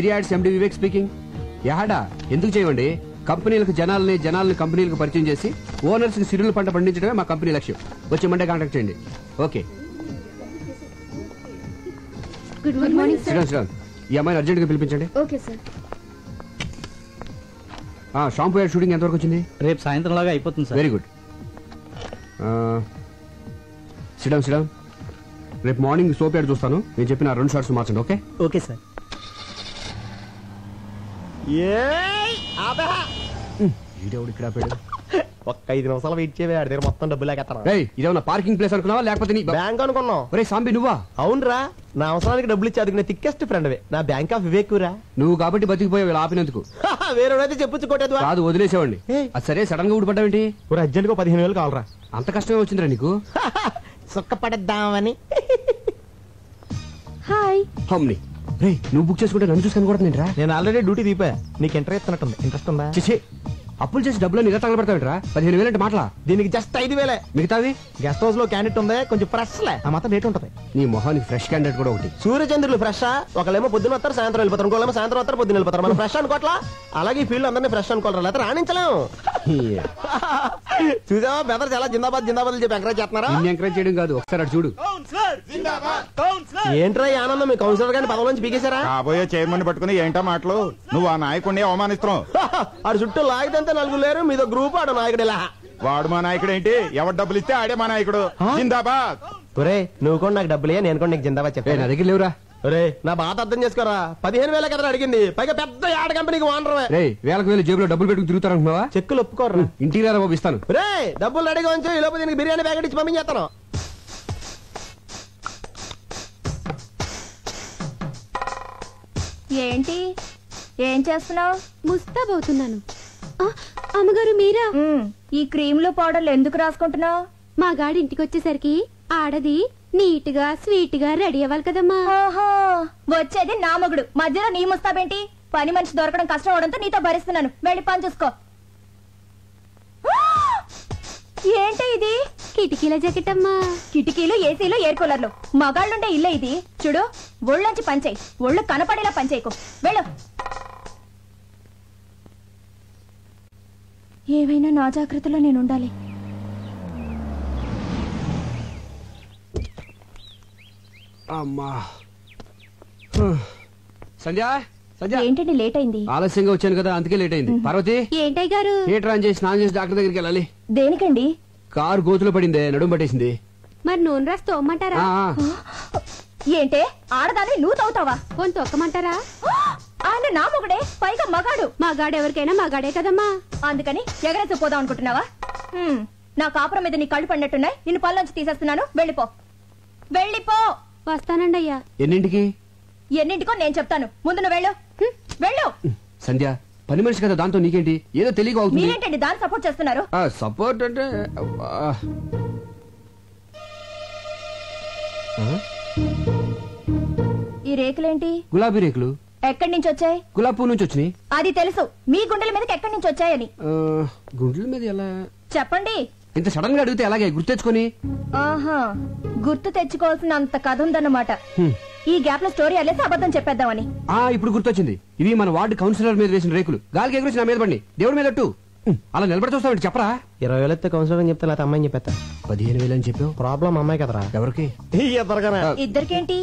సిరియాడ్స్ ఎండి Vivek speaking. యాడా ఎందుకు చేయండి? కంపెనీలకు జనాలని కంపెనీలకు పరిచయం చేసి ఓనర్స్ కి సిరుల పంట పండించడమే మా కంపెనీ లక్ష్యం. వచ్చే మండే కాంటాక్ట్ చేయండి. ఓకే. Good morning sir. ఈ అమ్మాయిని అర్జెంట్ గా పిలిపించండి. Okay sir. Shampoo ad shooting ఎంతవరకు వచ్చింది? రేపు సాయంత్రం లాగా అయిపోతుంది సార్. Very good. సిడమ్ రేపు మార్నింగ్ సోప్ యాడ్ చూస్తాను. నేను చెప్పిన 2 షాట్స్ మార్చండి. Okay okay sir. ఇక్కడ ఆపాడు. ఒక్క 5 నిమిషాలు వెయిట్ చేయవే, ఆడి దగ్గర మొత్తం డబ్బులు లేకెత్తాను. ఇదేమన్నా పార్కింగ్ ప్లేస్ అనుకున్నావా లేకపోతే బ్యాంక్ అనుకున్నావు? ఒరే సాంబి నువ్వా? అవునరా, నా అవసరానికి డబ్బులు ఇచ్చి అదిగిన థిక్కెస్ట్ ఫ్రెండ్ నా బ్యాంక్ ఆఫ్ వివేక్ రా. నువ్వు కాబట్టి బతికిపోయావు ఇలా ఆపినందుకు. వేరేవాడైతే చెప్పుచ్చుకోటేది కాదు, వదిలేసేవాడిని. అది సరే, సడన్ గా ఊడిపడ్డావేంటి? అర్జెంట్ గా 15,000 కావాలరా. అంత కష్టమే వచ్చిందిరా నీకు? సుఖపడద్దామని. హాయ్. హమ్ని రే, నువ్వు బుక్ చేసుకుంటే నన్ను చూసుకొని కూడా నేను ఆల్రెడీ డ్యూటీ దీపా. నీకు ఇంట్రెస్ట్ ఇస్తున్నట్టుంది. ఇంట్రెస్ట్ ఉందా? చేసే అప్పులు చేసి డబ్బులు ఇలా తగలబెడతావేంట్రా? 15,000 అంటే మాటలా? దీనికి జస్ట్ 5,000. మిగతావి గెస్ట్ హౌస్ లో క్యాండిడేట్ ఉంది, కొంచెం ఫ్రెష్ లే, ఆ మాత్రం రేట్ ఉంటది. నీ మొహానికి ఫ్రెష్ క్యాండిడేట్ కూడా ఒకటి. సూర్యచంద్రులు ఫ్రెష్. ఒకళ్ళేమో పొద్దున వస్తారు, సాయంత్రం వెళ్ళిపోతారు. ఇంకోళ్ళేమో సాయంత్రం వస్తారు, పొద్దున వెళ్ళిపోతారు. మనం ఫ్రెష్ అనుకోవట్లా? అలాగే ఈ ఫీల్డ్ అందరినీ ఫ్రెష్ అనుకోవాలి, లేకపోతే రాణించలేము. చూసావా బెదర్ చాలా జిందాబాద్ చెప్పి ఎంకరేజ్ చేస్తున్నారా? ఎంకరేజ్ చేయడం కాదు, ఒకసారి అటు చూడు. ఏంట్రా ఈ ఆనందం? మీ కౌన్సిలర్ గారిని పదవి నుంచి పీకేశారా? కాబోయే చైర్మన్ పట్టుకుని ఏంటో మాటలు? నువ్వు ఆ నాయకుడిని అవమానిస్తున్నావు. ఆడు చుట్టూ లాగితే నలుగురు లేరు, మీదో గ్రూప్. ఆడు నాయకుడు ఇలా. వాడు మా నాయకుడు ఏంటి? ఎవరు డబ్బులు ఇస్తే ఆడే మా నాయకుడు. జిందాబాద్. ఒరే నువ్వు కూడా నాకు డబ్బులే, నేను కూడా నీకు జిందాబాద్ చెప్పా. నా దగ్గర లేవురా. ఒరే నా బాధ అర్థం చేసుకోరా. 15,000 కదా అడిగింది, పైగా పెద్ద యాడ్ కంపెనీకి ఓనర్. రే, వేలకు జేబులో డబ్బులు పెట్టుకుని తిరుగుతారనుకున్నావా? చెక్కులు ఒప్పుకోరా. ఇంటికి రారా బాబు, ఇస్తాను. రే డబ్బులు రెడీగా ఉంచు, ఈ లోపు దీనికి బిర్యానీ ప్యాకెట్ ఇచ్చి పంపించేస్తాను. ఏంటి ఏం చేస్తున్నావు? ముస్తాబవుతున్నాను. అమ్మగారు మీరా? ఈ క్రీమ్లు పౌడర్లు ఎందుకు రాసుకుంటున్నావు? మా గాడి ఇంటికి వచ్చేసరికి ఆడది నీట్ గా స్వీట్ గా రెడీ అవ్వాలి కదమ్మా. ఓహో, వచ్చేది నా మగుడు, మధ్యలో నీ ముస్తాబేంటి? పని మనిషి దొరకడం కష్టం అవడంతో నీతో భరిస్తున్నాను. వెళ్ళి పని చూసుకో. ఏంటి ఇది? కిటికీల జాకెట్ అమ్మా. కిటికీలు, ఏసీలు, ఎయిర్ కూలర్లు, మగాళ్ళుండే ఇల్లే ఇది. చూడు, ఒళ్ళొంచి పనిచేయి, ఒళ్ళు కనపడేలా పనిచేయకు. వెళ్ళు. ఏవైనా నా జాగ్రత్తలో నేను ఉండాలి. అమ్మా. సంధ్య, ఏంటండి లేట్ అయింది? ఆలస్యంగా వచ్చాను కదా, అందుకే లేట్ అయింది. పార్వతి, ఏంటయ్య గారు? థియేటర్ ఆన్ చేసి స్నానం చేసి డాక్టర్ దగ్గరికి వెళ్ళాలి. దేనికండి? కారు గోతులో పడిందే, నడుము పట్టేసింది. మరి నూనె రాసి తోమ్మంటారా? ఏంటే ఆడదాన్ని నువ్వు తవ్వుతావా? పోని తొక్కమంటారా? ఆయన నా మొగుడే, పైగా మగాడు. మగాడు ఎవరికైనా మగాడే కదమ్మా. అందుకని ఎగరేసి పోదాం అనుకుంటున్నావా? నా కాపురం మీద నీ కళ్ళు పడినట్టున్నాయి. నిన్ను పళ్ళొంచి తీసేస్తున్నాను. వెళ్ళిపో, వెళ్ళిపో. వస్తానండి అయ్యా. ఎన్నింటికి? ఎన్నింటికో నేను చెప్తాను, ముందు నువ్వు వెళ్ళు. వెళ్ళు. సంధ్య, పని మనిషి కదా, దాంతో నీకేంటి? ఏదో తెలియక అవుతుంది. మీరేంటండి దాన్ని సపోర్ట్ చేస్తున్నారు? సపోర్ట్ అంటే ఈ రేకులేంటి? గులాబీ రేకులు. ఎక్కడి నుంచి వచ్చాయి? గులాబీ పువ్వు నుంచి వచ్చినాయి. అది తెలుసు, మీ గుండెల మీదకి ఎక్కడి నుంచి వచ్చాయని. గుండెల మీద ఎలా చెప్పండి. ఇంత సడన్ గా అడిగితే అలాగే గుర్తెచ్చుకొని. ఆహా, గుర్తు తెచ్చుకోవాల్సిన అంత కథ ఉందన్నమాట. ఈ గ్యాప్ లో స్టోరీ అల్లేసి అబద్ధం చెప్పేద్దామని. ఇప్పుడు గుర్తొచ్చింది. ఇవి మన వార్డు కౌన్సిలర్ మీద వేసిన రేకులు. గాలికి ఎగురేసి నా మీద పడి దేవుడి మీద అలా నిలబడి చూస్తావు. చెప్పరా? 20,000 ఎత్తే కౌన్సిలర్ అని చెప్తే లేకపోతే అమ్మాయిని చెప్పేస్తా. 15,000 అని చెప్పావు. ప్రాబ్లం అమ్మాయి కదరా. ఎవరికి? ఇద్దరికేంటి?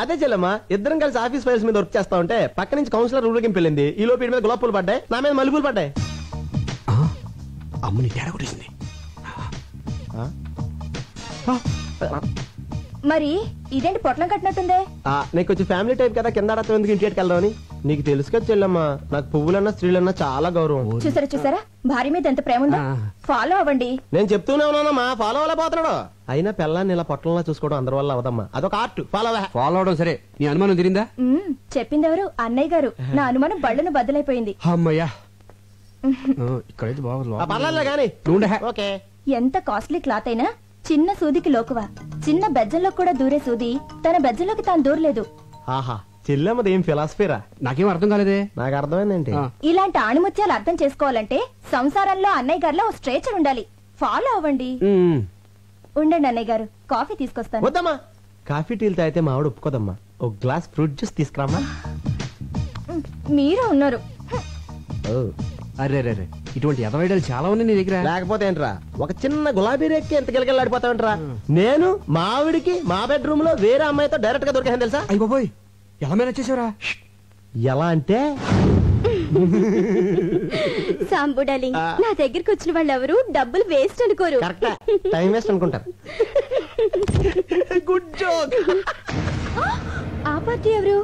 అదే చెల్లమ్మా, ఇద్దరం కలిసి ఆఫీస్ ఫైల్స్ మీద వర్క్ చేస్తా ఉంటే పక్క నుంచి కౌన్సిలర్ ఊరికి వెళ్ళింది. ఈ లోపు మీద గులాబ్ పూలు పడ్డాయి, నా మీద మల్లెపూలు పడ్డాయి. అమ్మని తేడా కొట్టేసింది. మరి ఇదేంటి పొట్లం కట్టినట్టుందే? నీకు కొంచెం ఫ్యామిలీ టైప్ కదా, కింద ఆడతాం ఎందుకు ఇంటికి వెళ్దామని. నీకు తెలుసు కదా చెల్లమ్మా, నాకు పువ్వులన్నా స్త్రీలన్నా చాలా గౌరవం. చూసారా భార్య మీద ఎంత ప్రేమ ఉందో. ఫాలో అవ్వండి. నేను చెప్తూనే ఉన్నానమ్మా, ఫాలో అవ్వలేకపోతున్నాడు. అయినా పిల్లాన్ని ఇలా పొట్టంలా చూసుకోవడం అందరి వల్ల అవదమ్మా, అదొక ఆర్ట్. ఫాలో అవడం సరే, నీ అనుమానం తిరిందా? చెప్పింది ఎవరు? అన్నయ్య గారు. నా అనుమానం బళ్ళను బద్దలైపోయింది. అమ్మయ్యా, ఇక్కడైతే బాగుంది. ఎంత కాస్ట్లీ క్లాత్ అయినా చిన్న సూదికి లోకువా. చిన్న బెజ్జంలో కూడా దూరే సూది తన బెజ్జంలోకి తాను దూరలేదు. ఆహా, చెల్లెమ్మది ఏం ఫిలాసఫీరా? నాకేం అర్థం కాలేదే. నాకు అర్థమైందేంటి? ఇలాంటి ఆణిముత్యాలు అర్థం చేసుకోవాలంటే సంసారంలో అన్నయ్య గారిలో ఓ స్ట్రేచర్ ఉండాలి. ఫాలో అవ్వండి. ఉండండి అన్నయ్య గారు, కాఫీ తీసుకొస్తాను. వద్దమ్మా, కాఫీ టీలు తాగితే మా ఆవిడ ఒప్పుకోదమ్మా. ఒక గ్లాస్ ఫ్రూట్ జ్యూస్ తీసుకురామ్మా. మీరే ఉన్నారు. అరే రే ఇటువంటి ఎదవైడలు చాలా ఉన్నాయి నీ దగ్గర. లేకపోతే ఏంట్రా, ఒక చిన్న గులాబీ రేక్కి ఎంత గిలగిలాడిపోతావంటరా. నేను మా ఆవిడికి మా బెడ్రూమ్ లో వేరే అమ్మాయితో డైరెక్ట్ గా దొరికాను తెలుసా. అయ్య బాబోయ్, ఎలా మేనేజ్ చేసావురా? ఎలా అంటే సాంబు డార్లింగ్, నా దగ్గరికి వచ్చిన వాళ్ళు ఎవరు డబ్బులు వేస్ట్ అనుకోరు. కరెక్ట్, టైం వేస్ట్ అనుకుంటారు. Good joke. ఆ పార్టీ ఎవరు?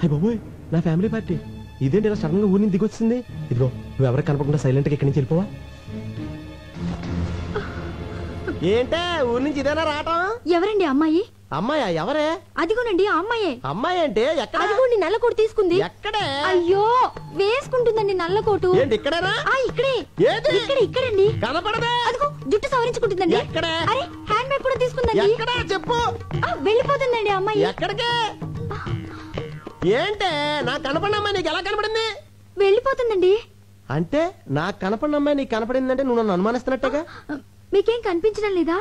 అయ్య బాబోయ్, నా ఫ్యామిలీ పార్టీ. ఇదేంటి ఇలా సడన్ గా ఊరి నుంచి దిగొచ్చింది. ఇదిగో నువ్వు ఎవరికి కనపడకుండా సైలెంట్ గా ఇక్కడి నుంచి వెళ్ళిపోవా. ఏంటే ఊరి నుంచి ఇదేనా రావటం? ఎవరండి అమ్మాయి? అమ్మాయా? ఎవరే? అదిగోనండి ఆ అమ్మాయే. అమ్మాయి అంటే ఎక్కడ? అదిగోండి నల్ల కోటు తీసుకుంది. ఎక్కడే? అయ్యో, వేసుకుంటుందండి నల్ల కోటు. ఏంటి ఇక్కడేనా? ఇక్కడే. ఏది? ఇక్కడండి. కనపడదే. అదిగో జుట్టు సవరించుకుంటుందండి. ఎక్కడే? అరే, హ్యాండ్ బ్యాగ్ కూడా తీసుకుందండి. ఎక్కడా చెప్పు. వెళ్ళిపోతుందండి అమ్మాయి. ఎక్కడికే? ఏంటే నాకు కనపడిన అమ్మాయి నీకు ఎలా కనపడింది? వెళ్ళిపోతుందండి. అంటే నాకు కనపడిన అమ్మాయి నీకు కనపడిందంటే నువ్వు నన్ను అనుమానిస్తున్నట్టుగా. మీకేం కనిపించడం లేదా?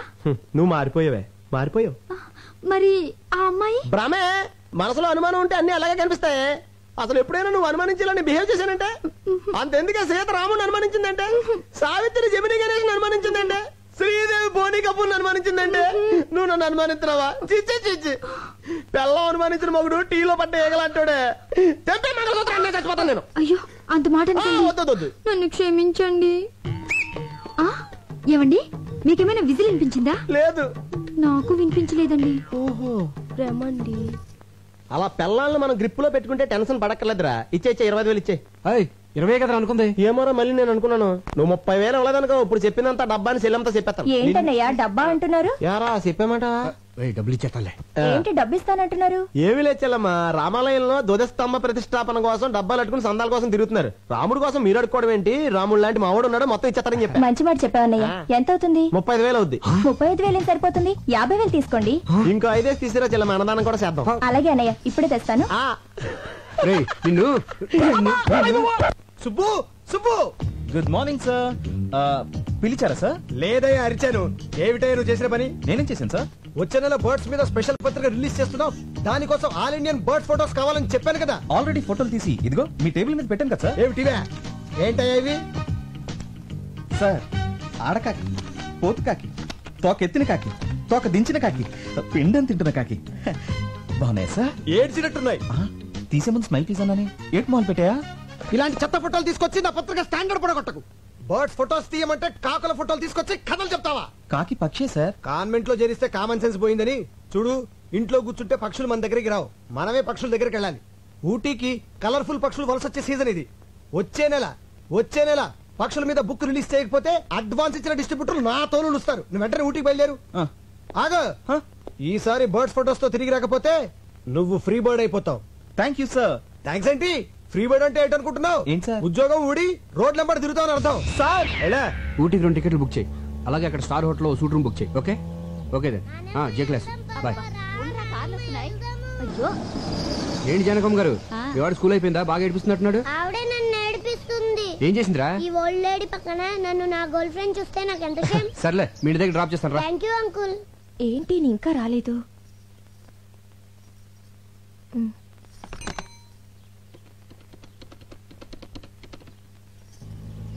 నువ్వు మారిపోయావే, మారిపోయావు. మరి ఆ అమ్మాయి? భ్రమే. మనసులో అనుమానం ఉంటే అన్ని అలాగే కనిపిస్తాయి. అసలు ఎప్పుడైనా నువ్వు అనుమానించాలని బిహేవ్ చేశానంటే అంతెందుకే సీత రాముని అనుమానించిందంటే, సావిత్రి జమిని గణేష్ అనుమానించిందంటే, శ్రీదేవి బోని కపూర్ అనుమానించిందంటే నువ్వు నన్ను అనుమానిస్తున్నావా? చిచ్చి చిచ్చి, పెళ్ళం అనుమానించిన మగుడు టీలో పడ్డ ఏగలంటాడే. తెప్పే మంగళసూత్రాన్ని చచ్చిపోతాను నేను. అయ్యో, అంత మాట అనకండి. వద్దు. నన్ను క్షమించండి. ఏమండి, మీకేమైనా విజిల్ వినిపించిందా? లేదు. నాకు వినిపించలేదండి. ఓహో, రమండి. అలా పెళ్ళాలను మనం గ్రిప్ లో పెట్టుకుంటే టెన్షన్ పడక్కర్లేదురా. ఇచ్చే 25,000 ఇచ్చే. 20 కదా అనుకుంది. ఏమోరా, మళ్ళీ నేను అనుకున్నాను నువ్వు 30,000 ఇవ్వలేదనుకో. ఇప్పుడు చెప్పినంత డబ్బాని సెల్లంతా చెప్పేస్తాను. ఏంటన్నయ్యా డబ్బా అంటున్నారు? యారా చెప్పామాట. డబ్బులు ఇచ్చేస్తాలే. ఏంటి డబ్బు ఇస్తానంటున్నారు? ఏమి లేచెల్లమ్మా, రామాలయంలో ధ్వజస్తంభ ప్రతిష్టాపన కోసం డబ్బాలు అట్టుకుని సందాల కోసం తిరుగుతున్నారు. రాముడు కోసం మీరు అడుకోవడం ఏంటి? రాముడు లాంటి మావాడు ఉన్నాడు, మొత్తం ఇచ్చేస్తారని చెప్పా. మంచి మాట చెప్పావన్నయ్య. ఎంత అవుతుంది? 35,000 అవుద్ది. 35,000 సరిపోతుంది. 50,000 తీసుకోండి. ఇంకో 5 తీసిరా చెల్లమ్మ, అన్నదానం కూడా చేద్దాం. అలాగే అన్నయ్య, ఇప్పుడే తెస్తాను. నిన్ను Subbu Subbu, good morning sir. పిలిచారా సార్? లేదయ్యా అరిచాను. ఏమిటయ్యా నువ్వు చేసిన పని? నేనేం చేశాను సార్? వచ్చే నెల బర్డ్స్ మీద స్పెషల్ పత్రిక రిలీజ్ చేస్తున్నావు. దానికోసం ఆల్ ఇండియన్ బర్డ్ ఫోటోస్ కావాలని చెప్పాను కదా. ఆల్రెడీ ఫోటోలు తీసి ఇదిగో మీ టేబుల్ మీద పెట్టాను కదా సార్. ఏమిటివే? ఏంటయ్యా ఇవి? సార్, ఆడకాకి, పోతు కాకి, తోక ఎత్తిన కాకి, తోక దించిన కాకి, పిండం తింటున్న కాకి బాగున్నాయి సార్. ఏడ్చినట్టున్నాయి. తీసే ముందు స్మైల్ ప్లీజ్ అన్నానే. ఏట్ మాల్ పెట్టాయా? ఇలాంటి చెత్త ఫోటోలు తీసుకొచ్చి నా పత్రిక స్టాండర్డ్ పడగొట్టకు. బర్డ్స్ ఫోటోస్ తీయమంటే కాకుల ఫోటోలు తీసుకొచ్చి కథలు చెప్తావా? కాకి పక్షే సార్. కాన్వెంట్ లో చేరిస్తే కామన్ సెన్స్ పోయిందని చూడు. ఇంట్లో కూర్చుంటే పక్షులు మన దగ్గరికి రావు, మనమే పక్షుల దగ్గరికి వెళ్ళాలి. ఊటీకి కలర్ఫుల్ పక్షులు వలస వచ్చే సీజన్ ఇది. వచ్చే నెల పక్షుల మీద బుక్ రిలీజ్ చేయకపోతే అడ్వాన్స్ ఇచ్చిన డిస్ట్రిబ్యూటర్లు నా తోలు ఇస్తారు. నువ్వు వెంటనే ఊటీకి బయలుదేరు. ఆగో, ఈసారి బర్డ్స్ ఫోటోస్ తో తిరిగి రాకపోతే నువ్వు ఫ్రీ బర్డ్ అయిపోతావు. Thank you sir. థ్యాంక్స్ ఏంటి? ఫ్రీ బర్డ్ అంటే ఏంటనుకుంటున్నావు? ఏంటి సార్? ఉద్యోగం ఊడి రోడ్ నెంబర్ తిరుగుతావు అర్థం. సార్ ఎలా? ఊటీకి 2 టికెట్లు బుక్ చేయి. అలాగే అక్కడ స్టార్ హోటల్ లో సూట్ రూమ్ బుక్ చేయి. Okay okay then. జే క్లాస్ బాయ్. ఏంటి జానకమ్మ గారు, ఇవాడు స్కూల్ అయిపోయిందా? బాగా ఏడిపిస్తున్నట్టున్నాడు. ఆవిడే నన్ను ఏడిపిస్తుంది. ఏం చేసిందిరా? ఈ ఓల్డ్ లేడీ పక్కన నన్ను నా గర్ల్ ఫ్రెండ్ చూస్తే నాకు ఎంత షేమ్. సర్లే, మీ ఇంటి దగ్గర డ్రాప్ చేస్తాను రా. Thank you uncle. ఏంటి నీ ఇంకా రాలేదు?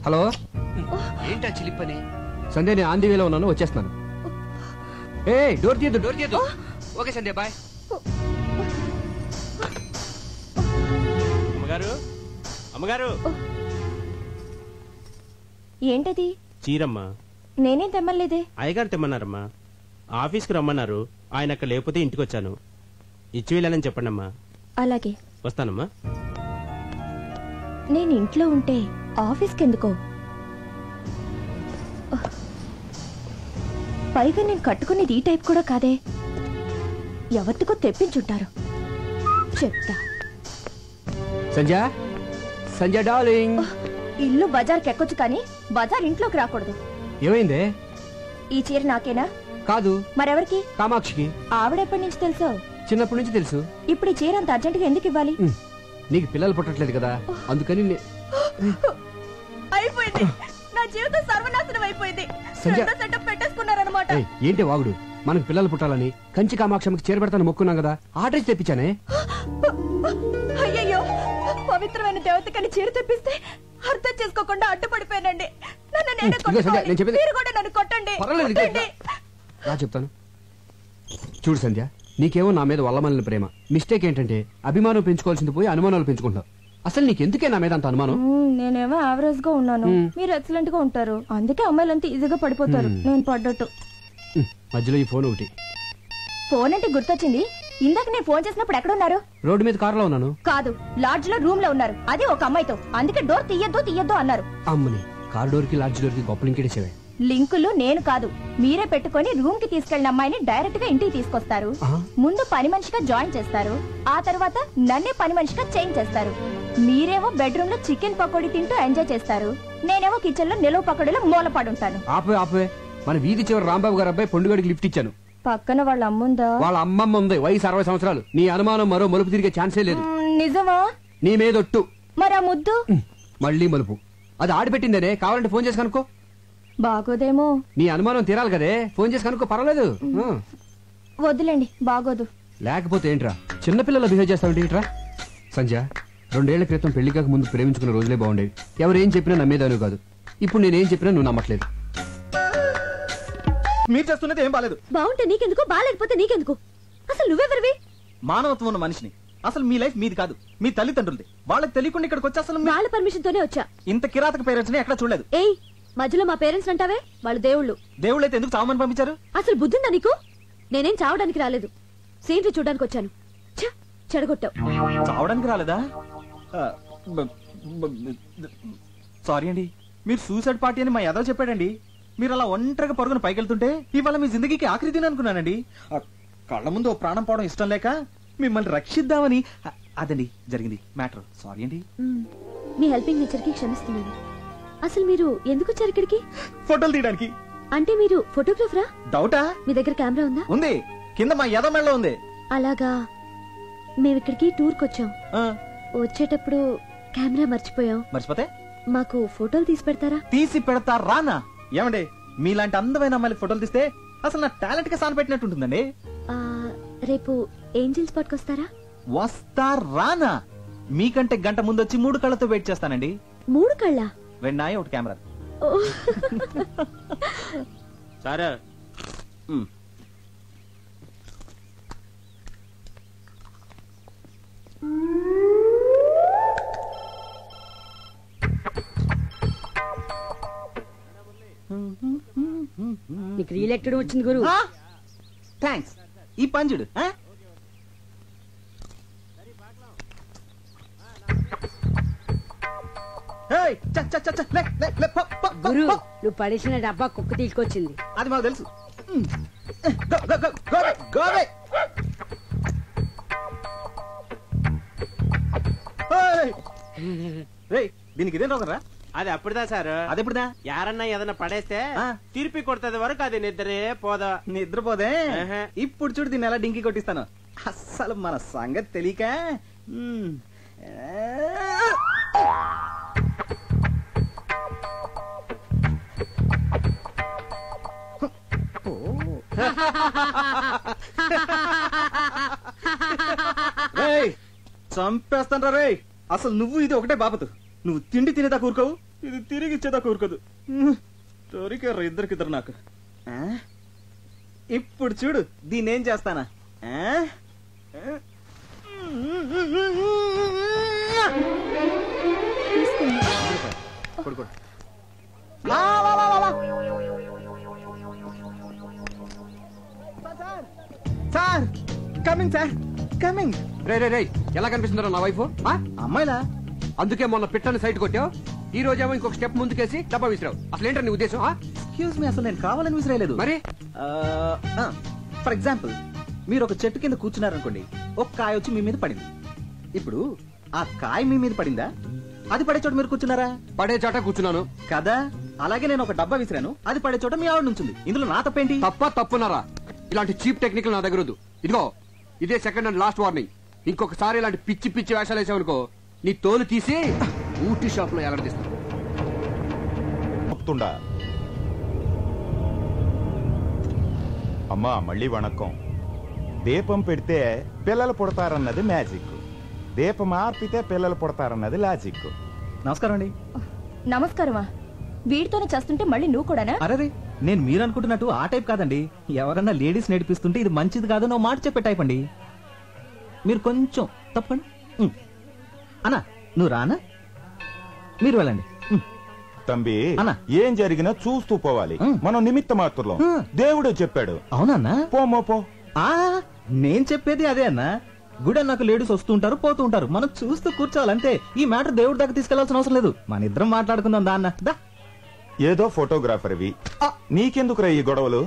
హలో, ఏంటా చిలిపని? సంధ్య, నేను ఆంధీవేలో ఉన్నాను, వచ్చేస్తున్నాను. ఏ డోర్ తీయద్దు. ఓకే సంధ్య, బాయ్. అమ్మగారు, ఏంటది? చీరమ్మా. నేనేం తెమ్మలేదే. అయ్యగారు తెమ్మన్నారమ్మా. ఆఫీస్కి రమ్మన్నారు. ఆయన అక్కడ లేకపోతే ఇంటికి వచ్చాను. ఇచ్చి వెళ్ళానని చెప్పండమ్మా. అలాగే వస్తానమ్మా. నేను ఇంట్లో ఉంటే ఆఫీస్కి ఎందుకో? పైగా నేను కట్టుకునేది ఈ టైప్ కూడా కాదే. ఎవరికో తెప్పించుంటారు. చెప్తా. సంజయ్ డార్లింగ్, ఇల్లు బజార్కి ఎక్కొచ్చు కానీ బజార్ ఇంట్లోకి రాకూడదు. ఏమైందే? ఈ చీర నాకేనా? కాదు, మరెవరికి? కామాక్షికి. ఆవిడెప్పటి నుంచి తెలుసో? చిన్నప్పటి నుంచి తెలుసు. ఇప్పుడు ఈ చీర అంత అర్జెంటుగా ఎందుకు ఇవ్వాలి? నీకు పిల్లలు పుట్టట్లేదు కదా, అందుకని. అయిపోయింది, నా జీవితం సర్వనాశనం అయిపోయింది. సెటప్ పెట్టేసుకున్నారన్నమాట. ఏంటి వాగుడు? మనకు పిల్లలు పుట్టాలని కంచి కామాక్షమికి చీర పెడతాను మొక్కున్నాం కదా, ఆర్డర్ తెప్పించానే. అయ్యయ్యో, పవిత్రమైన దేవతకని చీర తెప్పిస్తే అర్థం చేసుకోకుండా అడ్డుపడిపోయానండి. నన్ను నేనే ఇదిగో సంధ్య, కొట్టుకోవాలి. నేను చెప్పేది- మీరు కూడా నన్ను కొట్టండి. పర్వాలేదు, కొట్టండి. రా చెప్తాను. చూడు సంధ్య, నీకేమో నా మీద వల్లమల్లిన ప్రేమ. మిస్టేక్ ఏంటంటే అభిమానం పెంచుకోవాల్సింది పోయి అనుమానాలు పెంచుకుంటావు. అసలు నీకెందుకే నా మీద అంత అనుమానం? నేనేమో యావరేజ్ గా ఉన్నాను, మీరు ఎక్సలెంట్ గా ఉంటారు. అందుకే అమ్మాయిలంతా ఈజీగా పడిపోతారు. నేను పడ్డట్టు. మధ్యలో ఈ ఫోన్ ఒకటి. ఫోన్ అంటే గుర్తొచ్చింది. ఇందాక నేను ఫోన్ చేసినప్పుడు ఎక్కడున్నారు? రోడ్డు మీద కారులో ఉన్నాను. కాదు, లాడ్జ్ లో రూమ్ లో ఉన్నారు. అది ఒక అమ్మాయితో. అందుకే డోర్ తీయద్దు అన్నారు. అమ్మని కారిడోర్ కి లాడ్జ్ డోర్ కి గొప్ప లింకేసేవే. లింకులు నేను కాదు, మీరే పెట్టుకొని రూమ్ కి తీసుకెళ్లిన అమ్మాయిని డైరెక్ట్ గా ఇంటికి తీసుకొస్తారు. ముందు పని మనిషిగా జాయిన్ చేస్తారు. ఆ తర్వాత నన్నే పని మనిషిగా చేంజ్ చేస్తారు. మీరేమో బెడ్రూమ్ లో చికెన్ పకోడీ తింటూ ఎంజాయ్ చేస్తారు. నేనేమో కిచెన్ లో నిలువ పకోడీలో మూలపడుంటాను. ఆపే మన వీధి చివరి రాంబాబు గారు అబ్బాయి పొండుగడికి లిఫ్ట్ ఇచ్చాను. పక్కన వాళ్ళ అమ్ముందా? వాళ్ళ అమ్మమ్మ ఉంది, వయసు 60 సంవత్సరాలు. నీ అనుమానం మరో మలుపు తిరిగే ఛాన్సే లేదు. నిజమా? నీ మీదొట్టు. మరి ఆ ముద్దు? మళ్ళీ మలుపు. అది ఆడిపెట్టిందనే, కావాలంటే ఫోన్ చేసి కనుక్కో. బాగోదేమో. నీ అనుమానం తీరాలి కదే, ఫోన్ చేసి కనుక్కో, పర్వాలేదు. వద్దులేండి, బాగోదు. లేకపోతే ఏంట్రా చిన్నపిల్లల బిహేవ్ చేస్తావు ఏంట్రా? సంధ్య, 2 ఏళ్ల క్రితం పెళ్లి కాక ముందు ప్రేమించుకున్న రోజులే బాగుండేవి. ఎవరేం చెప్పినా నమ్మేదాను కాదు. ఇప్పుడు నేనేం చెప్పినా నువ్వు నమ్మట్లేదు. మీరు చేస్తున్నది ఏం బాలేదు. బాగుంటే నీకెందుకు, బాగాలేకపోతే నీకెందుకు? అసలు నువ్వెవరివి? మానవత్వం ఉన్న మనిషిని. అసలు మీ లైఫ్ మీది కాదు, మీ తల్లిదండ్రులది. వాళ్ళకి తెలియకుండా ఇక్కడికి వచ్చి అసలు వాళ్ళ పర్మిషన్ తోనే వచ్చా. ఇంత కిరాతక పేరెంట్స్ ని ఎక్కడ చూడలేదు. ఏయ్, మధ్యలో మా పేరెంట్స్ అంటావే, వాళ్ళు దేవుళ్ళు. దేవుళ్ళైతే ఎందుకు చావమని పంపించారు? అసలు బుద్ధిందా నీకు? నేనేం చావడానికి రాలేదు, సీనరీ చూడడానికి వచ్చాను. చెడగొట్టావు. చావడానికి రాలేదా? సారీ అండి, మీరు సూసైడ్ పార్టీ అని మా యాదవ్ చెప్పాడండి. మీరు అలా ఒంటరిగా పరుగున పైకెళ్తుంటే ఇవాళ మీ జిందగీకి ఆఖరి దిన అనుకున్నానండి. కళ్ళ ముందు ఓ ప్రాణం పోవడం ఇష్టం లేక మిమ్మల్ని రక్షిద్దామని. అదండి జరిగింది మ్యాటర్. సారీ అండి. మీ హెల్పింగ్ నేచర్ కి క్షమిస్తున్నాను. అసలు మీరు ఎందుకు వచ్చారు ఇక్కడికి? ఫోటోలు తీయడానికి. అంటే మీరు ఫోటోగ్రాఫరా? డౌటా? మీ దగ్గర కెమెరా ఉందా? ఉంది, కింద మా యాదవ్ మెడలో ఉంది. అలాగా. మేము ఇక్కడికి టూర్ కొచ్చాం. వచ్చేటప్పుడు కెమెరా మర్చిపోయాం. మర్చిపోతే మాకు ఫోటోలు తీసి పెడతారా? తీసి పెడతా రానా? ఏమండి, మీలాంటి అందమైన అమ్మాయిలకు ఫోటోలు తీస్తే అసలు నా టాలెంట్ కి సాన పెట్టినట్టు ఉంటుందండి. రేపు ఏంజిల్ స్పాట్ కి వస్తారా? వస్తా రానా? మీకంటే గంట ముందు వచ్చి 3 కళ్ళతో వెయిట్ చేస్తానండి. 3 కళ్ళ? వెన్నాయి ఒకటి కెమెరా. సార్ నీకు రీఎలెక్టెడ్ వచ్చింది గురు. థ్యాంక్స్. ఈ పంజుడు గురు, నువ్వు పడేసిన డబ్బా కుక్క తీసుకొచ్చింది. అది మాకు తెలుసు. దీనికి ఇదేం రోగరా? అది అప్పుడుదా సార్. అది ఎప్పుడుదా? యారన్నా ఏదన్నా పడేస్తే తిరిపి కొడుతుంది వరకు అది నిద్రే పోదా. నిద్రపోదే. ఇప్పుడు చూడు దీన్ని ఎలా డింకి కొట్టిస్తాను. అస్సలు మన సంగతి తెలియక. చంపేస్తాను రే. అసలు నువ్వు ఇది ఒకటే బాపతు. నువ్వు తిండి తినేదా కూరుకోవు, ఇది తిరిగి ఇచ్చేదా కూరుకోదు. దొరికారు ఇద్దరికిద్దరు నాకు. ఇప్పుడు చూడు దీన్ని ఏం చేస్తానా. Sir coming, sir coming. రే ఎలా కనిపిస్తుందో నా వైఫ్? అమ్మాయిలా? అందుకే మొన్న పిట్టని సైట్ కొట్టావు, ఈ రోజేమో ఇంకొక స్టెప్ ముందుకేసి డబ్బా విసిరావు. అసలు ఏంటో నీ ఉద్దేశం? ఎక్స్క్యూజ్ మీ, అసలు నేను కావాలని విసిరేయలేదు. మరి ఫర్ ఎగ్జాంపుల్, మీరు ఒక చెట్టు కింద కూర్చున్నారనుకోండి, ఒక కాయ వచ్చి మీ మీద పడింది. ఇప్పుడు ఆ కాయ మీ మీద పడిందా, అది పడే చోట మీరు కూర్చున్నారా? పడే చోట కూర్చున్నాను కదా. అలాగే నేను ఒక డబ్బా విసిరాను, అది పడే చోట మీ ఆవిడ నుంచింది. ఇందులో నా తప్పేంటి? తప్పున్నారా? ఇలాంటి చీప్ టెక్నిక్ నా దగ్గర వద్దు. ఇదిగో ఇదే సెకండ్ అండ్ లాస్ట్ వార్నింగ్. ఇంకొకసారి ఇలాంటి పిచ్చి పిచ్చి వేషాలు వేసావనుకో, నీ తోలు తీసి ఊటీ షాప్ లో ఎలాడదీస్తాను. అమ్మా మళ్ళీ వణక్కం. దీపం పెడితే పిల్లలు పుడతారన్నది మ్యాజిక్. దీపం ఆర్పితే పిల్లలు పుడతారన్నది లాజిక్. నమస్కారం అండి. నమస్కారమా? వీడితోనే చేస్తుంటే మళ్ళీ నువ్వు కూడానా? అరే నేను మీరు అనుకుంటున్నట్టు ఆ టైప్ కాదండి. ఎవరన్నా లేడీస్ నేర్పిస్తుంటే ఇది మంచిది కాదని ఓ మాట చెప్పే టైప్ అండి. మీరు కొంచెం తప్పండి. అన్నా నువ్వు రానా? మీరు వెళ్ళండి. తంబి అన్నా. ఏం జరిగినా చూస్తూ పోవాలి. మనం నిమిత్త మాత్రం. దేవుడే చెప్పాడు. అవునన్నా? పోమో పో. నేను చెప్పేది అదే అన్నా. గుడి అన్నాక లేడీస్ వస్తూ ఉంటారు పోతూ ఉంటారు, మనం చూస్తూ కూర్చోవాలంతే. ఈ మ్యాటర్ దేవుడి దగ్గర తీసుకెళ్లాల్సిన అవసరం లేదు. మన ఇద్దరం మాట్లాడుకుందాం దా అన్న. దా. ఏదో ఫోటోగ్రాఫర్ ఇవి నీకెందుకురా ఈ గొడవలు?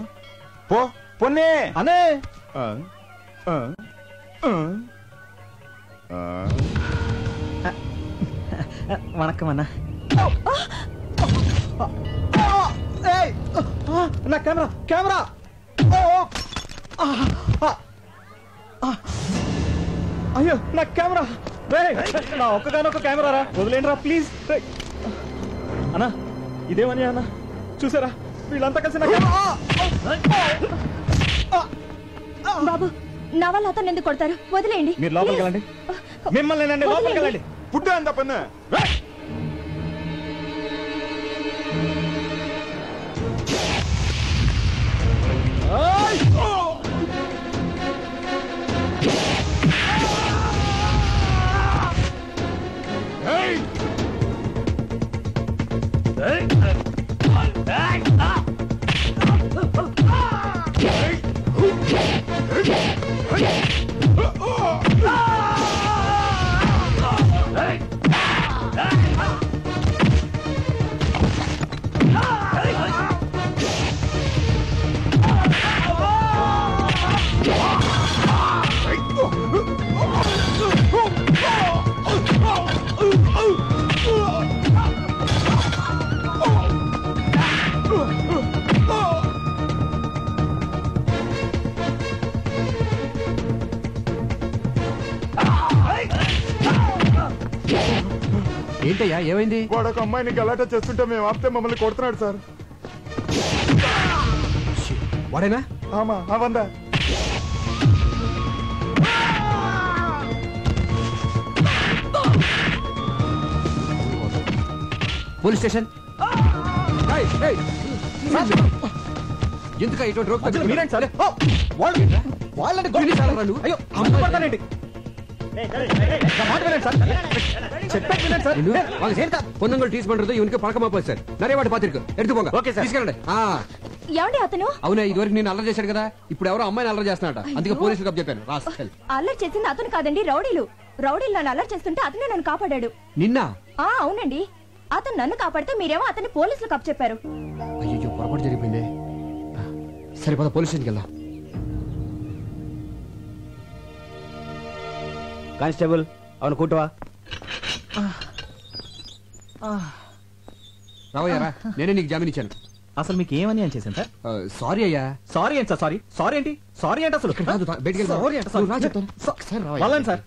పో పొన్నే అనే. వణక్కం అన్నా. నా కెమెరా కెమెరా. అయ్యో నా కెమెరా. నా ఒక్కగానొక్క కెమెరా రా, వదిలేండి రా ప్లీజ్. అన్నా ఇదేమని అన్నా చూసారా వీళ్ళంతా కలిసి నా బాబు నా వల్ల అతను ఎందుకు కొడతారు? వదిలేయండి. మీరు లోపలికి వెళ్ళండి. మిమ్మల్ని నండి లోపలికి వెళ్ళండి. పుట్టు అంత పన్ను. ఏంటయ్యా ఏమైంది? వాడు ఒక అమ్మాయిని గలాటా చేస్తుంటే మేము ఆపితే మమ్మల్ని కొడుతున్నాడు సార్. వాడేనా? ఆమా అవందా. Police station. ఎందుక ఇటువంటి రోక్ మీరేంటి సార్? వాళ్ళని అయ్యో అమ్ముపడతానండి. பொண்ணுங்கள் டீஸ் பண்றது இவனுக்கு பழக்கமா போய் சார். நிறைய வாட்டி பாத்திருக்கு. எடுத்துపోங்க. ఓకే సార్ తీసుకెళ్ళండి. ఏమండి అతను? అవునా ఇదివరకు నేను అల్లరి చేశాడు కదా, ఇప్పుడు ఎవరో అమ్మాయిని అల్లరి చేస్తున్నాడు. అందుకే పోలీసులకు అప్ చెప్పాను. రాస్కల్. అల్లరి చేసింది అతను కాదండి, రౌడీలు. రౌడీలు నన్ను అల్లరి చేస్తుంటే అతనే నన్ను కాపాడాడు. నిన్న? అవునండి. అతను నన్ను కాపాడితే మీరేమో అతన్ని పోలీసులకు అప్ చెప్పారు. అయ్యో పొరపాటు జరిగిపోయింది. సరిపోదా పోలీస్ స్టేషన్కి వెళ్దాం. కానిస్టేబుల్ అవును కూటవా. రావయ్యారా, నేనే నీకు జామీన్ ఇచ్చాను. అసలు మీకు ఏమని అని చేశాను సార్? సారీ అయ్యా. సారీ ఏంటి సార్? సారీ సారీ ఏంటి? సారీ ఏంటి అసలు? వాళ్ళని సార్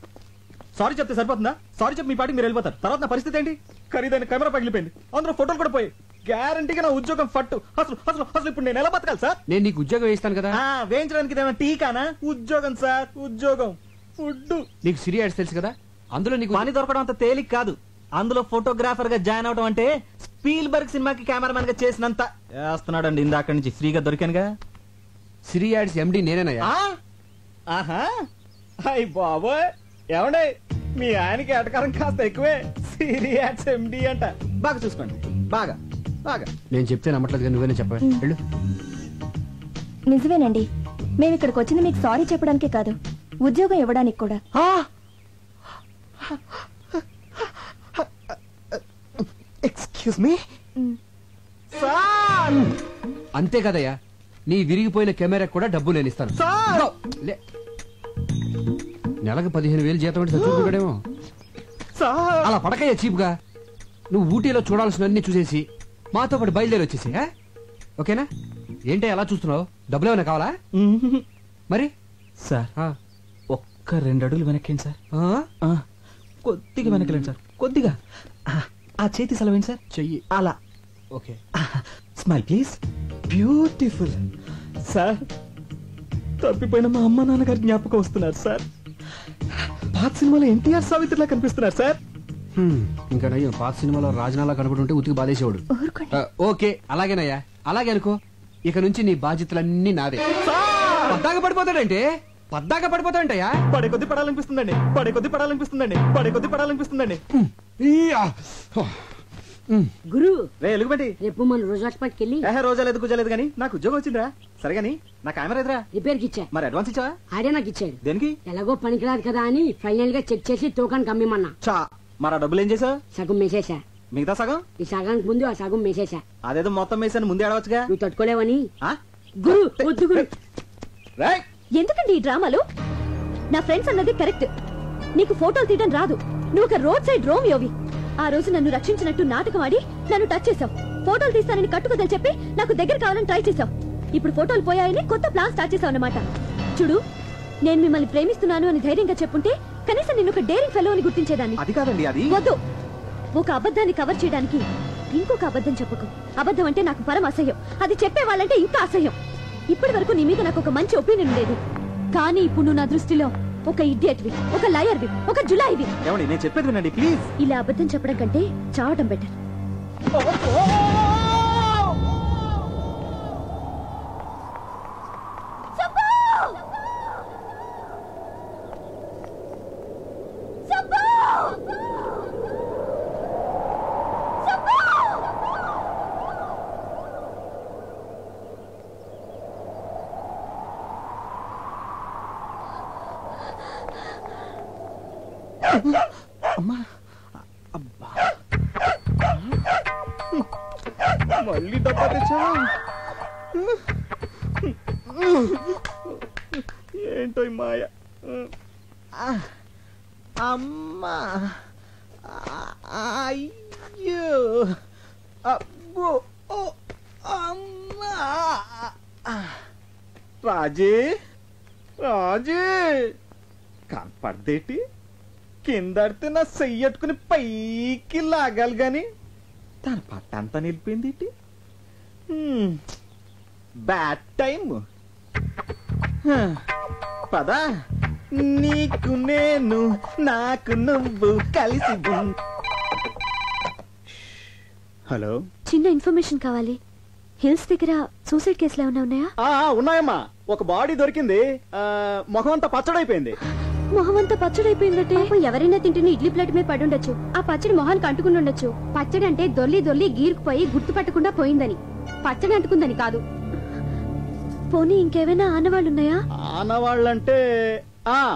సారీ చెప్తే సరిపోతుందా? సారీ చెప్పి మీ పాటికి మీరు వెళ్ళిపోతారు. తర్వాత నా పరిస్థితి ఏంటి? ఖరీదైన కెమెరా పగిలిపోయింది, అందులో ఫోటోలు కూడా పోయి గ్యారంటీగా నా ఉద్యోగం ఫట్టు. అసలు అసలు అసలు ఇప్పుడు నేను ఎలా బతకాలి సార్? నేను నీకు ఉద్యోగం వేస్తాను కదా. వేయించడానికి ఏమైనా టీకానా? ఉద్యోగం సార్, ఉద్యోగం. ఫుడ్. నీకు సిరి యాడ్స్ తెలుసు కదా, అందులో నీకు పని దొరకడం అంత తేలిక కాదు. అందులో ఫోటోగ్రాఫర్ గా జాయిన్ అవడం అంటే స్పీల్బర్గ్ సినిమాకి కెమెరామెన్ గా చేసినంత చేస్తున్నాడండి. ఇందాక నుంచి ఫ్రీగా దొరికానుగా. సిరి యాడ్స్ ఎండి నేనేనయ్యా. ఆహా అయ్ బాబోయ్, ఏమండే మీ ఆయనకి ఎటకారం కాస్త ఎక్కువే. సిరి యాడ్స్ ఎండి అంట. బాగా చూసుకోండి, బాగా బాగా. నేను చెప్తే నమ్మట్లేదు కానీ నువ్వేనే చెప్పా. వెళ్ళు. నిజమేనండి, మేము ఇక్కడికి వచ్చింది మీకు సారీ చెప్పడానికే కాదు, ఉద్యోగం ఇవ్వడానికి కూడా. Excuse me. అంతే కదయ్యా, నీ విరిగిపోయిన కెమెరా కూడా డబ్బు నేను ఇస్తాను. నెలకు 15,000 జీతం అంటే చచ్చుకుంటాడేమో. అలా పడకయ్యా చీప్గా. నువ్వు ఊటీలో చూడాల్సినవన్నీ చూసేసి మాతో పాటు బయలుదేరి వచ్చేసి, ఓకేనా? ఏంటి అలా చూస్తున్నావు? డబ్బులు ఏమైనా కావాలా? మరి సార్ ఒక్క 2 అడుగులు వెనక్కేండి సార్. కొద్దిగా వెనకలేండి సార్, కొద్దిగా. ఆ చేతి సెలవేండి సార్. చెయ్యి అలా. Okay. Smile please. Beautiful. Sir తప్పిపోయిన మా అమ్మ నాన్నగారి జ్ఞాపకం వస్తున్నారు సార్. పాత సినిమాలో ఎన్టీఆర్ సావిత్రిలా కనిపిస్తున్నారు సార్. ఇంకా నయ్యం పాత సినిమాలో రాజనాలా కనబడుంటే ఉతికి బాధేసేవాడు. ఓకే అలాగేనయ్యా, అలాగే అనుకో. ఇక నుంచి నీ బాధ్యతలన్నీ నాదే. పద్దాగా పడిపోతాడంటే పడే కొద్ది పడాలనిపిస్తుందండి, పడే కొద్ది పడాలనిపిస్తుందండి, పడే కొద్ది పడాలనిపిస్తుందండి. గురు రే ఎలుగుబంటి, రేపు మన రోజు హాస్పిటల్కి వెళ్ళి రోజా లేదు కుజలేదు గానీ నాకు ఉద్యోగం వచ్చిందిరా. సరే గానీ నా కెమెరా ఎదురా రిపేర్కి ఇచ్చా. మరి అడ్వాన్స్ ఇచ్చావా? ఆడే నాకు ఇచ్చాడు. దేనికి? ఎలాగో పనికిరాదు కదా అని ఫైనల్ గా చెక్ చేసి తూకానికి అమ్మేమన్నా. చా మరి ఆ డబ్బులు ఏం చేసావు? సగం మేసేసా. మిగతా సగం? ఈ సగానికి ముందు ఆ సగం మేసేసా. అదేదో మొత్తం వేసాను ముందే అడవచ్చుగా. నువ్వు తట్టుకోలేవని. గురు వద్దు గురు. ఎందుకండి ఈ డ్రామాలు? నా ఫ్రెండ్స్ అన్నది కరెక్ట్. నీకు ఫోటోలు తీయడం రాదు. నువ్వు ఒక రోడ్ సైడ్ రోమియోవి. ఆ రోజు నన్ను రక్షించినట్టు నాటకం ఆడి నన్ను టచ్ చేసావు. ఫోటోలు తీస్తానని కట్టుకదని చెప్పి నాకు దగ్గర కావాలని ట్రై చేసావు. ఇప్పుడు ఫోటోలు పోయాయని కొత్త ప్లాన్ స్టార్ట్ చేసావు అన్నమాట. చూడు, నేను మిమ్మల్ని ప్రేమిస్తున్నాను అని ధైర్యంగా చెప్పుంటే కనీసం నేను ఒక డేరింగ్ ఫెలో అని గుర్తించేదాన్ని. అది కాదండి, అది వద్దు. ఒక అబద్ధాన్ని కవర్ చేయడానికి ఇంకొక అబద్ధం చెప్పకు. అబద్ధం అంటే నాకు పరమ అసహ్యం. అది చెప్పే వాళ్ళంటే ఇంకా అసహ్యం. ఇప్పటి వరకు నీ మీద నాకు ఒక మంచి ఒపీనియన్ ఉండేది. కానీ ఇప్పుడు నువ్వు నా దృష్టిలో ఒక ఇడియట్వి, ఒక లయర్వి, ఒక జులాయివి. ఏమండి నేను చెప్పేది వినండి ప్లీజ్. ఇలా అబద్ధం చెప్పడం కంటే చావటం బెటర్. అమ్మా అబ్బా, మళ్ళీ డబ్బా తెచ్చావా? ఏంటో ఈ మాయ. అమ్మా అయ్యో అబ్బో అమ్మా. రాజే రాజే కనపడదేటి? కిందడితే నా చెయ్యట్టుకుని పైకి లాగాలి గాని తన పట్టంతా నిలిపింది. Bad time. పదా నీకు నేను నాకు నువ్వు కలిసి. హలో, చిన్న ఇన్ఫర్మేషన్ కావాలి. హిల్స్ దగ్గర సూసైడ్ కేసులు ఏమైనా ఉన్నాయా? ఉన్నాయమ్మా. ఒక బాడీ దొరికింది. ముఖం అంతా పచ్చడైపోయింది. మొహం అంతా పచ్చడైపోయిందంటే ఎవరైనా తింటున్న ఇడ్లీ ప్లేట్ మీద పడి ఉండొచ్చు. ఆ పచ్చడి మొహానికి అంటుకుని ఉండొచ్చు. పచ్చడి అంటే దొల్లి దొల్లి గీరుకుపోయి గుర్తుపట్టకుండా పోయిందని, పచ్చడి అంటుకుందని కాదు. పోనీ ఇంకేమైనా ఆనవాళ్ళు ఉన్నాయా? ఆనవాళ్ళంటే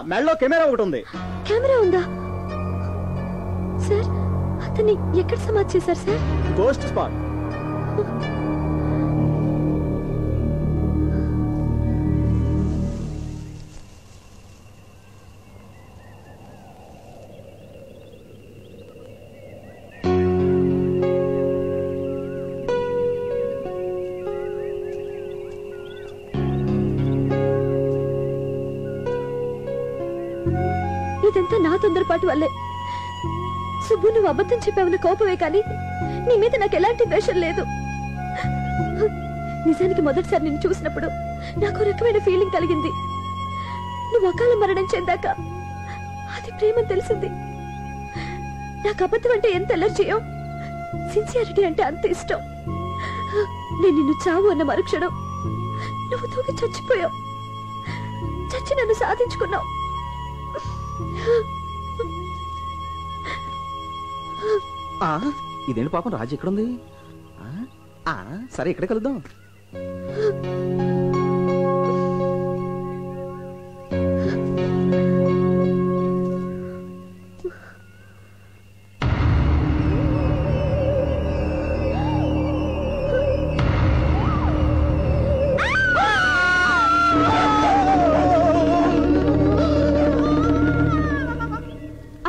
మెడలో కెమెరా ఒకటి ఉంది. కెమెరా ఉందా సార్? అతన్ని ఎక్కడ సమాధి చేశారు సార్? Ghost spot. ఇదంతా నా తొందరపాటు వల్లే. సుబ్బు, నువ్వు అబద్ధం చెప్పావన్న కోపమే కానీ నీ మీద నాకు ఎలాంటి ద్వేషం లేదు. నిజానికి మొదటిసారి నిన్ను చూసినప్పుడు నాకు రకమైన ఫీలింగ్ కలిగింది. నువ్వు అకాల మరణం చెందాక అది ప్రేమని తెలిసింది. నాకు అబద్ధం అంటే ఎంత ఎలర్జీయో, సిన్సియారిటీ అంటే అంత ఇష్టం. నేను నిన్ను చావు అన్న మరుక్షణం నువ్వు తూగి చచ్చిపోయావు. చచ్చి నన్ను సాధించుకున్నావు. ఇదేంటి పాపం, రాజు ఎక్కడుంది? సరే ఇక్కడే కలుద్దాం.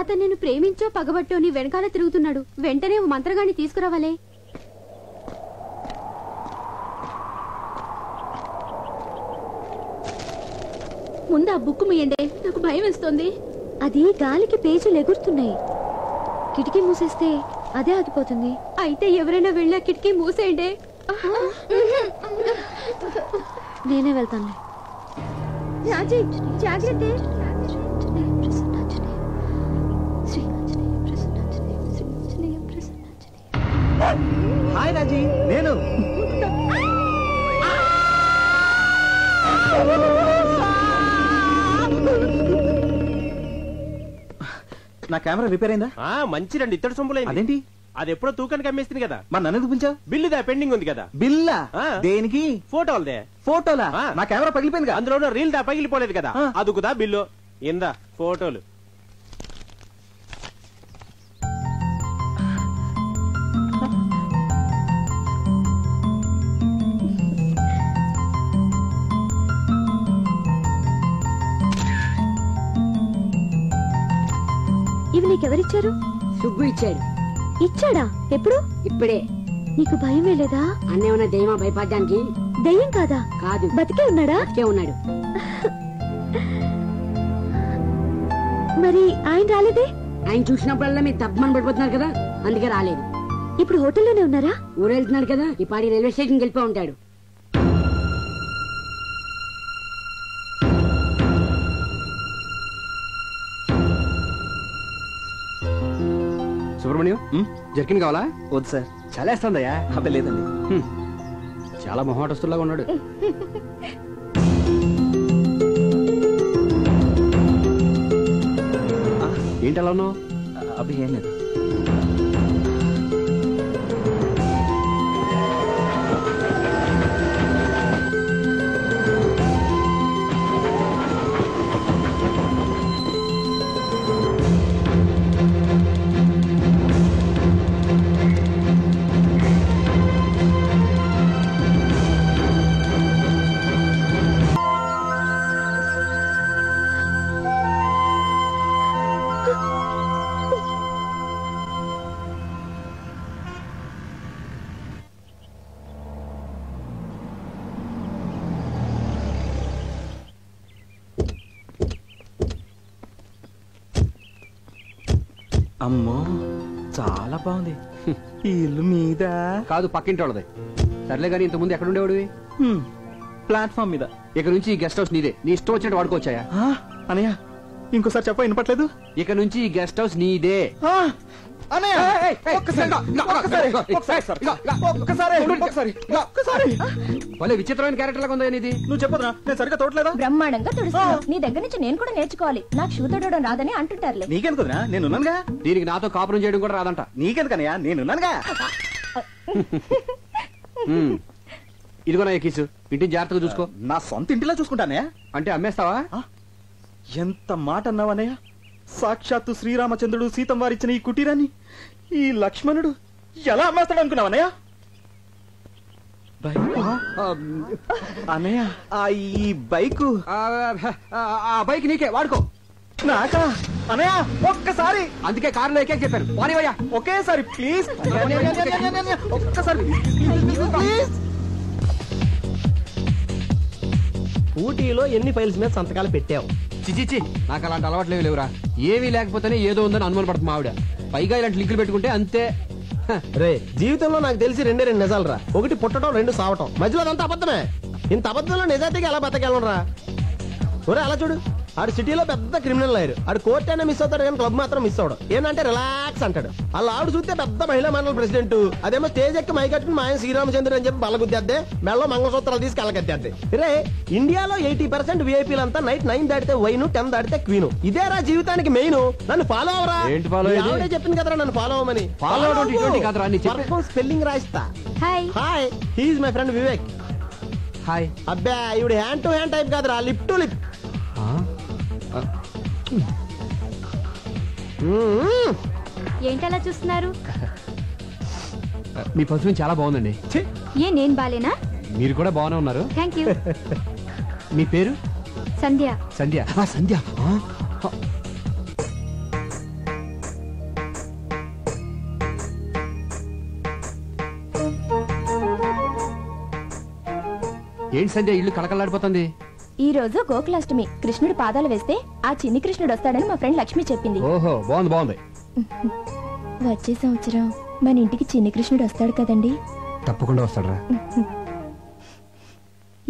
అతను నేను ప్రేమించో పగబట్టో నీ వెనకాల తిరుగుతున్నాడు. వెంటనే ఓ మంత్రగాన్ని తీసుకురావాలే. ముందు ఆ బుక్ ముయ్యండి, నాకు భయం వేస్తోంది. అది గాలికి పేజీలు ఎగురుతున్నాయి. కిటికీ మూసేస్తే అదే ఆగిపోతుంది. అయితే ఎవరైనా వెళ్ళా కిటికీ మూసేయండి. నేనే వెళ్తాను. జాగ్రత్త. హాయ్ రాజీ, నేను నా కెమెరా రిపేర్ అయిందా? మంచి 2 ఇత్తడి సొంపులైంది. అదేంటి? అది ఎప్పుడో తూకానికి అమ్మేస్తుంది కదా. మరి నన్ను ఎందుకు పిలిచావు? బిల్లుదా పెండింగ్ ఉంది కదా. బిల్లా? ఆ. దేనికి? ఫోటోలదే. ఫోటోలా? ఆ. నా కెమెరా పగిలిపోయింది కదా. అందులో రీల్ దా పగిలిపోలేదు కదా. ఆ. అదుకుదా బిల్లు ఇందా ఫోటోలు. ఇవి నీకెవరిచ్చారు? సుబ్బు ఇచ్చాడు. ఇచ్చాడా? ఎప్పుడు? ఇప్పుడే. నీకు భయం వేలేదా? అన్నేమన్నా దయ్యమా భయపడ్డానికి? దయ్యం కాదా? కాదు. బతికే ఉన్నాడా? బతికే ఉన్నాడు. మరి ఆయన రాలేదే? ఆయన చూసినప్పుడల్లా మీరు తప్పమని పడిపోతున్నారు కదా, అందుకే రాలేదు. ఇప్పుడు హోటల్లోనే ఉన్నారా? ఊరెళ్తున్నాడు కదా, ఈ పాడి రైల్వే స్టేషన్కి వెళ్ళిపో ఉంటాడు. సుబ్రహ్మణ్యం, జర్కిన్ కావాలా? వద్దు సార్. చలేస్తుందయ్యా. అబ్బే లేదండి. చాలా మొహమాటస్తులాగా ఉన్నాడు. ఏంటి అలా ఉన్నావు? అబ్బే ఏం లేదు. అమ్మో చాలా బాగుంది. ఈ ఇల్లు మీద కాదు, పక్కింటి వాళ్ళది. సర్లే గానీ ఇంతకుముందు ఎక్కడ ఉండేవాడివి? ప్లాట్ఫామ్ మీద. ఇక నుంచి ఈ గెస్ట్ హౌస్ నీదే. నీ ఇష్టం వచ్చినట్టు వాడుకోవచ్చాయా? అనయ్య ఇంకోసారి చెప్ప వినపట్లేదు. ఇక నుంచి ఈ గెస్ట్ హౌస్ నీదే. భలే విచిత్రమైన క్యారెక్టర్ లాగా ఉందా ఇది? నువ్వు చెప్పదురా, నేను సరిగ్గా తోటలేదా? బ్రహ్మాండంగా తుడుస్తున్నావు. నీ దగ్గర నుంచి నేను కూడా నేర్చుకోవాలి. నాకు షూ తొడవడం రాదని అంటుంటారులే. నీకెందుకురా, నేనున్నానుగా. దీనికి నాతో కాపురం చేయడం కూడా రాదంట. నీకెందుకనయ్యా, నేనున్నానుగా. ఇదిగో నా కీసు, ఇంటిని జాగ్రత్తగా చూసుకో. నా సొంత ఇంటిలో చూసుకుంటానే. అంటే అమ్మేస్తావా? ఎంత మాట అన్నావనయ్య. సాక్షాత్తు శ్రీరామచంద్రుడు సీతం వారిచ్చిన ఈ కుటీరాన్ని ఈ లక్ష్మణుడు ఎలా అమ్మేస్తాడు అనుకున్నావనయ్య? అన్నయ్య ఈ బైకు, ఆ బైక్ నీకే, వాడుకో. నాకా? అన్నయ్య ఒక్కసారి. అందుకే కారులో ఎక్కే చెప్పాను. పోనీవయ్యా. ఒకేసారి ప్లీజ్. ఒక్కసారి ప్లీజ్. ఊటీలో ఎన్ని ఫైల్స్ మీద సంతకాలు పెట్టావు? చిచిచి, నాకు అలాంటి అలవాట్లేవి లేవురా. ఏమీ లేకపోతేనే ఏదో ఉందని అనుమాన పడుతుంది ఆవిడ. పైగా ఇలాంటి లింకులు పెట్టుకుంటే అంతే. రే, జీవితంలో నాకు తెలిసి 2 నిజాలు రా. ఒకటి పుట్టడం, 2 సావటం. మధ్యలో అదంతా అబద్ధమే. ఇంత అబద్ధంలో నిజాయితీగా ఎలా బతకెళ్ళరా? ఒరే అలా చూడు, ఆడు సిటీలో పెద్ద క్రిమినల్ లాయర్. ఆడు కోర్ట్ అయినా మిస్ అవుతాడు కానీ క్లబ్ మాత్రం మిస్ అవడం. ఏంటంటే రిలాక్స్ అంటాడు. అలా ఆవిడ చూస్తే పెద్ద మహిళా మండలి ప్రెసిడెంట్. అదేమో స్టేజ్ ఎక్కి మైకట్టుకుని మా ఆయన శ్రీరామచంద్రుడు అని చెప్పి బల్లగుద్దేద్దే, మెళ్ళలో మంగళసూత్రాలు తీసి కళ్ళగద్దేద్దే. రే, ఇండియాలో 80% విఐపీలంతా నైట్ 9 దాటితే వైను, 10 దాటితే క్వీను. ఇదేరా జీవితానికి మెయిన్. నన్ను ఫాలో అవరా. ఏంటి ఫాలో? ఆవిడే చెప్పింది కదరా నన్ను ఫాలో అవ్వమని. ఫాలో అవడం ఇటువంటి కాదురా, నీ చెప్పే స్పెల్లింగ్ రాయిస్తా. Hi. Hi, he's my friend Vivek. Hi. అబ్బా, ఇవిడు హ్యాండ్ టు హ్యాండ్ టైప్ కాదురా, లిప్ టు లిప్. ఏంటలా చూస్తున్నారు? మీ పర్ఫ్యూమ్ చాలా బాగుందండి. ఏ నేను బాలేనా? మీరు కూడా బాగానే ఉన్నారు. Thank you. మీ పేరు? సంధ్య. సంధ్య. సంధ్య. ఏంటి సంధ్య ఇల్లు కలకలాడిపోతుంది? ఈ రోజు గోకులాష్టమి. కృష్ణుడు పాదాలు వేస్తే ఆ చిన్ని కృష్ణుడు వస్తాడని మా ఫ్రెండ్ లక్ష్మి చెప్పింది. ఓహో, బాగుంది బాగుంది. వచ్చే సంవత్సరం మన ఇంటికి చిన్ని కృష్ణుడు వస్తాడు కదండి? తప్పకుండా వస్తాడరా.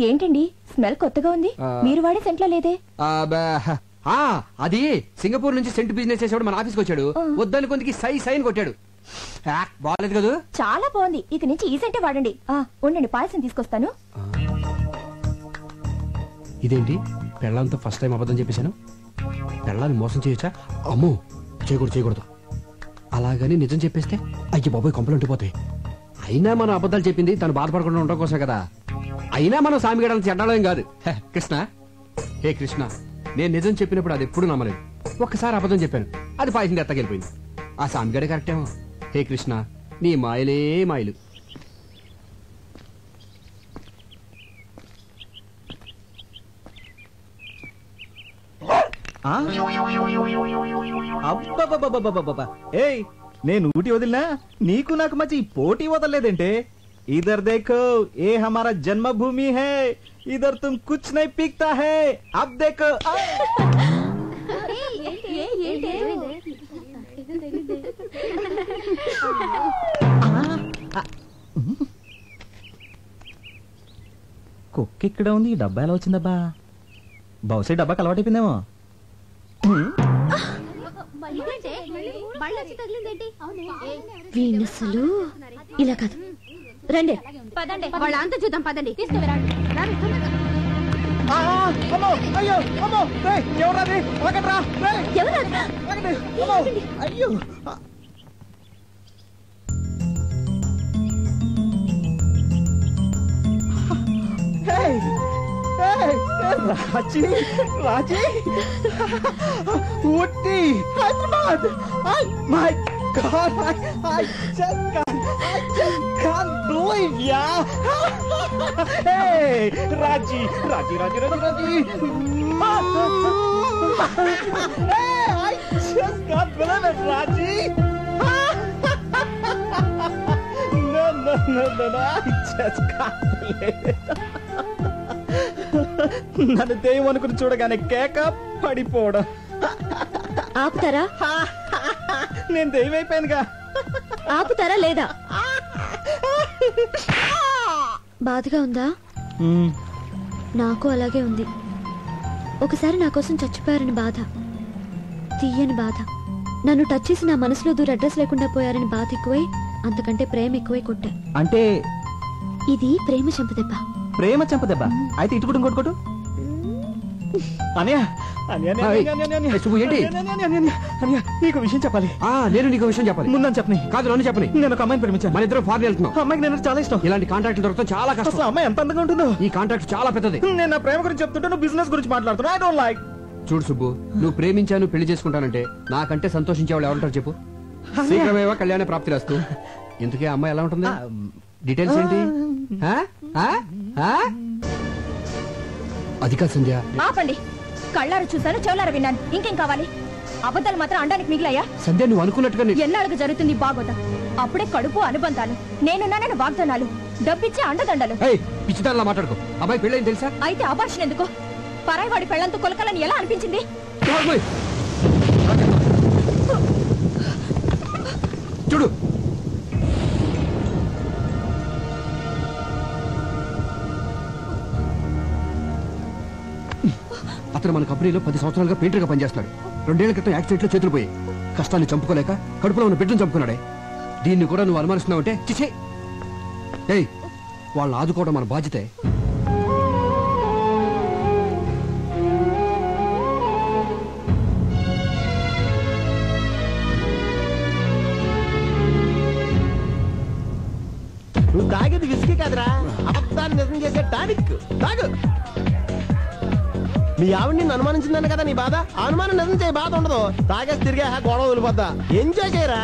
ఏంటండి స్మెల్ కొత్తగా ఉంది? మీరు వాడే సెంట్లో లేదే? అది సింగపూర్ నుంచి సెంట్ బిజినెస్ చేసేవాడు మన ఆఫీస్కి వచ్చాడు. వద్దని కొందికి సై సైన్ కొట్టాడు. బాగాలేదు కదా. చాలా బాగుంది. ఇక నుంచి ఈ సెంటే వాడండి. ఉండండి, పాయసం తీసుకొస్తాను. ఇదేంటి పెళ్ళంతా ఫస్ట్ టైం అబద్ధం చెప్పేశాను. పెళ్ళాన్ని మోసం చేయొచ్చా? అమ్మో, చేయకూడదు. అలాగని నిజం చెప్పేస్తే అయ్యి బాబోయ్ కొంపలు ఉండిపోతాయి. అయినా మనం అబద్ధాలు చెప్పింది తను బాధపడకుండా ఉండడం కోసం కదా. అయినా మనం సామిగడాలను చెడ్డాలేం కాదు. కృష్ణ, హే కృష్ణ, నేను నిజం చెప్పినప్పుడు అది ఎప్పుడు నమ్మలేదు. ఒక్కసారి అబద్ధం చెప్పాను, అది పాయసం ఎత్తకెళ్ళిపోయింది. ఆ సామిగడే కరెక్టేమో. హే కృష్ణ, నీ మాయలే మాయలు. అబ్బబ్బబ్బబ్బబ్బబ్బబ్బా. ఏయ్, నేను ఊటి వదిలినా నీకు నాకు మధ్య ఈ పోటీ వదలలేదంటే. इधर देखो, ये हमारा जन्मभूमि है, इधर तुम कुछ नहीं पीकता है. अब देखो. కుక్క ఇక్కడ ఉంది, ఈ డబ్బా ఎలా వచ్చిందబ్బా? బహుశా డబ్బాకి అలవాటైపోయిందేమో. వీణసలు ఇలా కాదు. రండి పదండి, వాళ్ళ అంతా చూద్దాం. పదండి, అయ్యో అమ్మో, ఎవరది? అయ్యో, Raji, Raji, Ooty, Hyderabad. My God, I just can't believe ya. Hey, Raji. Hey, I just can't believe it, Raji. No, I just can't believe it. నన్ను దెయ్యం అనుకుని చూడగానే కేక పడిపోవడం. ఆపుతారా? నేను దెయ్యం అయిపోయానుగా. ఆపుతారా లేదా? బాధగా ఉందా? నాకు అలాగే ఉంది. ఒకసారి నా కోసం చచ్చిపోయారని బాధ, తీయని బాధ. నన్ను టచ్ చేసి నా మనసులో దూర అడ్రస్ లేకుండా పోయారని బాధ ఎక్కువై, అంతకంటే ప్రేమ ఎక్కువై కొట్టా. అంటే ఇది ప్రేమ చంపదెబ్బ. ప్రేమ చంపదెబ్బ అయితే ఇటు కూడా ఇంకోటి కొట్టు. నీకు విషయం చెప్పాలి. నేను నీకు విషయం చెప్పాలి. ముందని చెప్పని. కాదు, నన్ను చెప్పని. నేను ఒక అమ్మాయిని ప్రేమించాను. మన ఇద్దరం ఫారెన్ వెళ్తున్నాం. అమ్మాయికి నేను చాలా ఇష్టం. ఇలాంటి కాంట్రాక్ట్ దొరకడం చాలా కష్టం. అమ్మాయి ఎంత అందంగా ఉంటుందో. ఈ కాంట్రాక్ట్ చాలా పెద్దది. నేను నా ప్రేమ గురించి చెప్తుంటే నువ్వు బిజినెస్ గురించి మాట్లాడుతున్నా. I don't like. చూడు సుబ్బు, నువ్వు ప్రేమించాను పెళ్లి చేసుకుంటానంటే నాకంటే సంతోషించే వాళ్ళు ఎవరుంటారు చెప్పు? శీఘ్రమేవ కళ్యాణ ప్రాప్తి రాస్తూ. ఇంతకే అమ్మాయి ఎలా ఉంటుంది? డీటెయిల్స్ ఏంటి? అది కాదు సంధ్య. ఆపండి. కళ్ళారు చూశాను, చెవులారు విన్నాను. ఇంకేం కావాలి? అబద్ధాలు మాత్రం అండానికి మిగిలాయా? సంధ్య, నువ్వు అనుకున్నట్టుగా ఎన్నాళ్ళకు జరుగుతుంది బాగోదా? అప్పుడే కడుపు అనుబంధాలు, నేనున్నానని వాగ్దానాలు, డబ్బిచ్చే అండదండలు. పిచ్చిదానిలా మాట్లాడుకో. అబ్బాయి పెళ్ళైంది తెలుసా? అయితే అబార్షన్ ఎందుకు? పరాయివాడి పెళ్లంతో కొలకలని ఎలా అనిపించింది? చూడు, అతను మన కంపెనీలో 10 సంవత్సరాలుగా పెయింటర్ గా పనిచేస్తున్నాడు. 2 ఏళ్ల క్రితం యాక్సిడెంట్ లో చేతులు పోయి కష్టాన్ని చంపుకోలేక కడుపులో ఉన్న బిడ్డను చంపుకున్నాడే. దీన్ని కూడా నువ్వు అనుమానిస్తున్నావంటే చిచే. ఏయ్, వాళ్ళని ఆదుకోవడం మన బాధ్యతే. నువ్వు తాగేది విసికి కాదురా, అబద్ధాన్ని నిజం చేసే టానిక్. తాగు. మీ ఆవిడ నిన్ను అనుమానించిందన్న కదా నీ బాధ. అనుమానం నిజం చేయ బాధ ఉండదు. తాగేసి తిరిగా గొడవ వదిలిపోద్దా. ఎంజాయ్ చేయరా.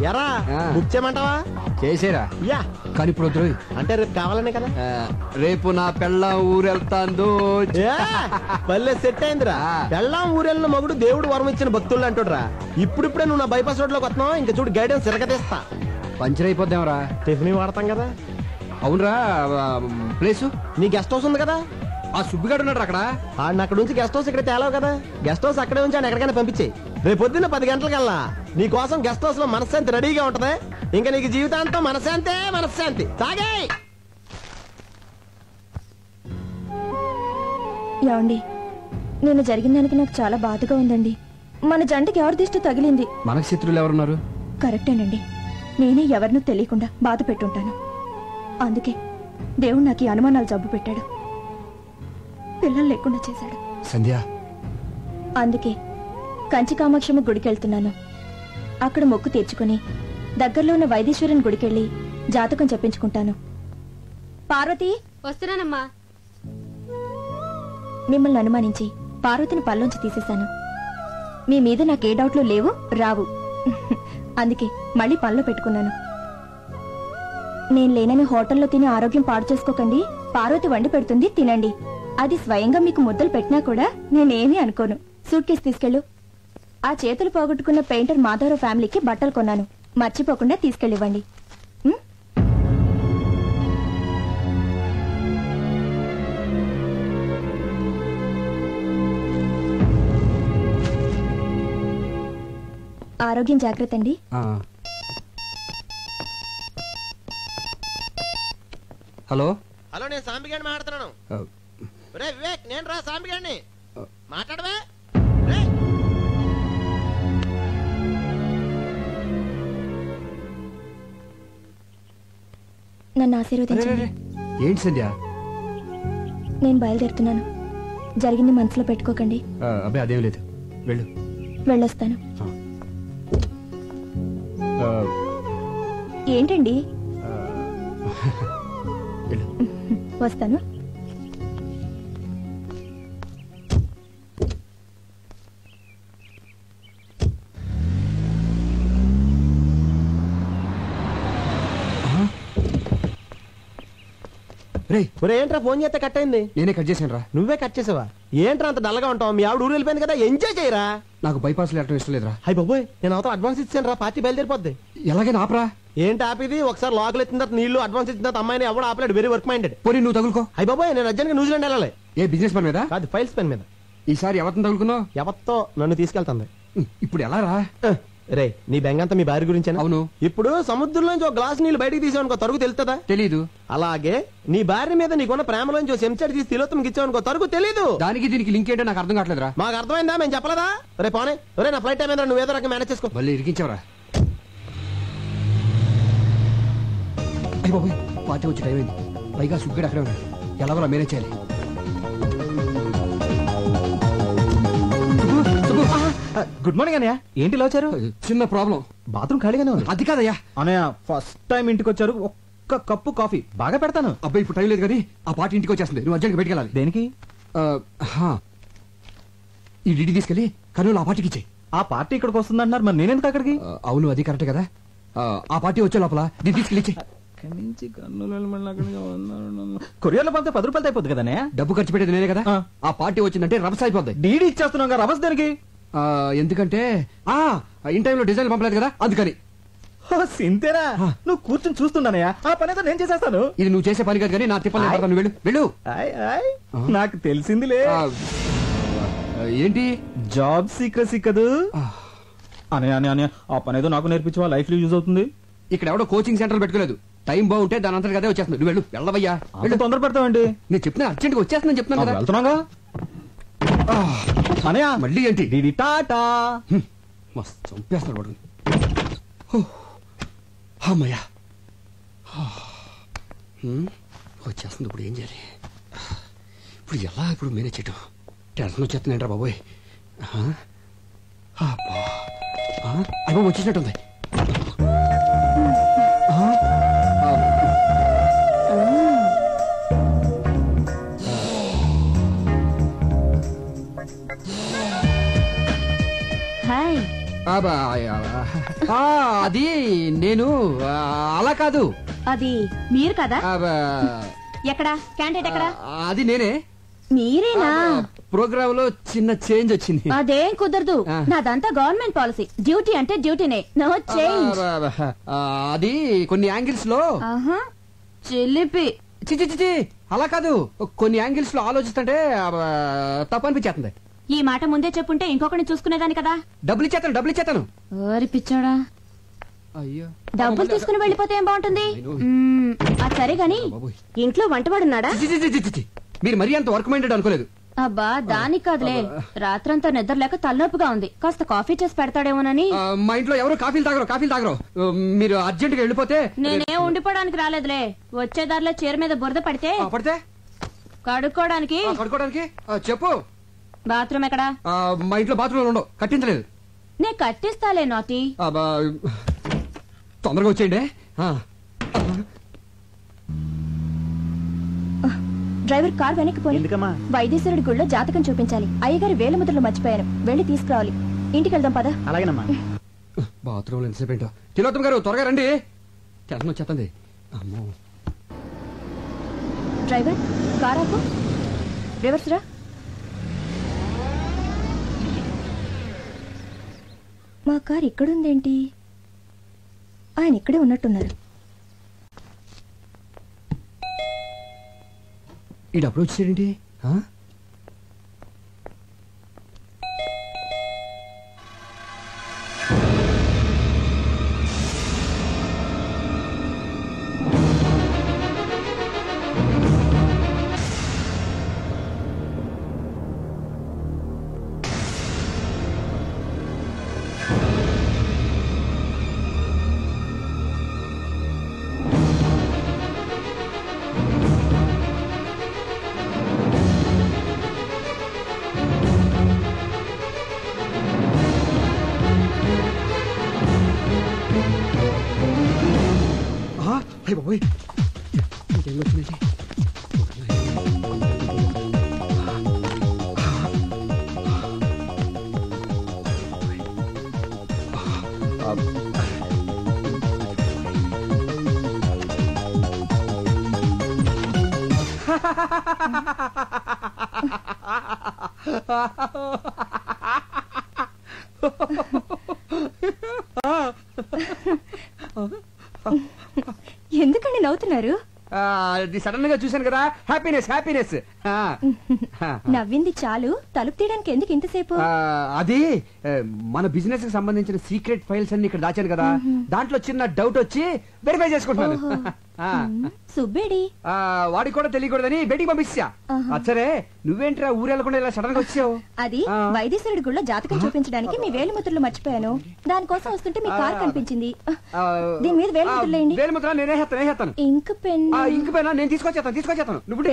ఎరా బుక్ చేయమంటావా? చేసేరా యా కానీ ఇప్పుడు వద్దు. అంటే రేపు కావాలనే కదా. రేపు నా పెళ్ళ ఊరెళ్తాందో. పల్లె సెట్ అయిందిరా. పెళ్ళాం ఊరెళ్ళిన మగుడు దేవుడు వరం ఇచ్చిన భక్తులు అంటుడ్రా. ఇప్పుడిప్పుడే నువ్వు నా బైపాస్ రోడ్ లోకి వస్తున్నావు. ఇంకా చూడు గైడెన్స్ తిరగతీస్తా. పంచర్ అయిపోద్దాంరా. టిఫిన్ వాడతాం కదా. అవునరా ప్లేసు నీ గెస్ట్ హౌస్ ఉంది కదా. ఆ సుబ్బిగాడు ఉన్నాడు అక్కడ. ఆడిని అక్కడ నుంచి గెస్ట్ హౌస్ ఇక్కడ తేలావు కదా. గెస్ట్ హౌస్ అక్కడే ఉంచి ఆయన ఎక్కడికైనా పంపించే. రేపు పొద్దున్న 10 గంటలకల్లా నీ కోసం గెస్ట్ హౌస్ లో మనశ్శాంతి రెడీగా ఉంటది. ఇంకా నీకు జీవితాంతం మనశ్శాంతే మనశ్శాంతి. తాగే ఏమండి, నేను జరిగిన దానికి నాకు చాలా బాధగా ఉందండి. మన జంటకి ఎవరి దిష్టి తగిలింది? మనకు శత్రువులు ఎవరున్నారు? కరెక్టేనండి. నేనే ఎవరినూ తెలియకుండా బాధ పెట్టుంటాను. అందుకే దేవుడు నాకు ఈ అనుమానాలు జబ్బు పెట్టాడు, పిల్లలు లేకుండా చేశాడు. సంధ్య, అందుకే కంచి కామాక్షమ్మ గుడికెళ్తున్నాను. అక్కడ మొక్కు తీర్చుకుని దగ్గరలో ఉన్న వైదీశ్వరుని గుడికెళ్ళి జాతకం చెప్పించుకుంటాను. పార్వతి, వస్తున్నానమ్మా. మిమ్మల్ని అనుమానించి పార్వతిని పల్లోంచి తీసేశాను. మీ మీద నాకే డౌట్లు లేవు, రావు. అందుకే మళ్ళీ పనిలో పెట్టుకున్నాను. నేను లేనని హోటల్లో తిని ఆరోగ్యం పాడు చేసుకోకండి. పార్వతి వండి పెడుతుంది, తినండి. అది స్వయంగా మీకు ముద్దలు పెట్టినా కూడా నేనేమీ అనుకోను. సూట్ కేసు తీసుకెళ్ళు. ఆ చేతులు పోగొట్టుకున్న పెయింటర్ మాధవరావు ఫ్యామిలీకి బట్టలు కొన్నాను, మర్చిపోకుండా తీసుకెళ్ళివ్వండి. ఆరోగ్యం జాగ్రత్త అండి. హలో హలో, నేను సాంబిగాడిని మాట్లాడుతున్నాను. రే వివేక్, నేను రా సాంబిగాడిని. మాట్లాడవే. నన్ను ఆశీర్వదించండి. ఏంటి సంధ్య? నేను బయలుదేరుతున్నాను. జరిగింది మనసులో పెట్టుకోకండి. అబ్బాయి అదేం లేదు, వెళ్ళు. వెళ్ళొస్తాను. ఏంటండి? వస్తాను. ఏంట్రా ఫోన్ చేస్తే కట్ అయింది? నేనే కట్ చేశాను రా. నువ్వే కట్ చేసావా? ఏంట్రా అంత డల్గా ఉంటావు? మీ ఆవిడ ఊరు వెళ్ళిపోయింది కదా, ఎంజాయ్ చేయరా. నాకు బైపాస్ లేటం ఇష్టం లేదురా. హై బాబోయ్, నేను అవతల అడ్వాన్స్ ఇచ్చాను రా. పార్టీ బయలుదేరిపోద్ది. ఎలాగైనా ఆపరా. ఏంటి ఆపిది? ఒకసారి లోకల్ ఎత్తిన తర్వాత నీళ్లు అడ్వాన్స్ ఇచ్చిన తర్వాత అమ్మాయిని ఎవడు ఆపలేడు. Very work minded. పోనీ నువ్వు తగులుకో. హై బాబోయ్, నేను అర్జెంట్ గా న్యూజిలాండ్ వెళ్ళాలి. ఏ బిజినెస్ పని మీద కాదు, ఫైల్స్ పెన్ మీద. ఈసారి ఎవరిని తగులుకున్నావు? ఎవరితో నన్ను తీసుకెళ్తాంది. ఇప్పుడు ఎలా రా? రే, నీ బెంగంతా మీ భార్య గురించి. అవును. ఇప్పుడు సముద్రంలోంచి ఒక గ్లాస్ నీళ్ళు బయటికి తీసావనుకో, తరుగు తెలుస్తుందా? తెలీదు. అలాగే నీ భార్య మీద నీకున్న ప్రేమలోంచి ఓ చెంచాడు తీసి తిలోత్తంకి ఇచ్చావనుకో, తరుగు తెలీదు. దానికి దీనికి లింక్ ఏంటో నాకు అర్థం కావట్లేదురా. మాకు అర్థమైందా? మేము చెప్పలేదా? రే పోనే, రే నా ఫ్లైట్ టైం ఏంద్రా, నువ్వు ఏదో రకం మేనేజ్ చేసుకో. మళ్ళీ ఇరికించావరా. అయ్య బాబోయ్, పార్టీ వచ్చి టైం అయింది. పైగా సుగ్గడు అక్కడే ఉన్నాడు. ఎలాగోలా మేనేజ్ చేయాలి. గుడ్ మార్నింగ్ అన్నయ్య. ఏంటి ఇలా వచ్చారు? చిన్న ప్రాబ్లం. బాత్రూమ్ ఖాళీగానే ఉంది. అది కాదయ్యా అన్నయ్య, ఫస్ట్ టైం ఇంటికి వచ్చారు. ఒక్క కప్పు కాఫీ బాగా పెడతాను. అబ్బాయి ఇప్పుడు టైం లేదు కానీ ఆ పార్టీ ఇంటికి వచ్చేస్తుంది. నువ్వు అర్జెంట్గా బయటికి వెళ్ళాలి. దేనికి? ఈ డిడి తీసుకెళ్ళి కర్నూలు ఆ పార్టీకి ఇచ్చేయి. ఆ పార్టీ ఇక్కడికి వస్తుంది అంటున్నారు, మరి నేనెందుకు అక్కడికి? అవును, అది కరెక్ట్ కదా. ఆ పార్టీ వచ్చే లోపల దీన్ని తీసుకెళ్ళి ఇచ్చేయి. కొరియర్లో పంపితే 10 రూపాయలు అయిపోద్ది కదా. డబ్బు ఖర్చు పెట్టేది నేనే కదా. ఆ పార్టీ వచ్చిందంటే రభస అయిపోద్ది. డీడీ ఇచ్చేస్తున్నాం కదా, రభస దేనికి? ఎందుకంటే ఇన్ టైంలో డిజైన్ పంపలేదు కదా, అందుకని. సింతేనా? నువ్వు కూర్చొని చూస్తున్నానయ్యా, ఆ పని అయితే నేను చేసేస్తాను. ఇది నువ్వు చేసే పని కాదు కానీ నా తిప్పలు వెళ్ళు వెళ్ళు. నాకు తెలిసిందిలే. ఏంటి? జాబ్ సీక్రెసీ కదూ. అనే అనే అనే ఆ పని ఏదో నాకు నేర్పించవా, లైఫ్ లో యూజ్ అవుతుంది. ఇక్కడ ఎవడో కోచింగ్ సెంటర్ పెట్టుకోలేదు. టైం బాగుంటే దాని అంతా కదే వచ్చేస్తుంది. నువ్వు వెళ్ళు, వెళ్ళవయ్యా. వెళ్ళు, తొందర పెడతావండి. నేను చెప్తున్నా అర్జెంట్ గా వచ్చేస్తుందని చెప్తున్నాను కదా. వెళ్తున్నాగా అనయా. మళ్ళీ ఏంటి? డీడీ టాటా. మస్తు చంపేస్తున్నాడు వాడు. అమ్మయ్యా, వచ్చేస్తుంది. ఇప్పుడు ఏం చేయాలి? ఇప్పుడు ఎలా ఇప్పుడు మేనేజ్ చేయటం? టెన్షన్ వచ్చేస్తుందంటారా బాబోయ్. అయ్యో వచ్చేసినట్టుంది. హాయ్. అది నేను అలా కాదు. అది మీరు కదా? ఎక్కడా క్యాండిడేట్ ఎక్కడా? అది నేనే. మీరేనా? ప్రోగ్రామ్ లో చిన్న చేంజ్ వచ్చింది. అదేం కుదరదు, నాదంతా గవర్నమెంట్ పాలసీ. డ్యూటీ అంటే డ్యూటీనే, నో చేంజ్. అది కొన్ని యాంగిల్స్ లో చిలిపి. చిచి అలా కాదు, కొన్ని యాంగిల్స్ లో ఆలోచిస్తుంటే తప్పనిపించేస్తుంది. ఈ మాట ముందే చెప్పుంటే ఇంకొకరిని చూసుకునేదాన్ని కదా. డబ్బులు ఇచ్చేతాను. ఓరి పిచ్చోడా, అయ్యో డబ్బులు తీసుకుని వెళ్ళిపోతే ఏం బాగుంటుంది? అది సరే గాని ఇంట్లో వంటవాడున్నాడా? మీరు మరీ అంత వర్క్ మైండెడ్ అనుకోలేదు. అబ్బా దానికి కాదులే, రాత్రంతా నిద్ర లేక తలనొప్పిగా ఉంది, కాస్త కాఫీ చేసి పెడతాడేమోనని. మా ఇంట్లో ఎవరు కాఫీలు తాగరు. మీరు అర్జెంట్ గా వెళ్ళిపోతే. నేనే ఉండిపోవడానికి రాలేదులే, వచ్చే దారిలో చీర మీద బురద పడితే కడుక్కోవడానికి. చెప్పు. బాత్రూమ్ ఎక్కడా? మా ఇంట్లో బాత్రూమ్ ఉండవు, కట్టించలేదు. నే కట్టిస్తాలే నాటి. తొందరగా వచ్చేయండి. డ్రైవర్ కార్ వెనక్కి పోయి వైద్యశ్వరుడి గుళ్ళో జాతకం చూపించాలి. అయ్యగారి వేలముద్రలు మర్చిపోయాను, వెళ్ళి తీసుకురావాలి. ఇంటికి వెళ్దాం పద. అలాగేనమ్మా. బాత్రూమ్ లో ఎంతసేపు ఏంటో. తిలోత్తమ గారు త్వరగా రండి, టెన్షన్ వచ్చేస్తుంది. అమ్మో. డ్రైవర్ కార్ ఆపు, రివర్స్ రా. మా కార్ ఇక్కడుందేంటి? ఆయన ఇక్కడే ఉన్నట్టున్నారు. ఈ డబ్బులు వచ్చేసేంటి? బాబోయ్, ఇంకేం వచ్చిందండి? ఎందుకండి నవ్వుతున్నారు? సడన్ గా చూశాను కదా, హ్యాపీనెస్. నవ్వింది చాలు, తలుపు తీయడానికి ఎందుకు ఇంతసేపు? అది మన బిజినెస్ కి సంబంధించిన సీక్రెట్ ఫైల్స్ అన్ని ఇక్కడ దాచాను కదా, దాంట్లో చిన్న డౌట్ వచ్చి వెరిఫై చేసుకుంటున్నాను. సుబ్బేడి వాడికి కూడా తెలియకూడదని బయటికి పంపించా. సరే నువ్వేంట్రా ఊరెళ్ళకుండా ఇలా సడన్ గా వచ్చావు? అది వైద్యశ్వరుడి గుళ్ళో జాతకం చూపించడానికి మీ వేలిముద్రలు మర్చిపోయాను, దానికోసం వస్తుంటే మీ కార్ కనిపించింది. దీని మీద వేలిముద్రలేండి. వేలిముద్ర నేనే హేస్తాను. ఇంక్ పెన్ నేను తీసుకొచ్చేస్తాను. నువ్వు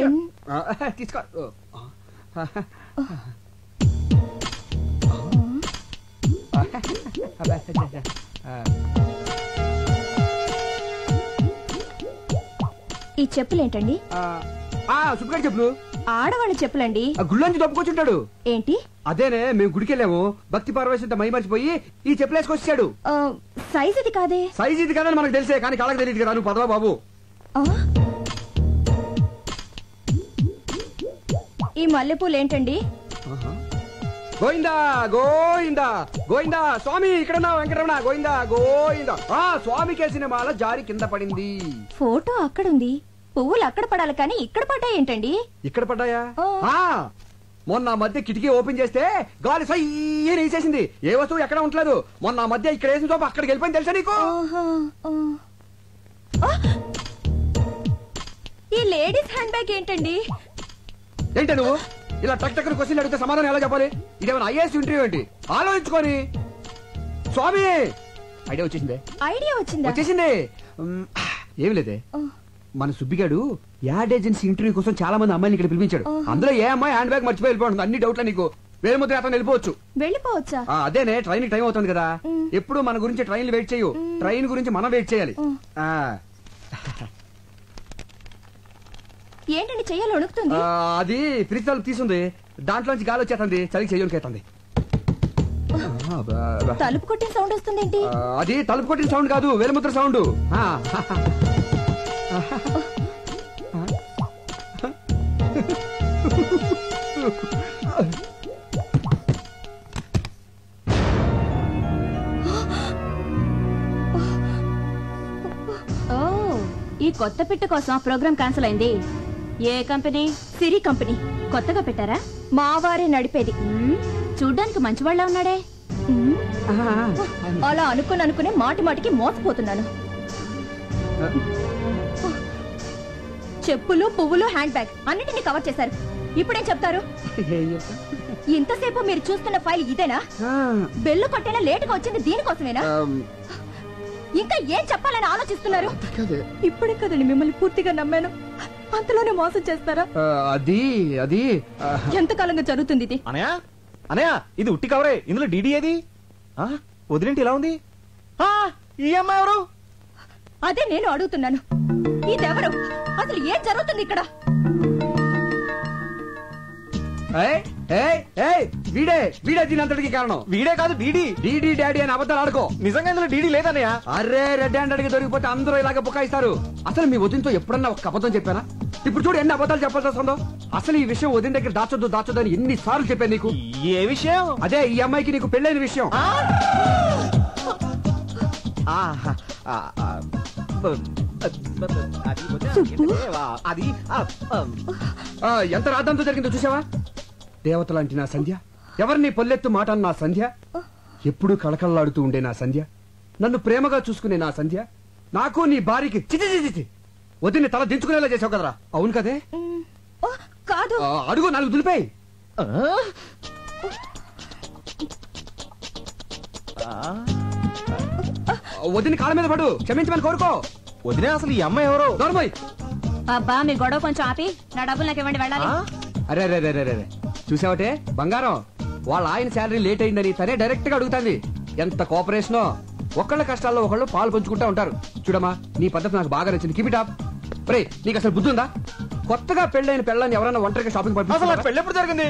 తీసుకో. ఈ చెప్పులేంటండి? సుబ్బగారి చెప్పులు. ఆడవాళ్ళ చెప్పులండి. గుళ్ళంచి దొప్పుకొచ్చుంటాడు. ఏంటి? అదేనే, మేము గుడికెళ్ళాము, భక్తి పార్వశంతో మై మర్చిపోయి ఈ చెప్పులు వేసుకొచ్చాడు. సైజ్ ఇది కాదే. సైజ్ ఇది కాదని మనకు తెలిసే, కానీ కాళ్ళకి తెలియదు కదా. నువ్వు పదవా బాబు. ఈ మల్లెపూలు ఏంటండి? గోయిందా గోయిందా గోయిందా స్వామి, ఇక్కడ వెంకటరమణ. గోయిందా. స్వామి కేసిన మాల జారి కింద పడింది. ఫోటో అక్కడుంది, పువ్వులు అక్కడ పడాలి కానీ ఇక్కడ పడ్డాయి ఏంటండి? ఇక్కడ పడ్డాయా? మొన్న మధ్య కిటికీ ఓపెన్ చేస్తే గాలి సయ్యని వేసేసింది. ఏ వస్తువు ఎక్కడ ఉండలేదు. మొన్న మధ్య ఇక్కడ వేసిన చోప అక్కడికి వెళ్ళిపోయింది, తెలుసా నీకు? ఈ లేడీస్ హ్యాండ్ బ్యాగ్ ఏంటండి? ఏంటి నువ్వు ఇలా టక్ టక్కన క్వశ్చన్ అడిగితే సమాధానం ఎలా చెప్పాలి? ఇదేమైనా ఐఏఎస్ ఇంటర్వ్యూ ఏంటి? ఆలోచించుకొని. స్వామి ఐడియా వచ్చేసింది. ఏమి లేదే, మన సుబ్బిగాడు యాడ్ ఏజెన్సీ ఇంటర్వ్యూ కోసం చాలా మంది అమ్మాయిని ఇక్కడ పిలిపించాడు. అందులో ఏ అమ్మాయి హ్యాండ్ బ్యాగ్ మర్చిపోయి వెళ్ళిపోతుంది. అన్ని డౌట్లా నీకు? వేలుముద్ర అతను వెళ్ళిపోవచ్చా? అదేనే, ట్రైన్ టైం అవుతుంది కదా. ఎప్పుడు మన గురించి ట్రైన్ వెయిట్ చేయు, ట్రైన్ గురించి మనం వెయిట్ చేయాలి. ఏంటండి చెయ్యాలి వణుకుతుంది? అది ఫ్రిడ్జ్ తలుపు తీసుంది, దాంట్లోంచి గాలి వచ్చేస్తుంది, చలికి చెయ్యడానికి అవుతుంది. తలుపు కొట్టిన సౌండ్ వస్తుందేంటి? అది తలుపు కొట్టిన సౌండ్ కాదు, వేలుముద్ర సౌండ్. ఈ కొత్త పిట్ట కోసం ప్రోగ్రామ్ క్యాన్సిల్ అయింది. ఏ కంపెనీ? సిరి కంపెనీ. కొత్తగా పెట్టారా? మా వారే నడిపేది. చూడ్డానికి మంచివాళ్ళ ఉన్నాడే. అలా అనుకుని మాటి మాటికి మోసపోతున్నాను. చెప్పులు, పువ్వులు, హ్యాండ్ బ్యాగ్ అన్నిటిని కవర్ చేశారు. ఇప్పుడేం చెప్తారు? ఇంతసేపు మీరు చూస్తున్న ఫైల్ ఇదేనా? బెల్లు కొట్టేలా లేటుగా వచ్చింది దీనికోసమేనా? ఇంకా ఏం చెప్పాలని ఆలోచిస్తున్నారు? ఇప్పుడే కదండి మిమ్మల్ని పూర్తిగా నమ్మాను, అంతలోనే మోసం చేస్తారా? అది ఎంతకాలంగా జరుగుతుంది ఇది? అనయా అనయా, ఇది ఉట్టి కవరే, ఇందులో డీడీ ఏది? వదిలేంటి ఇలా ఉంది? ఈ అమ్మాయి ఎవరు? అదే నేను అడుగుతున్నాను. ఇదెవరు? అసలు ఏం జరుగుతుంది ఇక్కడ? వీడే దీనంతటికి కారణం. వీడే కాదు, డీడీ. డీడీ డాడీ అని అబద్ధాలు ఆడుకో. నిజంగా ఇందులో డీడీ లేదన్నయ్య. అరే, రెడ్ హ్యాండ్ అడిగి దొరికిపోతే అందరూ ఇలాగ బుకాయిస్తారు. అసలు మీ వదినతో ఎప్పుడన్నా ఒక అబద్ధం చెప్పానా? ఇప్పుడు చూడు ఎన్ని అబద్ధాలు చెప్పాల్సి వస్తుందో. అసలు ఈ విషయం వదిన దగ్గర దాచొద్దు అని ఎన్ని సార్లు చెప్పాను నీకు. ఏ విషయం? అదే ఈ అమ్మాయికి నీకు పెళ్ళైన విషయం. ఎంత రాద్దంతో జరిగిందో చూసావా? దేవత లాంటి నా సంధ్య, ఎవరిని పొల్లెత్తు మాట నా సంధ్య, ఎప్పుడూ కళకళలాడుతూ ఉండే నా సంధ్య, నన్ను ప్రేమగా చూసుకునే నా సంధ్య, నాకు నీ భార్యకి చిచి వదిని తల దించుకునేలా చేసావు కదరా. అవును కదే? కాదు. అడుగు, నాలుగు దులిపాయి. వదిని కాళ్ళ మీద పడు, క్షమించమని కోరుకో. వదిలే, అసలు ఈ అమ్మాయి ఎవరు? దొరబాయ్. అబ్బా, మీ గొడవ కొంచెం ఆపి నా డబ్బులు నాకు ఇవ్వండి, వెళ్ళాలి. అరే చూసావటే బంగారం, వాళ్ళ ఆయన శాలరీ లేట్ అయిందని తనే డైరెక్ట్ గా అడుగుతాంది. ఎంత కోఆపరేషనో. ఒకళ్ళ కష్టాల్లో ఒకళ్ళు పాలు పంచుకుంటా ఉంటారు. చూడమ్మా, నీ పద్ధతి నాకు బాగా నచ్చింది. Keep it up. రే, నీకు అసలు బుద్ధి ఉందా? కొత్తగా పెళ్ళైన పెళ్ళని ఎవరైనా ఒంటరిగా షాపింగ్ అసలు పెళ్ళి ఎప్పుడు జరిగింది?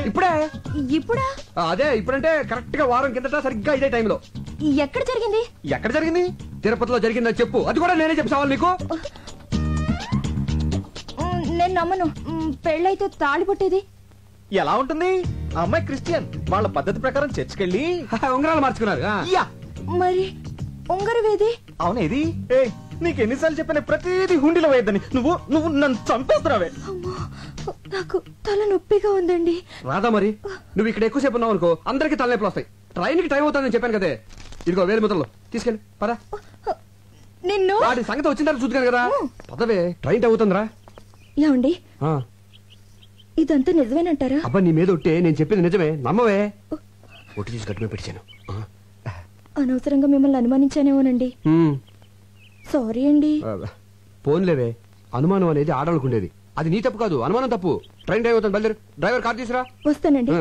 ఇప్పుడా? అదే ఇప్పుడంటే కరెక్ట్ గా వారం కిందట సరిగ్గా ఇదే టైంలో. ఎక్కడ జరిగింది? ఎక్కడ జరిగింది? తిరుపతిలో జరిగిందని చెప్పు. అది కూడా నేనే చెప్పావాలి నీకు. నేను నమ్మను. పెళ్ళైతే తాళి పుట్టేది ఎలా ఉంటుంది? ఆ అమ్మాయి క్రిస్టియన్, వాళ్ళ పద్ధతి ప్రకారం చర్చికెళ్ళి ఉంగరాలు మార్చుకున్నారు. మరి ఉంగరవేది? అవునేది? నీకు ఎన్నిసార్లు చెప్పిన ప్రతిదీ హుండీలో వేయద్దని. నువ్వు నన్ను చంపేస్తున్నావే. నాకు తల నొప్పిగా ఉందండి. రాదా మరి? నువ్వు ఇక్కడ ఎక్కువసేపు ఉన్నావు అనుకో, అందరికి తలనొప్పులు వస్తాయి. ట్రైన్ కి టైం అవుతుందని చెప్పాను కదే. ఇదిగో వేలు ముద్రలు తీసుకెళ్ళి పదా. నిన్ను వాడి సంగతి వచ్చిన తర్వాత చూద్దాను కదా. పదవే, ట్రైన్ టైం అవుతుందిరా. ఏమండి, ఇదంతా నిజమేనంటారా? అబ్బా, నీ మీద ఒట్టే, నేను చెప్పింది నిజమే, నమ్మవే. ఒట్టి తీసి గట్టుమే పెట్టాను. అనవసరంగా మిమ్మల్ని అనుమానించానేమోనండి. సారీ అండి. పోన్లేవే, అనుమానం అనేది ఆడాలనుకుండేది. అది నీ తప్పు కాదు, అనుమానం తప్పు. ట్రైన్ టైం అవుతుంది, బయలుదేరు. డ్రైవర్ కార్ తీసురా. వస్తానండి.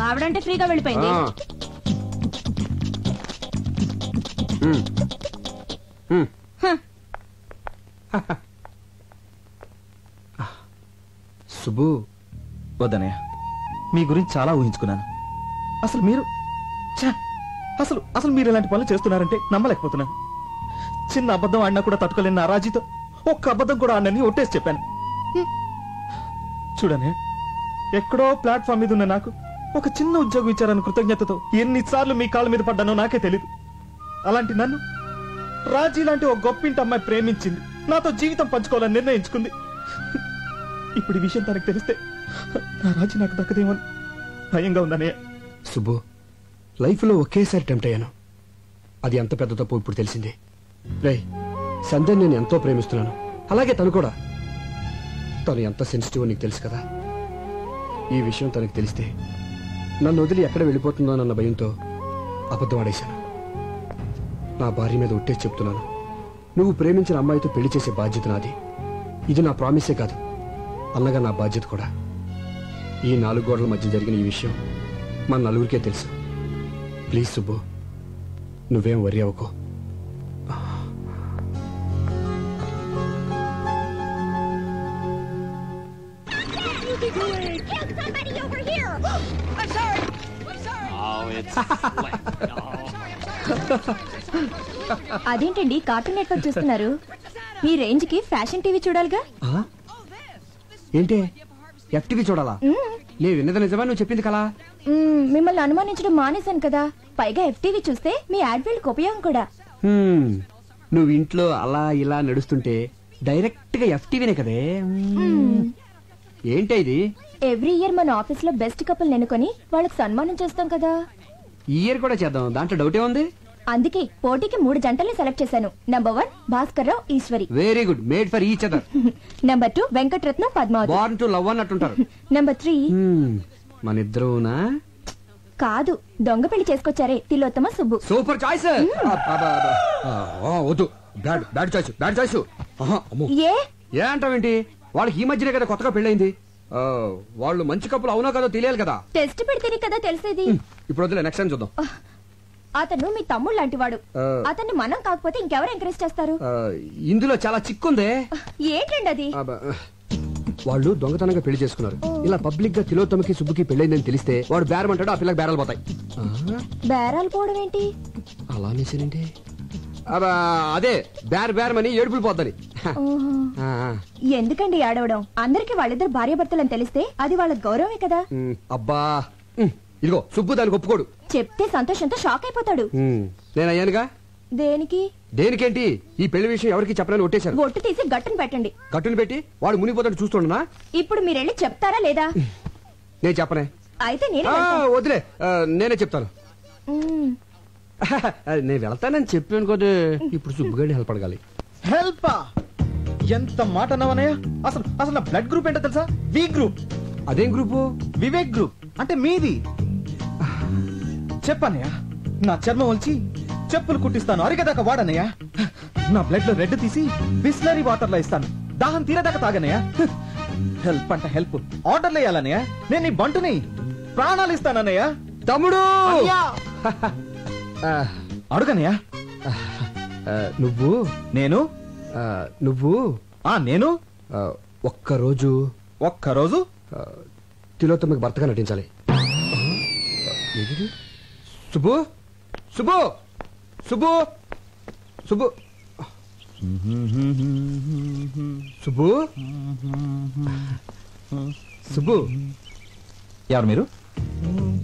ఆవిడంటే ఫ్రీగా వెళ్ళిపోయింది. సుబ్బు, వద్దనయ్య, మీ గురించి చాలా ఊహించుకున్నాను. అసలు మీరు అసలు మీరు ఇలాంటి పనులు చేస్తున్నారంటే నమ్మలేకపోతున్నాను. చిన్న అబద్ధం ఆడినా కూడా తట్టుకోలేని నా రాజీతో ఒక్క అబద్ధం కూడా ఆడినని ఒట్టేసి చెప్పాను. చూడనే, ఎక్కడో ప్లాట్ఫామ్ మీద ఉన్న నాకు ఒక చిన్న ఉద్యోగం ఇచ్చారని కృతజ్ఞతతో ఎన్నిసార్లు మీ కాళ్ళ మీద పడ్డానో నాకే తెలీదు. అలాంటి నన్ను రాజీ లాంటి ఒక గొప్పింటి అమ్మాయి ప్రేమించింది, నాతో జీవితం పంచుకోవాలని నిర్ణయించుకుంది. ఇప్పుడు ఈ విషయం తనకు తెలిస్తే నా రాజీ నాకు దక్కదేమో భయంగా ఉందన్నయ్య. సుబ్బు, లైఫ్ లో ఒకేసారి టెంప్ట్ అయ్యాను. అది ఎంత పెద్ద తప్పు ఇప్పుడు తెలిసింది. రే, సంధ్యని నేను ఎంతో ప్రేమిస్తున్నాను, అలాగే తను కూడా. తను ఎంత సెన్సిటివ్ నీకు తెలుసు కదా. ఈ విషయం తనకు తెలిస్తే నన్ను వదిలి ఎక్కడ వెళ్ళిపోతుందోనన్న భయంతో అబద్ధం ఆడేశాను. నా భార్య మీద ఒట్టేసి చెప్తున్నాను, నువ్వు ప్రేమించిన అమ్మాయితో పెళ్లి చేసే బాధ్యత నాది. ఇది నా ప్రామిసే కాదు, అన్నగా నా బాధ్యత కూడా. ఈ 4 గోడల మధ్య జరిగిన ఈ విషయం మన నలుగురికే తెలుసు. ప్లీజ్ సుబ్బు, నువ్వేం వరి అవ్వకో. అదేంటండి కార్టూన్ నెట్వర్క్ చూస్తున్నారు? మీ రేంజ్ కి ఫ్యాషన్ టీవీ చూడాలిగా. ఏంటి ఎఫ్టీవీ చూడాలా? నేను విన్నది నిజమా నువ్వు చెప్పింది కలా? మిమ్మల్ని అనుమానించడం మానేశాను కదా, పైగా ఎఫ్టీవీ చూస్తే మీ యాడ్వీల్కి ఉపయోగం కూడా. నువ్వు ఇంట్లో అలా ఇలా నడుస్తుంటే డైరెక్ట్ గా ఎఫ్టీవీనే కదే. ఏంటి ఇది? ఎవ్రీ ఇయర్ మన ఆఫీస్ లో బెస్ట్ కపుల్ ఎన్నుకొని వాళ్ళకి సన్మానం చేస్తాం కదా. ఈ ఇయర్ కూడా చేద్దాం, దాంట్లో డౌటే ఉంది. అందుకే పోటీకి 3 జంటల్ని సెలెక్ట్ చేశాను. Number 1 Bhaskar Rao Eswari. Very good, made for each other. Number 2 Venkataratnam Padmavathi. Born to love అన్నట్టుంటారు. నంబర్ 3 మన ఇద్దరునా? కాదు, దొంగ పెళ్లి చేసుకొచ్చారే తిలోత్తమ సుబ్బు. Super choice. వద్దు, bad bad choice, bad choice. ఏ అంటావేంటి? వాళ్ళకి ఈ మధ్యనే కదా కొత్తగా పెళ్ళైంది. వాళ్ళు మంచి కప్పులు అవునో కదా తెలియాలి కదా. టెస్ట్ పెడితేనే కదా తెలిసేది. ఇప్పుడు వదిలే, నెక్స్ట్ టైం చూద్దాం. అతను మీ తమ్ముడు లాంటి వాడు. అతన్ని మనం కాకపోతే ఇంకెవరు ఎంకరేజ్ చేస్తారు? ఇందులో చాలా చిక్కుందే. ఏంటండి అది? వాళ్ళు దొంగతనంగా పెళ్లి చేసుకున్నారు. ఇలా పబ్లిక్ గా తిలోత్తమకి సుబ్బుకి పెళ్ళైందని తెలిస్తే వాడు బేరమంటాడు, ఆ పిల్లకి బేరాలు పోతాయి. బేరాలు పోవడం ఏంటి? అలా అనేసేనండి. అదే బేరమని ఏడుపులు పోద్దని. ఎందుకండి ఏడవడం? అందరికి వాళ్ళిద్దరు భార్యాభర్తలని తెలిస్తే అది వాళ్ళ గౌరవమే కదా. అబ్బా ఇదిగో సుబ్బు దానికి ఒప్పుకోడు. చెప్తే సంతోషంతో షాక్ అయిపోతాడు. నేను అయ్యానుగా. దేనికి? దేనికేంటి? ఈ పెళ్లి విషయం ఎవరికి చెప్పనని ఒట్టేశాను. ఒట్టు తీసి గట్టును పెట్టండి. గట్టును పెట్టి వాడు మునిగిపోతాడు చూస్తుండనా? ఇప్పుడు మీరెళ్ళి చెప్తారా లేదా? నేను చెప్పనే. అయితే వదిలే, నేనే చెప్తాను. నేను వెళ్తానని చెప్పాను కదా. ఇప్పుడు సుబ్బుగాడిని హెల్ప్ అడగాలి. హెల్ప్? ఎంత మాట అన్నావనయ్య? అసలు అసలు నా బ్లడ్ గ్రూప్ ఏంటో తెలుసా? V group. అదేం గ్రూపు? వివేక్ గ్రూప్. అంటే మీది. చెప్పనయ్యా, నా చర్మం వచ్చి చెప్పులు కుట్టిస్తాను, అరిగేదాకా వాడనయ్యా. నా బ్లడ్ లో రెడ్ తీసి బిస్లరీ వాటర్ లో ఇస్తాను, దాహం తీరేదాకా తాగనయ్యా. హెల్ప్ అంట హెల్ప్. ఆర్డర్లు వేయాలన్నయ్యా. నేను నీ బంటుని, ప్రాణాలు ఇస్తానన్నయ్యా. తమ్ముడు అడుగనయ్యా. నువ్వు నేను నువ్వు నేను ఒక్కరోజు తిలోత్తమకి భర్తగా నటించాలి. సుబ్బు సుబ్బు సుబ్బు సుబ్బు సుబ్బు సుబ్బు ఎవరు మీరు?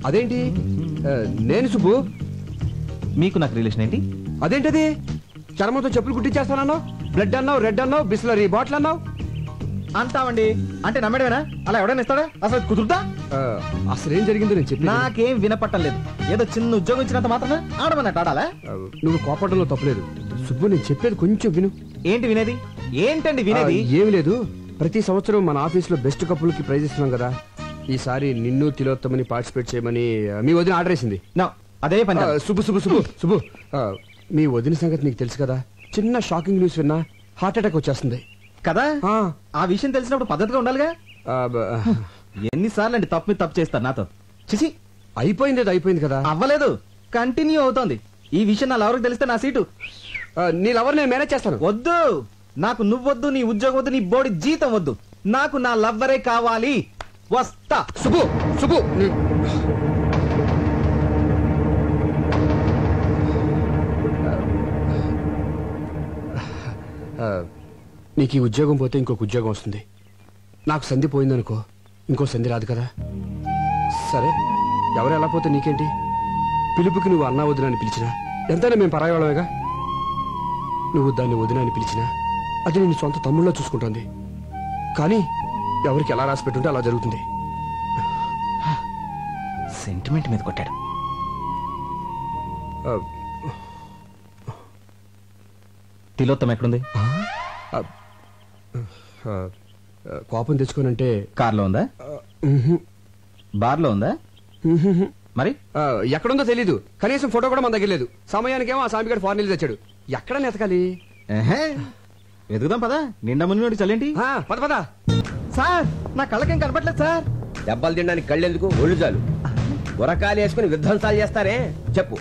అదేంటి నేను సుబ్బు. మీకు నాకు రిలేషన్ ఏంటి? అదేంటది? చర్మంతో చెప్పులు కుట్టించేస్తానన్నావు, బ్లడ్ అన్నావు, రెడ్ అన్నావు, బిస్లరీ బాటిల్ అన్నావు. అంటావండి అంటే నమ్మడమేనా? అలా ఎవడైనా ఇస్తాడా? అసలు కుదురుతా? అసలు ఏం జరిగిందో నేను చెప్పి. నాకేం వినపట్టం లేదు. ఏదో చిన్న ఉద్యోగం ఇచ్చినంత మాత్రమే ఆడమన్నట్టు ఆడాలా? నువ్వు కోపడంలో తప్పలేదు సుబ్బు. నేను చెప్పేది కొంచెం విను. ఏంటి వినేది? ఏంటండి వినేది? ఏమి లేదు, ప్రతి సంవత్సరం మన ఆఫీస్ లో బెస్ట్ కపుల్ కి ప్రైజ్ ఇస్తున్నాం కదా. ఈసారి నిన్ను తిలోత్తమని పార్టిసిపేట్ చేయమని మీ వదిన ఆర్డర్ వేసింది. అదే పని. సుబ్బు సుబ్బు సుబ్బు సుబ్బు మీ వదిన సంగతి నీకు తెలుసు కదా. చిన్న షాకింగ్ న్యూస్ విన్నా హార్ట్ అటాక్ వచ్చేస్తుంది కదా. ఆ విషయం తెలిసినప్పుడు పద్ధతిగా ఉండాలిగా. ఎన్నిసార్లు అండి తప్పు మీద తప్పు చేస్తారు నాతో? చిసి, అయిపోయింది కదా. అవ్వలేదు, కంటిన్యూ అవుతోంది. ఈ విషయం నా లవర్కి తెలిస్తే నా సీటు. నీ లవర్ నేను మేనేజ్ చేస్తాను. వద్దు, నాకు నువ్వొద్దు, నీ ఉద్యోగం వద్దు, నీ బోడి జీతం వద్దు. నాకు నా లవ్వరే కావాలి. వస్తా. సుబ్బు సుబ్బు నీకు ఈ ఉద్యోగం పోతే ఇంకొక ఉద్యోగం వస్తుంది. నాకు సంధి పోయిందనుకో, ఇంకో సంధి రాదు కదా. సరే, ఎవరు ఎలా పోతే నీకేంటి? పిలుపుకి నువ్వు అన్నా వదిన అని పిలిచినా ఎంతైనా మేము పరాయవాళ్ళమేగా. నువ్వు దాన్ని వదిన అని పిలిచినా అది నేను సొంత తమ్ముళ్ళలో చూసుకుంటుంది. కానీ ఎవరికి ఎలా రాసి పెట్టుంటే అలా జరుగుతుంది. సెంటిమెంట్ మీద కొట్టాడు. తిలోత్తమ ఎక్కడుంది? కోపం తెచ్చుకోనంటే కార్లో ఉందా? బార్లో ఉందా? మరి ఎక్కడుందో తెలీదు. కనీసం ఫోటో కూడా మన దగ్గర లేదు. సమయానికేమో ఆ సామిగాడు ఫారెన్ వెళ్ళి తెచ్చాడు. ఎక్కడ నెతకాలి? వెతుకుదాం పదా. నిండా మునిగి చల్లేంటి? పద పద. సార్, నా కళ్ళకేం కనపట్లేదు సార్. దెబ్బలు తినడానికి కళ్ళెందుకు, ఒళ్ళు చాలు. గురకాలు వేసుకుని విధ్వంసాలు చేస్తారే. చెప్పు,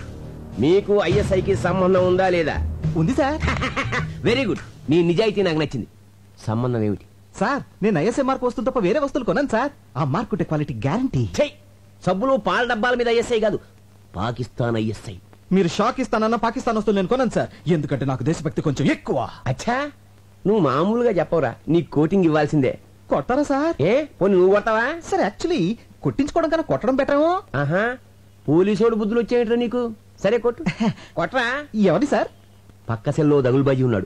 మీకు ఐఎస్ఐకి సంబంధం ఉందా లేదా? ఉంది సార్. వెరీ గుడ్, నీ నిజాయితీ నాకు నచ్చింది. సంబంధం ఏమిటి? సార్, నేను ఐఎస్ఐ మార్క్ వస్తువులు తప్ప వేరే వస్తువులు కొన్నాను సార్. ఆ మార్క్ ఉంటే క్వాలిటీ గ్యారంటీ. సబ్బులు పాల డబ్బాల మీద ఐఎస్ఐ కాదు, పాకిస్తాన్ ఐఎస్ఐ. మీరు షాక్ ఇస్తానన్నా పాకిస్తాన్ వస్తుంది నేను కొనను సార్, ఎందుకంటే నాకు దేశభక్తి కొంచెం ఎక్కువ. అచ్చా, నువ్వు మామూలుగా చెప్పవరా, నీ కోటింగ్ ఇవ్వాల్సిందే. కొట్టారా సార్? ఏ పోనీ నువ్వు కొడతావా? సార్ యాక్చువల్లీ కొట్టించుకోవడం కన్నా కొట్టడం బెటరేమో. ఆహా, పోలీసోడు బుద్ధులు వచ్చేయట్రా నీకు. సరే కొట్టు. కొట్టరా. ఎవరి సార్? పక్క సెల్లో దగులుబాజీ ఉన్నాడు.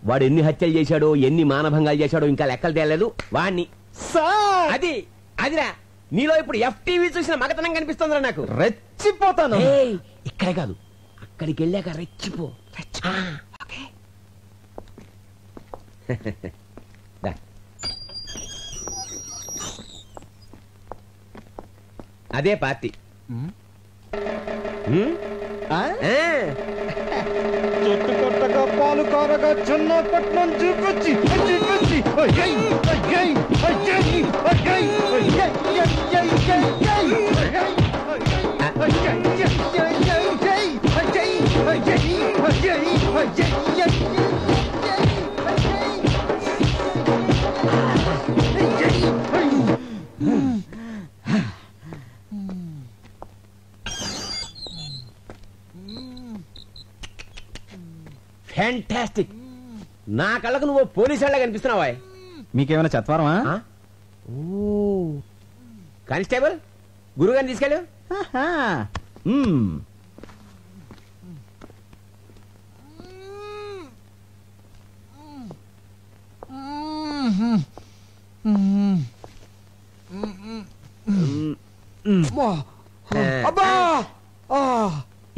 వాడు ఎన్ని హత్యలు చేశాడో, ఎన్ని మానభంగాలు చేశాడో ఇంకా లెక్కలు తేలేదు. వాణ్ణి. అది అదిరా, నీలో ఇప్పుడు FTV చూసిన మగతనం కనిపిస్తుందిరా నాకు. రెచ్చిపోతాను. ఇక్కడే కాదు, అక్కడికి వెళ్ళాక రెచ్చిపో. అదే పార్టీ. చెట్టు కొట్టగా పాలు కారగా చిన్నపట్నం చూపించి ఫ్యాంటాస్టిక్. నా కళ్ళకు నువ్వు పోలీసు వాళ్ళ కనిపిస్తున్నావా? మీకేమైనా చత్వారమా? కానిస్టేబుల్, గురుగారిని తీసుకెళ్ళు.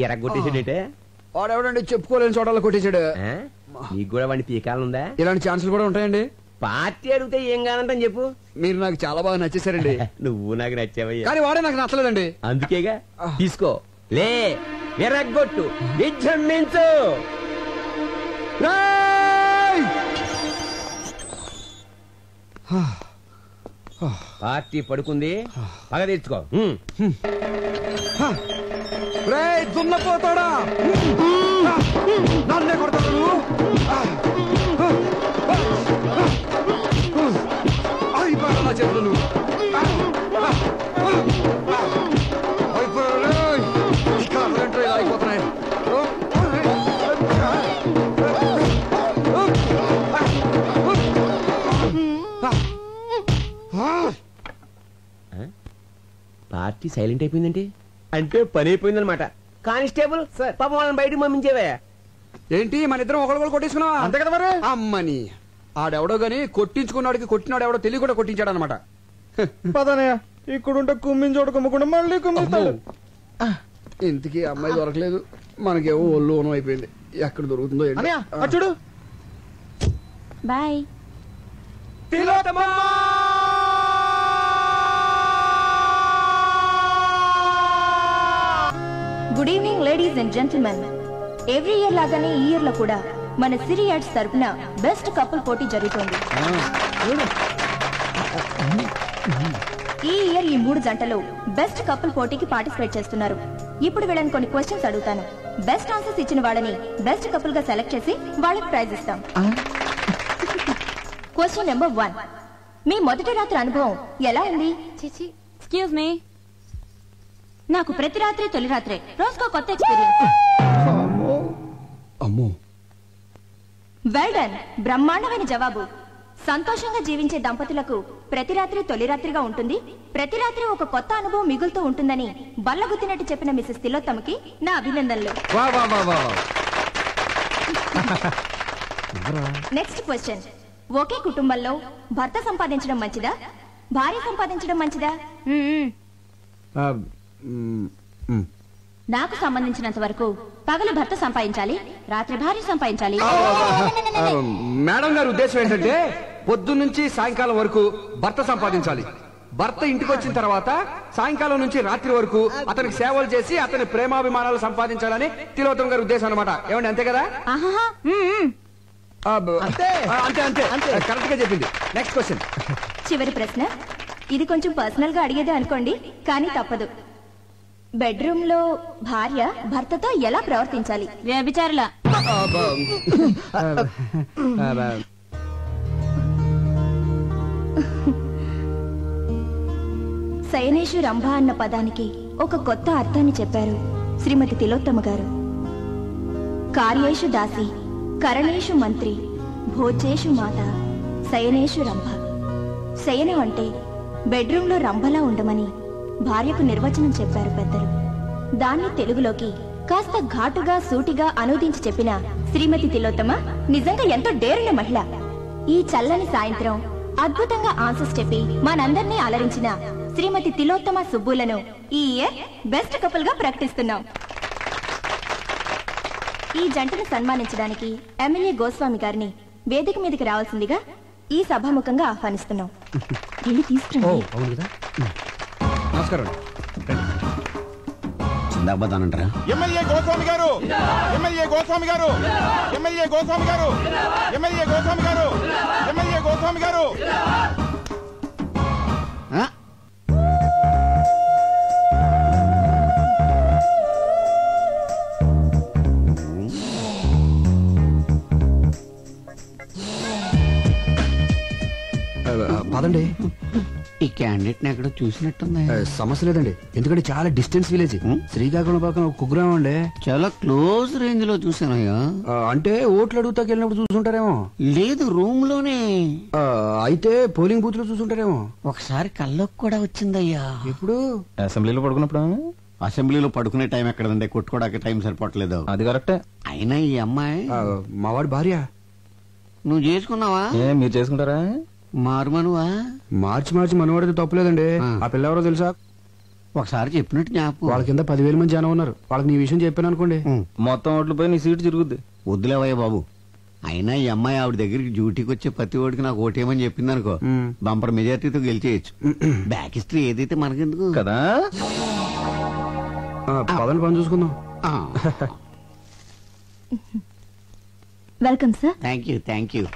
ఎరగొట్టేసాడంటే వాడెవడండి చెప్పుకోలేని చోటలో కొట్టేశాడు. నీకు కూడా వాడిని పీకాలనుందా? ఇలాంటి ఛాన్సులు కూడా ఉంటాయండి. పార్టీ అడిగితే ఏం కాదంటని చెప్పు. మీరు నాకు చాలా బాగా నచ్చేసారండి. నువ్వు నాకు నచ్చావయ్యా. కానీ వాడే నాకు నచ్చలేదండి. అందుకేగా తీసుకో. లే, ఎరగొట్టు, విజృంభించు. పార్టీ పడుకుంది, పగ తీర్చుకో. దున్నపోతాడా, నన్నే కొడతాడు నువ్వు. అయిపోయాడు నా చేతులు నువ్వు. అయిపోయాడు. ఇక్కడ ఇలా అయిపోతున్నాయి. పార్టీ సైలెంట్ అయిపోయిందంటే అంటే పని అయిపోయిందనమాట. కానిస్టేబుల్ పాపం వాళ్ళని బయటకు పంపించేవే. ఏంటి మన ఇద్దరం ఒకళ్ళు కొట్టేసుకున్నావా? అంతే కదా మరి. అమ్మని ఆడెవడో గాని కొట్టించుకున్నాడికి కొట్టినాడు ఎవడో తెలియ కూడా కొట్టించాడు అనమాట. పదనయ్య, ఇక్కడుంటే కుమ్మించోడు కుమ్మకుండా మళ్ళీ కుమ్మిస్తాడు. ఇంతకీ అమ్మాయి దొరకలేదు, మనకేమో ఒళ్ళు ఓనం అయిపోయింది. ఎక్కడ దొరుకుతుందో చూడు. Bye. Good evening ladies and gentlemen. Every year లాగానే ఈ ఇయర్ లో కూడా మన సిరి యాడ్స్ తరపున బెస్ట్ కపుల్ పోటీ జరుగుతోంది. ఈ ఇయర్ ఈ 3 జంటలు బెస్ట్ కపుల్ పోటీకి పార్టిసిపేట్ చేస్తున్నారు. ఇప్పుడు వీళ్ళని కొన్ని క్వశ్చన్స్ అడుగుతాను. బెస్ట్ ఆన్సర్స్ ఇచ్చిన వాళ్ళని బెస్ట్ కపుల్ గా సెలెక్ట్ చేసి వాళ్ళకి ప్రైజ్ ఇస్తాం. Question number 1. మీ మొదటి రాత్రి అనుభవం ఎలా ఉంది? ఎక్స్క్యూజ్ మీ, నాకు ప్రతి రాత్రి తొలి రాత్రే, రోజుకో కొత్త ఎక్స్పీరియన్స్. అమ్మో, వెల్ డన్, బ్రహ్మాండమైన జవాబు. సంతోషంగా జీవించే దంపతులకు ప్రతి రాత్రి తొలి రాత్రిగా ఉంటుంది, ప్రతి రాత్రి ఒక కొత్త అనుభవం మిగులుతూ ఉంటుందని బల్లగుద్దినట్టు చెప్పిన మిసెస్ తిలోత్తమకి నా అభినందనలు. Next question. ఒకే కుటుంబంలో భర్త సంపాదించడం మంచిదా, భార్య సంపాదించడం మంచిదా? నాకు సంబంధించినంత వరకు పగలు భర్త సంపాదించాలి, రాత్రి భార్య సంపాదించాలి. మేడం గారి ఉద్దేశం ఏంటంటే పొద్దున్నుంచి సాయంకాలం వరకు భర్త సంపాదించాలి, భర్త ఇంటికి వచ్చిన తర్వాత సాయంకాలం నుంచి రాత్రి వరకు అతనికి సేవలు చేసి అతని ప్రేమాభిమానాలు సంపాదించాలని తిలోత్తమ గారి ఉద్దేశం అనమాట. ఏమండి అంతే కదా? అంతే అంతే అంతే, కరెక్ట్ గా చెప్పింది. Next question. చివరి ప్రశ్న. ఇది కొంచెం పర్సనల్ గా అడిగేదే అనుకోండి, కానీ తప్పదు. బెడ్రూమ్ లో భార్య భర్తతో ఎలా ప్రవర్తించాలి? వ్యభిచారులా? శయనేషు రంభ అన్న పదానికి ఒక కొత్త అర్థాన్ని చెప్పారు శ్రీమతి తిలోత్తమ గారు. కార్యేషు దాసి, కరణేషు మంత్రి, భోజేషు మాత, శయనేషు రంభ. శయనం అంటే బెడ్రూంలో రంభలా ఉండమని భార్యకు నిర్వచనం చెప్పారు పెద్దలు. దాన్ని తెలుగులోకి కాస్త ఘాటుగా సూటిగా అనువదించి చెప్పిన శ్రీమతి తిలోత్తమ నిజంగా ఎంతో డేరున్న మహిళ. ఈ చల్లని సాయంత్రం అద్భుతంగా ఆన్సర్స్ చెప్పి మనందరినీ అలరించిన శ్రీమతి తిలోత్తమ సుబ్బులను ఈ ఇయర్ బెస్ట్ కపుల్ గా ప్రకటిస్తున్నాం. ఈ జంటను సన్మానించడానికి ఎమ్మెల్యే గోస్వామి గారిని వేదిక మీదకి రావాల్సిందిగా ఈ సభాముఖంగా ఆహ్వానిస్తున్నాం. వెళ్ళి తీసుకురండి. నమస్కారం. చిందాబాదానంటారా? ఎమ్మెల్యే గోస్వామి గారు, ఎమ్మెల్యే గోస్వామి గారు, ఎమ్మెల్యే గోస్వామి గారు, ఎమ్మెల్యే గోస్వామి గారు, ఎమ్మెల్యే గోస్వామి గారు. పదండి. ఈ క్యాండిడేట్ ఎక్కడో చూసినట్టుంది. సమస్య లేదండి, ఎందుకంటే చాలా డిస్టెన్స్ విలేజ్. శ్రీకాకుళం పక్కన ఒక కుగ్రామం అండి. చాలా క్లోజ్ రేంజ్ లో చూసానయ్యా. అంటే ఓట్లు అడుగుతాకి వెళ్ళినప్పుడు చూసుంటారేమో. లేదు, రూమ్ లోనే. అయితే పోలింగ్ బూత్ లో చూసుంటారేమో. ఒకసారి కల్లోకి కూడా వచ్చిందయ్యా. ఎప్పుడు? అసెంబ్లీలో పడుకున్నప్పుడు. అసెంబ్లీలో పడుకునే టైం ఎక్కడండి, కొట్టుకోవడానికి టైం సరిపోవట్లేదు. అది కరెక్టే. అయినా ఈ అమ్మాయి మావాడి భార్య. నువ్వు చేసుకున్నావా? మీరు చేసుకుంటారా? మారుమనువా? మార్చి మనవాడితే తప్పులేదండి. ఆ పిల్ల ఎవరో తెలుసా? ఒకసారి చెప్పినట్టు జ్ఞాపకం. వాళ్ళ కింద 10,000 మంది జనం ఉన్నారు. వాళ్ళకి నీ విషయం చెప్పాను అనుకోండి, మొత్తం ఓట్లు పోయి నీ సీటు తిరుగుద్ది. వద్దులేవయ్య బాబు. అయినా ఈ అమ్మాయి ఆవిడ దగ్గరికి డ్యూటీకి వచ్చే ప్రతి ఓడికి నాకు ఓటేమని చెప్పింది అనుకో, బంపర్ మెజార్టీతో గెలిచేయచ్చు. బ్యాక్ హిస్టరీ ఏదైతే మనకెందుకు కదా. పదని పని చూసుకుందాం. Welcome sir. Thank you.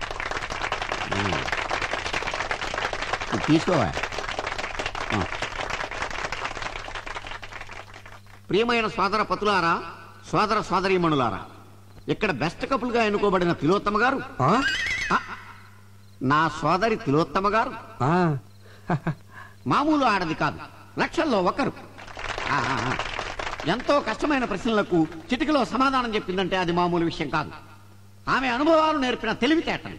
తీసుకోవా. ప్రియమైన సోదర పతులారా, సోదర సోదరీమణులారా, ఇక్కడ బెస్ట్ కపుల్ గా ఎన్నుకోబడిన తిలోత్తమ గారు, నా సోదరి తిలోత్తమ గారు మామూలు ఆడది కాదు, లక్షల్లో ఒకరు. ఎంతో కష్టమైన ప్రశ్నలకు చిటికలో సమాధానం చెప్పిందంటే అది మామూలు విషయం కాదు. ఆమె అనుభవాలు నేర్పిన తెలివితేటలు.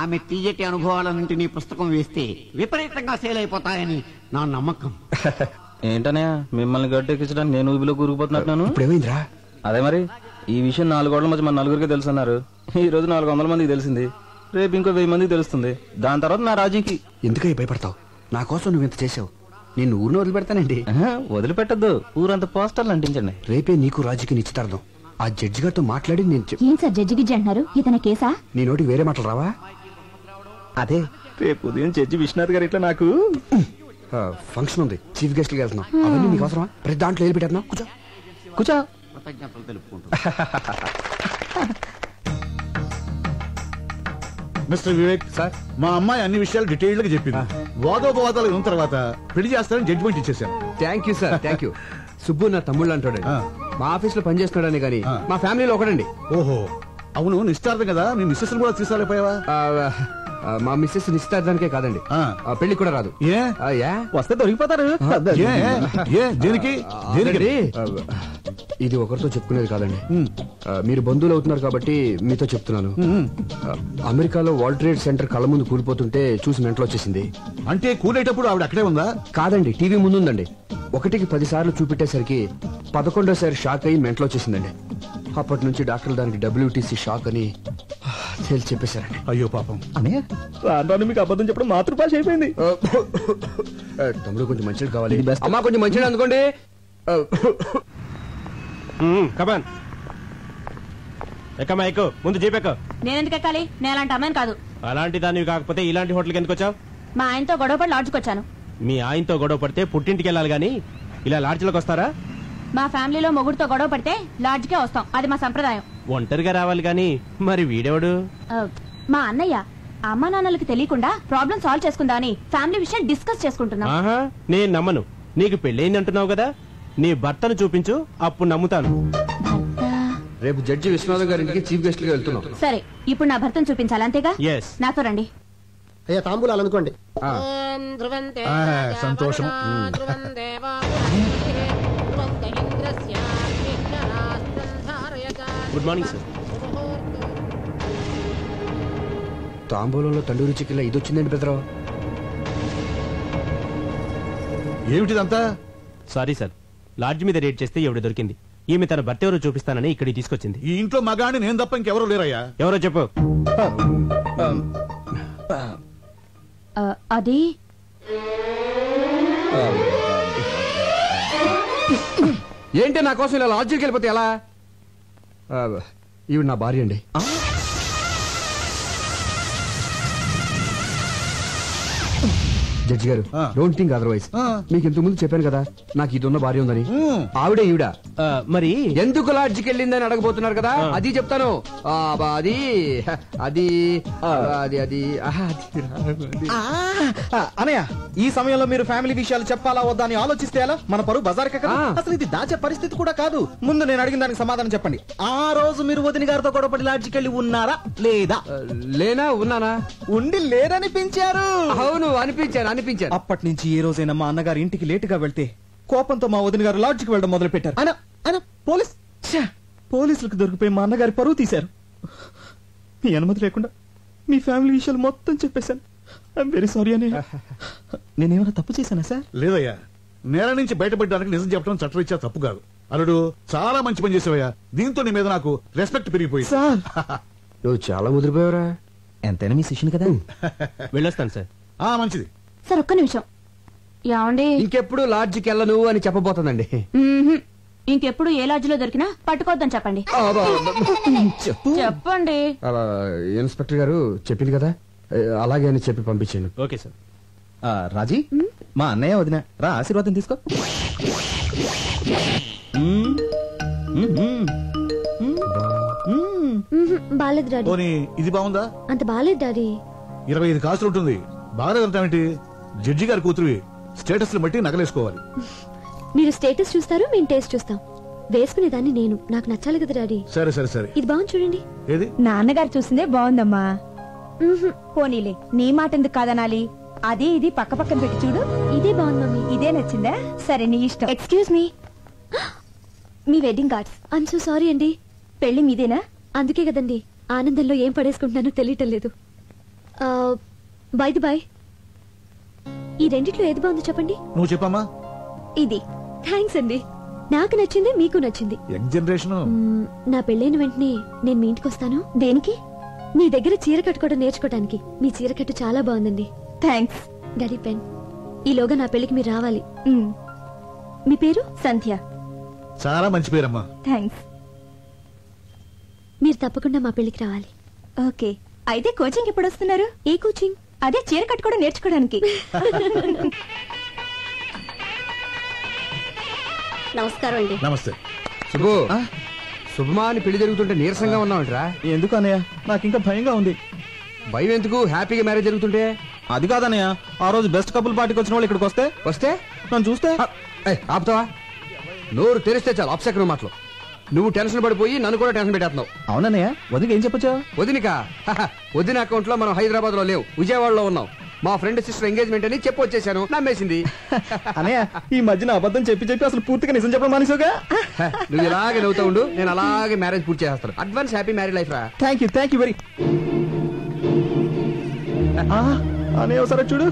ఆమె తీయటి అనుభవాలన్నింటినీ పుస్తకం వేస్తే విపరీతంగా సేల్ అయిపోతాయని నా నమ్మకం. ఏంటనే మిమ్మల్ని గట్టెక్కించడానికి నేను ఊబిలో కూరుకుపోతున్నట్టున్నాను. ఇప్పుడేమైందిరా? అదే మరి, ఈ విషయం 4 గోడల మధ్య మన నలుగురికి తెలుసున్నారు. ఈ రోజు 400 మందికి తెలిసింది, రేపు ఇంకో 1000 మందికి తెలుస్తుంది. దాని తర్వాత నా రాజీకి. ఎందుకై భయపడతావు? నా కోసం నువ్వు ఇంత చేసావు, నేను ఊరిని వదిలిపెడతానండి. వదిలిపెట్టద్దు, ఊరంతా పోస్టర్లు అంటించండి. రేపే నీకు రాజీకి నిశ్చితార్థం. ఆ జడ్జి గారితో మాట్లాడి నేను ఏం సార్ జడ్జి గిడ్జి అంటున్నారు? ఇతని కేసా? నీ నోటికి వేరే మాటలు రావా? అదే రేపు ఉదయం జడ్జి విశ్వనాథ్ గారు ఇట్లా నాకు ఫంక్షన్ ఉంది, చీఫ్ గెస్ట్ గా వెళ్తున్నాం. అవన్నీ నీకు అవసరమా? ప్రతి దాంట్లో ఏది పెట్టేద్దాం. కూర్చో. కృతజ్ఞతలు తెలుపుకుంటూ. మిస్టర్ వివేక్ సార్, మా అమ్మాయి అన్ని విషయాలు డీటెయిల్డ్ గా చెప్పింది. వాదోపవాదాలు విన్న తర్వాత పెళ్లి చేస్తానని జడ్జిమెంట్ ఇచ్చేసాను. Thank you sir, thank you. Subbu నా తమ్ముళ్ళు అంటాడు. మా ఆఫీస్ లో పనిచేస్తున్నాడని కానీ మా ఫ్యామిలీలో ఒకడండి. ఓహో, అవును, నిశ్చార్థం కదా, నీ మిస్సెస్ కూడా తీసుకురాలేపోయావా? మా మిస్సెస్ నిశ్చితార్థానికే కాదండి, పెళ్లి కూడా రాదు. వస్తే దొరికిపోతారు. దేనికి? ఇది ఒకరితో చెప్పుకునేది కాదండి. మీరు బంధువులు అవుతున్నారు కాబట్టి మీతో చెప్తున్నాను. అమెరికాలో వరల్డ్ ట్రేడ్ సెంటర్ కళ్ళ ముందు కూలిపోతుంటే చూసి మెంటలు వచ్చేసింది. అంటే కూలేటప్పుడు ఆవిడ అక్కడే ఉందా? కాదండి, టీవీ ముందుందండి. 1కి 10 సార్లు చూపెట్టేసరికి 11వ షాక్ అయ్యి మెంటలు వచ్చేసిందండి. అప్పటి నుంచి డాక్టర్లు దానికి WTC షాక్ అని తేల్చి చెప్పేశారండి. అయ్యో పాపం. రాను మీకు అబద్ధం చెప్పడం మాతృభాష అయిపోయింది. తమ్ముడు కొంచెం మంచిది కావాలి, అమ్మా కొంచెం మంచిది అనుకోండి. కమాన్ ఎక్కమ్మా, ఎక్కు. ముందు జీపెక్కు. నేనెందుకు ఎక్కాలి? నేను అలాంటి అమ్మాయిని కాదు. అలాంటి దానివి కాకపోతే ఇలాంటి హోటల్కి ఎందుకు వచ్చావు? మా ఆయనతో గొడవపడి లాడ్జ్కి వచ్చాను. మీ ఆయనతో గొడవ పడితే పుట్టింటికి వెళ్ళాలి గాని ఇలా లాడ్జ్లోకి వస్తారా? మా ఫ్యామిలీలో మొగుడుతో గొడవ పడితే లాడ్జ్కే వస్తాం, అది మా సంప్రదాయం. ఒంటరిగా రావాలి గాని మరి వీడెవడు? మా అన్నయ్య. అమ్మా నాన్నలకి తెలియకుండా ప్రాబ్లం సాల్వ్ చేసుకుందా అని ఫ్యామిలీ విషయం డిస్కస్ చేసుకుంటున్నాం. ఆహా, నేను నమ్మను. నీకు పెళ్ళైంది అంటున్నావు కదా, నీ భర్తను చూపించు, అప్పుడు నమ్ముతాను. రేపు జడ్జి విశ్వనాథ్ గారింటికి చీఫ్ గెస్ట్ గా వెళ్తున్నాం. సరే, ఇప్పుడు నా భర్తను చూపించాలి, అంతేగా? నాతో రండి. అయ్యా తాంబూలాలు అనుకోండి. సంతోషం. Good morning sir. తాంబూలంలో తండూరి చికెన్ ఇది వచ్చిందండి బెదరా. ఏమిటిదంతా? సారీ సార్, లాడ్జ్ మీద రేట్ చేస్తే ఎవడు దొరికింది. ఈమె తన భర్త ఎవరో చూపిస్తానని ఇక్కడికి తీసుకొచ్చింది. ఈ ఇంట్లో మగాని నేను తప్ప ఇంకెవరూ లేరయ్యా. ఎవరో చెప్పు. అది ఏంటి నా కోసం ఇలా లాడ్జికి వెళ్ళిపోతే ఎలా? ఈవిడ నా భార్య అండి. జడ్జి గారు, డోంట్ థింక్ అదర్వైజ్. మీకు ఇంతకు ముందు చెప్పాను కదా నాకు ఇది ఉన్న భార్య ఉందని. ఆవిడే ఈవిడ. మరి ఎందుకు లాడ్జికి వెళ్ళిందని అడగబోతున్నారు కదా, అది చెప్తాను. అది అది అది అది అనయ్య, ఈ సమయంలో మీరు ఫ్యామిలీ విషయాలు చెప్పాలా వద్దా అని ఆలోచిస్తే ఎలా? మన పరువు బజార్ కదా. అసలు ఇది దాచే పరిస్థితి కూడా కాదు. ముందు నేను అడిగిన దానికి సమాధానం చెప్పండి. ఆ రోజు మీరు వదిన గారితో గొడవపడి లాడ్జికి వెళ్ళి ఉన్నారా లేదా? లేనా ఉన్నానా? ఉండి లేరనిపించారు. అవును, అనిపించాను అనిపించాను. అప్పటి నుంచి ఏ రోజైనా మా అన్నగారి ఇంటికి లేటుగా వెళ్తే కోపంతో మా వదిన గారు లాడ్జికి వెళ్ళడం మొదలు పెట్టారు. పోలీసులకు దొరికిపోయి మా అన్నగారి పరువు తీశారు. మీ అనుమతి లేకుండా మీ ఫ్యామిలీ విషయాలు మొత్తం చెప్పేశాను. ఐఎమ్ వెరీ సారీ అని. నేనేమైనా తప్పు చేశానా సార్? లేదయ్యా, నేల నుంచి బయటపడడానికి నిజం చెప్పడం చట్టరీత్యా తప్పు కాదు. అల్లుడు, చాలా మంచి పని చేసావయ్యా. దీంతో నీ మీద నాకు రెస్పెక్ట్ పెరిగిపోయింది. సార్, నువ్వు చాలా ముదిరిపోయావురా. ఎంతైనా మీ శిష్యుని కదా. వెళ్ళొస్తాను సార్. మంచిది సార్, ఒక్క నిమిషం. ఏమండి, ఇంకెప్పుడు లాడ్జికి వెళ్ళను అని చెప్పబోతుందండి. ఇంకెప్పుడు ఏ లాడ్జిలో దొరికినా పట్టుకోవద్దని చెప్పండి. చెప్పండి. ఇన్స్పెక్టర్ గారు చెప్పింది కదా, అలాగే అని చెప్పి పంపించాను. Okay sir. రాజీ, మా అన్నయ్య వదిన రా, ఆశీర్వాదం తీసుకో. బాలేదు డాడీ. ఇది బాగుందా? అంత బాలేదు డాడీ. 25 కాసులు ఉంటుంది. బాగాలేదంటామేంటి? జడ్జి గారి కూతురువి, స్టేటస్ బట్టి నగలేసుకోవాలి. మీరు స్టేటస్ చూస్తారు, మేము టేస్ట్ చూస్తాం. వేసుకునేదాన్ని నేను, నాకు నచ్చాలి కదా డాడీ. సరే సరే సరే. ఇది బాగుంది చూడండి. ఏది? నాన్నగారు చూసిందే బాగుందమ్మా. పోనీలే, నీ మాట ఎందుకు కాదనాలి? అది ఇది పక్క పక్కన పెట్టి చూడు. ఇదే బాగుంది మమ్మీ. ఇదే నచ్చిందా? సరే, నీ ఇష్టం. Excuse me, me wedding cards. I'm so sorry అండి. పెళ్లి మీదేనా? అందుకే కదండి ఆనందంలో ఏం పడేసుకుంటున్నానో తెలియటం లేదు. బై ది బై, ఈ రెండిట్లో ఏది బాగుందో చెప్పండి. నువ్వు చెప్పమ్మా. ఇది. థ్యాంక్స్ అండి, నాకు నచ్చింది, మీకు నచ్చింది. Young generation. నా పెళ్ళైన వెంటనే నేను మీ ఇంటికి వస్తాను. దేనికి? మీ దగ్గర చీర కట్టుకోవడం నేర్చుకోవడానికి. మీ చీర కట్టు చాలా బాగుందండి. థ్యాంక్స్. Daddy pen. ఈలోగా నా పెళ్లికి మీరు రావాలి. మీ పేరు? సంధ్య. చాలా మంచి పేరమ్మా. థ్యాంక్స్. మీరు తప్పకుండా మా పెళ్లికి రావాలి. ఓకే. అయితే కోచింగ్ ఎప్పుడు వస్తున్నారు? ఏ కోచింగ్? అదే చీర కట్టుకోవడం నేర్చుకోవడానికి. నమస్కారం అండి. నమస్తే. శుభు, శుభమా అని పెళ్లి జరుగుతుంటే నీరసంగా ఉన్నావుంట్రా? ఎందుకు అన్నయ్య, నాకు ఇంకా భయంగా ఉంది. భయం ఎందుకు? హ్యాపీగా మ్యారేజ్ జరుగుతుంటే. అది కాదన్నయ్య, ఆ రోజు బెస్ట్ కపుల్ పార్టీకి వచ్చిన వాళ్ళు ఇక్కడికి వస్తే నన్ను చూస్తే ఆపుతావా? నోరు తెరిస్తే చాలు అప్సెకరం మాటలు. నువ్వు టెన్షన్ పడిపోయి నన్ను కూడా టెన్షన్ పెట్టేస్తున్నావు. అవునన్నయ్య, వదినకి ఏం చెప్పొచ్చా? వదినికా? వదిన అకౌంట్ లో మనం హైదరాబాద్ లో లేవు, విజయవాడలో ఉన్నాం. మా ఫ్రెండ్ సిస్టర్ ఎంగేజ్మెంట్ అని చెప్పి వచ్చేసాను. నమ్మేసింది. అన్నయ్య, ఈ మధ్యన అబద్ధం చెప్పి అసలు పూర్తిగా నిజం చెప్పడం మానేసావుగా. నువ్వు ఇలాగే నవ్వుతూ ఉండు, నేను అలాగే మ్యారేజ్ పూర్తి చేస్తాను. అడ్వాన్స్ హ్యాపీ మ్యారేజ్ లైఫ్ రా. Thank you very. అన్నయ్య ఒకసారి చూడు.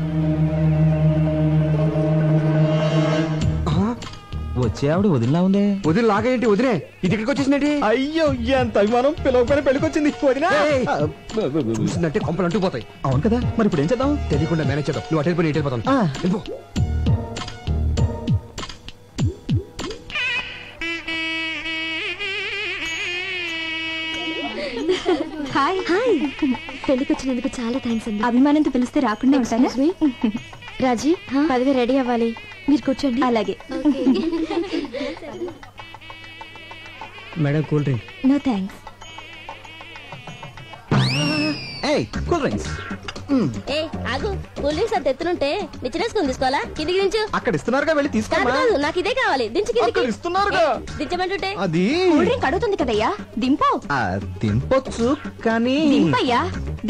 వచ్చే ఆవిడ వదిలిలా ఉందే. వదిలి లాగేంటి? వదిలే ఇది ఇక్కడికి వచ్చేసిందేంటి? అయ్యో, ఎంత అభిమానం! పిలవకపోయినా పెళ్ళికొచ్చింది. చూసిందంటే కొంపలు అంటుకుపోతాయి. అవును కదా, మరి ఇప్పుడు ఏం చేద్దాం? తెలియకుండా మేనేజ్ చేద్దాం. నువ్వు అటు వెళ్ళిపోయి ఇటు వెళ్ళిపోతాను. హాయ్. హాయ్. పెళ్లికి వచ్చినందుకు చాలా థ్యాంక్స్ అండి. అభిమానంతో పిలిస్తే రాకుండా ఉంటానా? రాజీ, పదవి రెడీ అవ్వాలి. మీరు కూర్చోండి. అలాగే. Madam, cool drink. No thanks. Cool drinks. ఆగు, కూల్ డ్రింక్స్ అంత ఎత్తునుంటే నిచ్చినేసుకుని తీసుకోవాలా? కిందికి దించు. అక్కడ ఇస్తున్నారుగా, వెళ్ళి తీసుకోమా. నాకు ఇదే కావాలి. దించు కిందికి. ఇస్తున్నారుగా, దించమంటుంటే. అది కూల్ డ్రింక్ అడుగుతుంది కదయ్యా, దింపు. దింపొచ్చు కానీ. దింపయ్యా,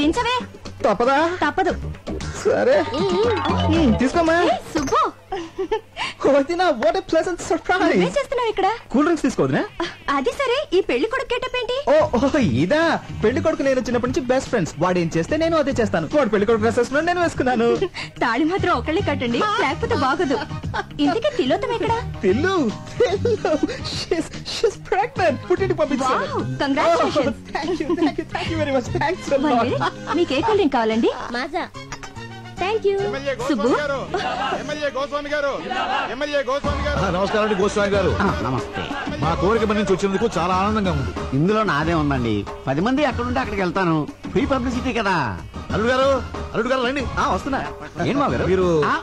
దించవే. తప్పదా? తప్పదు. సరే, తీసుకోమా. సుబ్బు, వదినా వాట్ ఎ ప్లెజెంట్ సర్ప్రైజ్. ఏం చేస్తున్నావు ఇక్కడ? కూల్ డ్రింక్స్ తీసుకోవద్దునా? అది సరే, ఈ పెళ్లి కొడుకు గెటప్ ఏంటి? ఓ ఇదా, పెళ్లి కొడుకు నేను చిన్నప్పటి నుంచి బెస్ట్ ఫ్రెండ్స్. వాడు ఏం చేస్తే నేను అదే చేస్తాను. వాడు పెళ్లి కొడుకు డ్రెస్ వేసుకున్నాను, నేను వేసుకున్నాను. తాళి మాత్రం ఒకళ్ళే కట్టండి, లేకపోతే బాగదు. ఇంతకీ తిలోతం ఎక్కడ? Tillu she's pregnant. పుట్టింటికి పంపించాను. Wow, congratulations. Thank you very much. Thanks a one lot. Minute, మీకు ఏ కూల్ డ్రింక్ కావాలండి? Maaza. Thank you. MLA Subbu. Goswami గారు, ఎమ్మెల్యే గోస్వామి గారు, ఎమ్మెల్యే గోస్వామి గారు. నమస్కారం అండి గోస్వామి గారు. నమస్తే. మా కోరిక మన నుంచి వచ్చినందుకు చాలా ఆనందంగా ఉంది. ఇందులో నాదే ఉందండి. 10 మంది ఎక్కడుంటే అక్కడికి వెళ్తాను. ఫ్రీ పబ్లిసిటీ కదా. అల్లుడు గారు రండి. వస్తున్నా. ఏం మా గారు మీరు ఆ,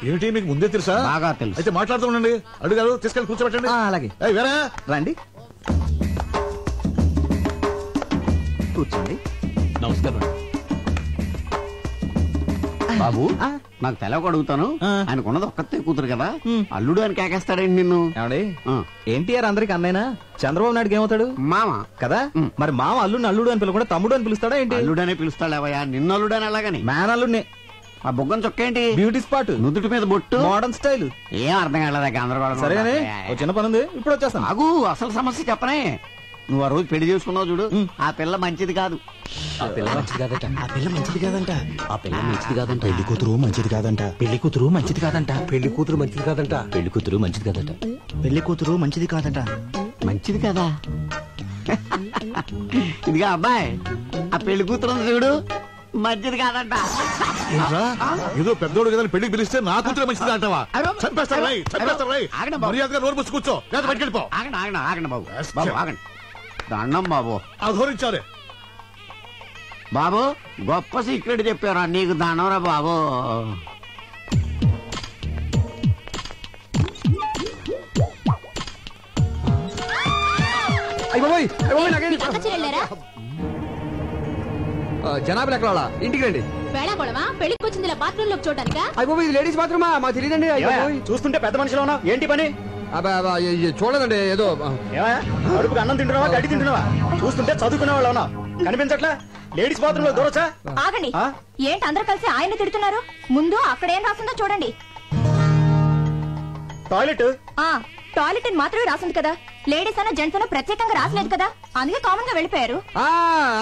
ఏమిటి మీకు ముందే తెలుసా? బాగా తెలుసు. అయితే మాట్లాడుతూ ఉండండి. అల్లుడు గారు తీసుకెళ్ళి కూర్చోబెట్టండి. అలాగే ఏయ్, వేరా రండి కూర్చోండి. నమస్కారం. బాబు నాకు తెలవక అడుగుతాను. ఆయనకున్నది ఒక్కతే కూతురు కదా, అల్లుడు అని కేకేస్తాడండి నిన్ను. ఏమండి, ఎన్టీఆర్ అందరికి అన్నైనా చంద్రబాబు నాయుడుకి ఏమవుతాడు? మామ కదా. మరి మామ అల్లుడు అల్లుడు అని పిలవకుండా తమ్ముడు అని పిలుస్తాడా ఏంటి? అల్లుడనే పిలుస్తాడేవయ్యా, నిన్ను అల్లుడు అని అలాగని. మ్యాన్ అల్లుడిని. ఆ బొగ్గం చొక్క ఏంటి? Beauty spot. నుదుటి మీద బొట్టు. Modern style. ఏం అర్థం కాలేదా గందరగోళం? సరేగానే, ఓ చిన్న పని ఉంది, ఇప్పుడు వచ్చేస్తాను. ఆగు, అసలు సమస్య చెప్పనే. నువ్వు ఆ రోజు పెళ్లి చేసుకున్నావు చూడు, ఆ పిల్ల మంచిది కాదు. ఆ పిల్ల మంచిది కాదట. ఆ పిల్ల మంచిది కాదంట. ఆ పిల్ల మంచిది కాదంట. పెళ్లి కూతురు మంచిది కాదంట. పెళ్లి కూతురు మంచిది కాదంట. పెళ్లి కూతురు మంచిది కాదంట. పెళ్లి కూతురు మంచిది కాదట. పెళ్లి కూతురు మంచిది కాదంట. మంచిది కదా. ఇదిగా అబ్బాయి, ఆ పెళ్లి కూతురు ఉంది చూడు, మంచిది కాదంట. ఏంట్రా? ఏదో పెద్దోడు కదా పెళ్లికి పిలిస్తే నా కూతురు మంచిది అంటావా? చంపేస్తాను రై, చంపేస్తాను రై. మర్యాదగా నోరు మూసి కూర్చో, లేదా బయటికి వెళ్ళిపో. ఆగండి బాబు, బాబు ఆగండి. దండం బాబు. అధోరించారే బాబు, గొప్ప సీక్రెట్ చెప్పారా నీకు, దండంరా బాబు. జనాభా లెక్కల ఇంటికి రండి. పెళ్లికి వచ్చింది బాత్రూమ్ లో చూడటానికా? అయిపోయి ఇది లేడీస్ బాత్రూమా? మాకు తెలియదండి. చూస్తుంటే పెద్ద మనిషిలో ఉన్నావు, ఏంటి పని? చూడదండి, ఏదో అడుపుకి అన్నం తింటున్నావా, గడ్డి తింటున్నావా? చూస్తుంటే చదువుకునే వాళ్ళు ఉన్నావు, కనిపించట్లా? లేడీస్ బాత్రూమ్ లో దూరొచ్చా? ఆగండి, ఏంటి అందరూ కలిసి ఆయన తిడుతున్నారు? ముందు అక్కడ ఏం రాసిందో చూడండి. టాయిలెట్. టాయిలెట్ అని మాత్రమే రాసింది కదా, లేడీస్ అన్న జెంట్స్ అన్న ప్రత్యేకంగా రాసలేదు కదా, అందుకే కామన్ గా వెళ్ళిపోయారు.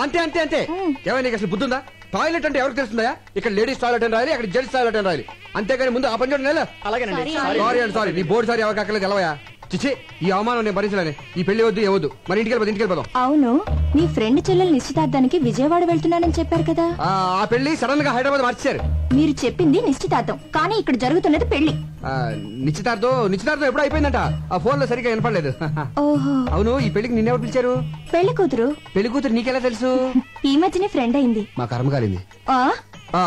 అంతే అంతే అంతే. ఏమైనా నీకు అసలు బుద్ధుందా? టాయిలెట్ అంటే ఎవరికి తెలుస్తుందా? ఇక్కడ లేడీస్ టాయిలెట్ అని రాయాలి, అక్కడ జెంట్స్ టాయిలెట్ అని రాయాలి, అంతేగాని ముందు ఆ పని చూడండి. అలాగేనండి. సారీ అండి, సారీ. నీ బోర్డు సారీ ఎవరికి అక్కర్లేదు, తెలవయా? చిచ్చి, ఈ అవమానం నేను భరించలేని. ఈ పెళ్లి వద్దు, ఏవద్దు. మరి ఇంటికి వెళ్ళిపోదాం. అవును, నీ ఫ్రెండ్ చెల్లెల నిశ్చితార్థానికి విజయవాడ వెళ్తున్నానని చెప్పారు కదా. ఆ పెళ్లి సడన్ గా హైదరాబాద్ మార్చారు. మీరు చెప్పింది నిశ్చితార్థం, కానీ ఇక్కడ జరుగుతున్నది పెళ్లి. నిశ్చితార్థం ఎప్పుడు అయిపోయిందంట, ఆ ఫోన్ లో సరిగ్గా వినపడలేదు. ఓహో, అవును, ఈ పెళ్లికి నిన్నెవరు పిలిచారు? పెళ్లి కూతురు. పెళ్లి కూతురు నీకెలా తెలుసు? ఈ మధ్యనే ఫ్రెండ్ అయింది. మా కర్మ కాలింది.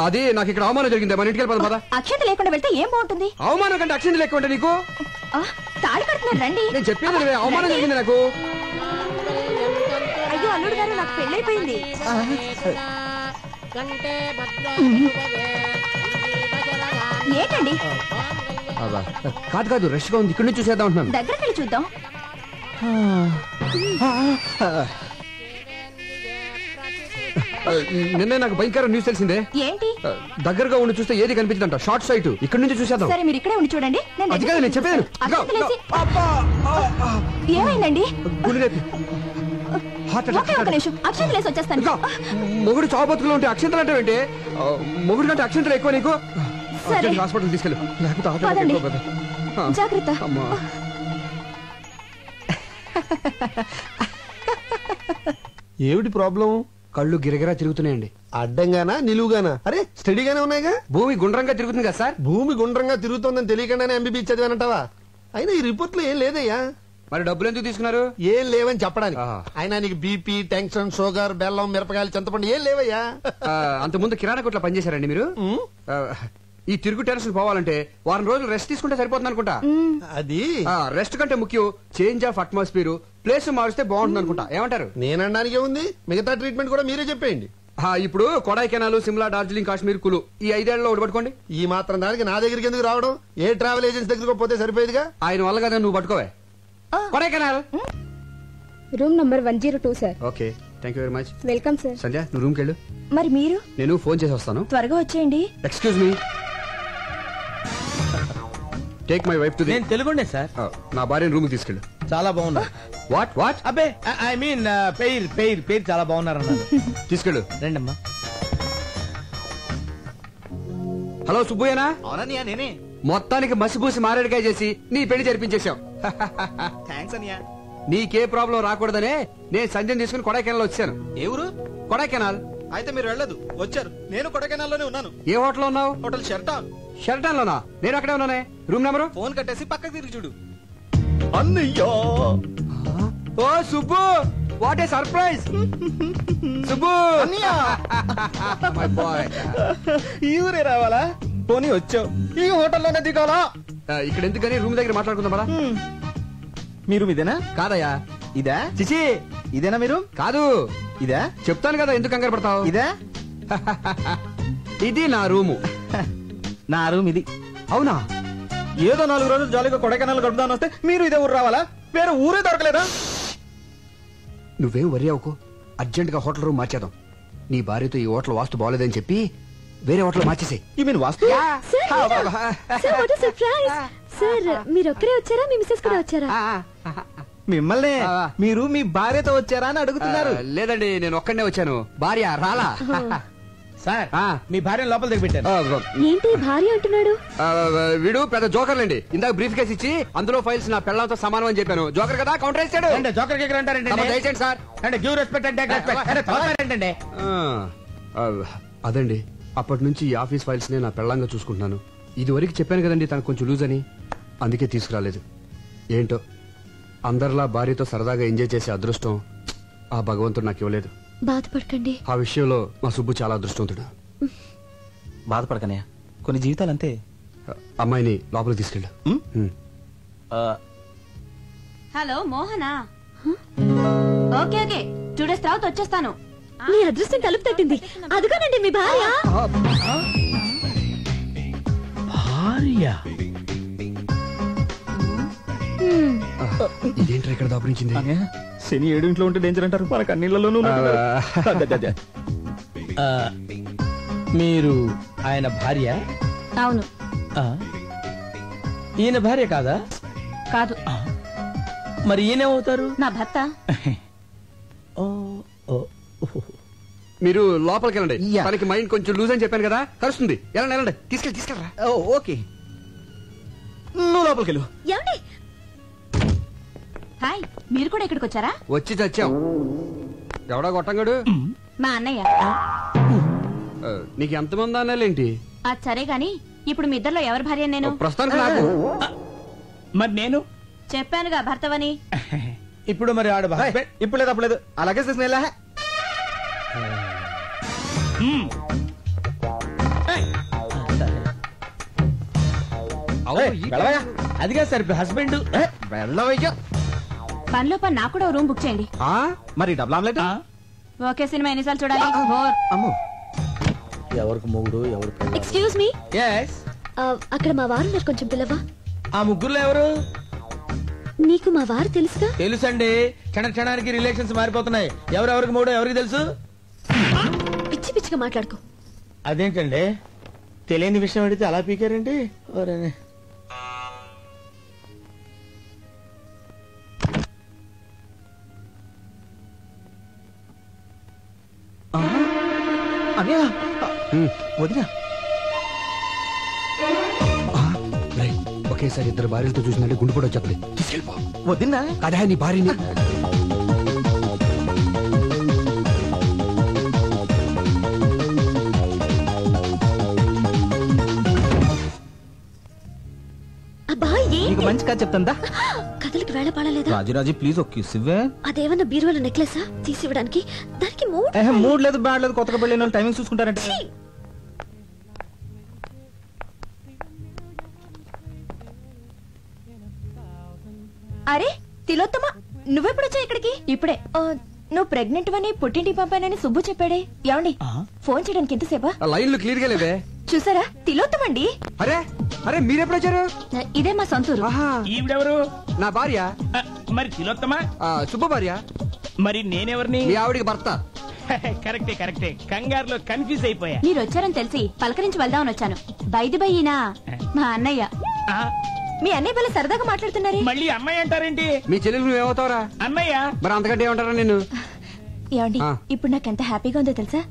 అది నాకు ఇక్కడ అవమానం జరిగింది. మన ఇంటికి వెళ్ళిపోదాం పద. అక్షత లేకుండా వెళ్తే ఏం బాగుంటుంది? అవమానం కంటే అక్షంత లేకుండా ఉంటే నీకు తాళి కడుతున్నారు, రండి. నేను చెప్పేది అవమానం జరిగింది నాకు. అయ్యో అల్లుడు గారు, నాకు పెళ్ళైపోయింది. ఏంటండి? కాదు, రష్ గా ఉంది, ఇక్కడ నుంచి చూసేద్దాం అంటున్నాను. దగ్గరికి వెళ్ళి చూద్దాం. నిన్నే నాకు భయంకర న్యూస్ తెలిసిందే. ఏంటి? దగ్గరగా ఉండి చూస్తే ఏది కనిపించదంట, షార్ట్ సైట్. ఇక్కడ నుంచి చూసేద్దాం. సరే, మీరు ఇక్కడే ఉండి చూడండి. అది కాదు నేను చెప్పాను. ఏమైందండి? అక్షంతలేసి వచ్చేస్తాను. మొగుడు చావబతుకులో ఉంటే అక్షంతలు అంటే ఏంటి? మొగుడు కంటే అక్షంతలు ఎక్కువ నీకు. హాస్పిటల్ తీసుకెళ్ళు, లేకపోతే జాగ్రత్త. ఏమిటి ప్రాబ్లం? కళ్ళు గిరగిరా తిరుగుతున్నాయండి. అడ్డంగానా నిలువుగానా? అరే స్టడీగానే ఉన్నాయిగా. భూమి గుండ్రంగా తిరుగుతుంది కదా సార్. భూమి గుండ్రంగా తిరుగుతుందని తెలియకుండానే ఎంబీబీ చదివానంటావా? అయినా ఈ రిపోర్ట్ లో ఏం లేదయ్యా. మరి డబ్బులు ఎందుకు తీసుకున్నారు? ఏం లేవని చెప్పడానికి. అయినా నీకు బీపీ, టెన్షన్, షుగర్, బెల్లం, మిరపకాయలు, చింతపండు ఏం లేవయ్యా. అంత ముందు కిరాణా కొట్లో పనిచేశారండి మీరు? ఈ తిరుగు టెన్షన్ పోవాలంటే వారం రోజులు రెస్ట్ తీసుకుంటే సరిపోతుంది అనుకుంటా. అది రెస్ట్ కంటే ముఖ్యం చేంజ్ ఆఫ్ అట్మాస్ఫియర్, ప్లేస్ మారిస్తే బాగుంటుంది అనుకుంటా. ఏమంటారు? నేనడానికి ఉంది, మిగతా ట్రీట్మెంట్ కూడా మీరే చెప్పేయండి. ఇప్పుడు కొడైకెనాల్, సిమ్లా, డార్జిలింగ్, కాశ్మీర్, కులు ఈ 5 ఏళ్లలో ఒకటి పట్టుకోండి. ఈ మాత్రం దానికి నా దగ్గరికి ఎందుకు రావడం? ఏ ట్రావెల్ ఏజెన్సీ దగ్గరకు పోతే సరిపోయేదిగా. ఆయన వల్ల కదా, నువ్వు పట్టుకోవే. కొడైకెనాల్ రూమ్ నంబర్ 102 సార్. Okay, thank you very much. Welcome sir. Sandhya నువ్వు రూమ్కి వెళ్ళు. మరి మీరు? నేను ఫోన్ చేసి వస్తాను. త్వరగా వచ్చేయండి. Excuse me. Take my wife to. నేను తెలుగుండే సార్. నా భార్యను రూమ్ తీసుకెళ్ళు. చాలా బాగున్నా. What what? అబ్బే ఐ మీన్ పేరు చాలా బాగున్నారు అన్నారు. తీసుకెళ్ళు. రండమ్మా. హలో సుబ్బయ్యనా? అవునన్నయ్య నేనే. మొత్తానికి మసిపూసి మారేడుకాయ చేసి నీ పెళ్లి జరిపించేశాం. థ్యాంక్స్ అన్నయ్య. నీకే ప్రాబ్లం రాకూడదనే నేను సంజయ్ తీసుకుని కొడైకెనాల్ వచ్చాను. ఏ ఊరు? కొడైకెనాల్. అయితే మీరు వెళ్ళదు, వచ్చారు. నేను కొడైకెనాల్లోనే ఉన్నాను. ఏ హోటల్ ఉన్నావు? హోటల్ షెర్టాన్. షెర్టాన్ లోనా? నేను అక్కడే ఉన్నానే. Room number? ఫోన్ కట్టేసి పక్కకు తిరిగి చూడు. అన్నయ్యా. ఓ Subbu, what a surprise. Subbu my boy. ఈ ఊరే రావాలా? పోనీ వచ్చావు. ఈ హోటల్లోనే దిగాలా? ఇక్కడ ఎందుకని రూమ్ దగ్గర మాట్లాడుకుందాం పదా. మీరు ఇదేనా? కాదయ్యా. ఇదా? చిచి ఇదేనా మీరు? కాదు. ఇదా? చెప్తాను కదా, ఎందుకు కంగారు పడతావు. ఇదా? ఇది నా రూము. నా రూమ్ ఇది. అవునా? ఏదో 4 రోజులు జాలీగా కొడైకెనాల్ గడుపుదాని వస్తే మీరు ఇదే ఊరు రావాలా? వేరే ఊరే దొరకలేదా? నువ్వేం వరి అవ్వకు. అర్జెంట్ గా హోటల్ రూమ్ మార్చేద్దాం. నీ భార్యతో ఈ హోటల్ వాస్తు బాగోలేదని చెప్పి వేరే హోటల్ మార్చేసే. ఈ మీన్ వాస్తు? సార్ మీరు ఒక్కరే వచ్చారా? మీ మిస్సెస్ కూడా వచ్చారా? మిమ్మల్ని మీరు మీ భార్యతో వచ్చారా అని అడుగుతున్నారు. లేదండి, నేను ఒక్కడనే వచ్చాను. భార్య రాలా. సార్ మీ భార్య లోపల దిగబెట్టారు. ఏంటి భార్య అంటున్నాడు? వీడు పెద్ద జోకర్లండి. ఇందాక బ్రీఫ్ కేసు ఇచ్చి అందులో ఫైల్స్ నా పెళ్ళంతో సమానం అని చెప్పాను. జోకర్ కదా, కౌంటర్ వేసాడు. జోకర్ కేకర్ అంటారంటే దయచేయండి సార్. అంటే గివ్ రెస్పెక్ట్ అంటే ఏంటంటే అదండి, అప్పటి నుంచి ఈ ఆఫీస్ ఫైల్స్ నే నా పెళ్ళంగా చూసుకుంటున్నాను. ఇది వరకు చెప్పాను కదండి తనకు కొంచెం లూజ్ అని, అందుకే తీసుకురాలేదు. ఏంటో అందరిలా భార్యతో సరదాగా ఎంజాయ్ చేసే అదృష్టం ఆ భగవంతుడు నాకు ఇవ్వలేదు. బాధపడకండి. ఆ విషయంలో మా సుబ్బు చాలా అదృష్టవంతుడు. బాధపడకనే, కొన్ని జీవితాలు అంతే. అమ్మాయిని లోపలికి తీసుకెళ్ళు. Hello Mohana? Okay okay, 2 days తర్వాత వచ్చేస్తాను. మీ అదృష్టం తలుపు తట్టింది. అదుగోనండి మీ భార్య. భార్య ఇదేంటి ఇక్కడ దాపురించింది? శని 7 ఇంట్లో ఉంటే డేంజర్ అంటారు, మనకు అన్నిళ్లలోనూ. మీరు ఆయన భార్య? అవును. ఈయన భార్య కాదా? కాదు. మరి ఈయనేమవుతారు? నా భర్త. మీరు లోపలికి వెళ్ళండి. తనకి మైండ్ కొంచెం లూజ్ అని చెప్పాను కదా, కలుస్తుంది. వెళ్ళండి తీసుకెళ్ళరా. ఓకే, నువ్వు లోపలికి వెళ్ళు. హాయ్, మీరు కూడా ఇక్కడికి వచ్చారా? వచ్చి చచ్చాం. ఎవడా గొట్టంగాడు? మా అన్నయ్య. నీకు ఎంతమంది అన్నాలేంటి? అది సరే గాని ఇప్పుడు మీ ఇద్దరిలో ఎవరి భార్య? నేను. ప్రస్తుతానికి నాకు. మరి నేను చెప్పానుగా భర్తవని. ఇప్పుడు మరి ఆడ ఇప్పుడు లేదు అప్పుడు లేదు. అలాగే తీసుకుని అదిగా సార్ హస్బెండ్. వెళ్ళవయ్యా. పనిలో పని నాకు కూడా రూమ్ బుక్ చేయండి. మరి డబుల్ ఆమ్లెట్. ఓకే, సినిమా ఎన్నిసార్లు చూడాలి? అమ్మో, ఎవరికి మొగుడు ఎవరు? Excuse me. అక్కడ మా వారు ఉన్నారు, కొంచెం పిల్లవా? ఆ ముగ్గురులో ఎవరు? నీకు మా వారు తెలుసుగా? తెలుసండి, క్షణానికి రిలేషన్స్ మారిపోతున్నాయి. ఎవరెవరికి మూడో ఎవరికి తెలుసు? పిచ్చి పిచ్చిగా మాట్లాడుకో. అదేంటండి, తెలియని విషయం అడిగితే అలా పీకారండి. వదినా ఒకేసారి ఇద్దరు భార్యలతో చూసినట్టు గుండు కూడా వచ్చేది. తీసుకెళ్ళిపో. వదినా అదే నీ భార్యని. మంచి కథ చెప్తాందా? కథలకు వేళ పడలేదా? రాజు ప్లీజ్ ఒక కిస్ ఇవ్వే. అదేమన్నా బీరువాల నెక్లెసా తీసి ఇవ్వడానికి? దానికి మూడ్ లేదు, బ్యాడ్ లేదు. కొత్తగా పెళ్ళిన వాళ్ళు టైమింగ్ చూసుకుంటారంటే. అరే తిలోత్తమ, నువ్వెప్పుడు వచ్చా ఇక్కడికి? ఇప్పుడే. నువ్వు ప్రెగ్నెంట్ అని పుట్టింటికి పంపానని సుబ్బు చెప్పాడే. ఏమండి ఫోన్ చేయడానికి ఎంతసేపా? లైన్లు క్లియర్ గా లేవే. చూసారా, తిలోత్తమండి. అరే అరే మీరెప్పుడు వచ్చారు? ఇదే మా సొంతూరు. ఈవిడెవరు? నా భార్య. మరి తిలోత్తమా? సుబ్బు భార్య. మరి నేనెవరిని? మీ ఆవిడికి భర్త. కరెక్టే కంగారులో కన్ఫ్యూజ్ అయిపోయా. మీరు వచ్చారని తెలిసి పలకరించి వెళ్దామని వచ్చాను. బైది బయ్యినా మా అన్నయ్య. మీ అన్నయ్య పిల్ల సరదాగా మాట్లాడుతున్నారే. మళ్ళీ అమ్మాయి అంటారేంటి? మీ చెల్లెలు నువ్వేమవుతావురా? అన్నయ్య. మరి అంతకంటే ఏమంటారా నేను? ఏమండి ఇప్పుడు నాకు ఎంత హ్యాపీగా ఉందో తెలుసా?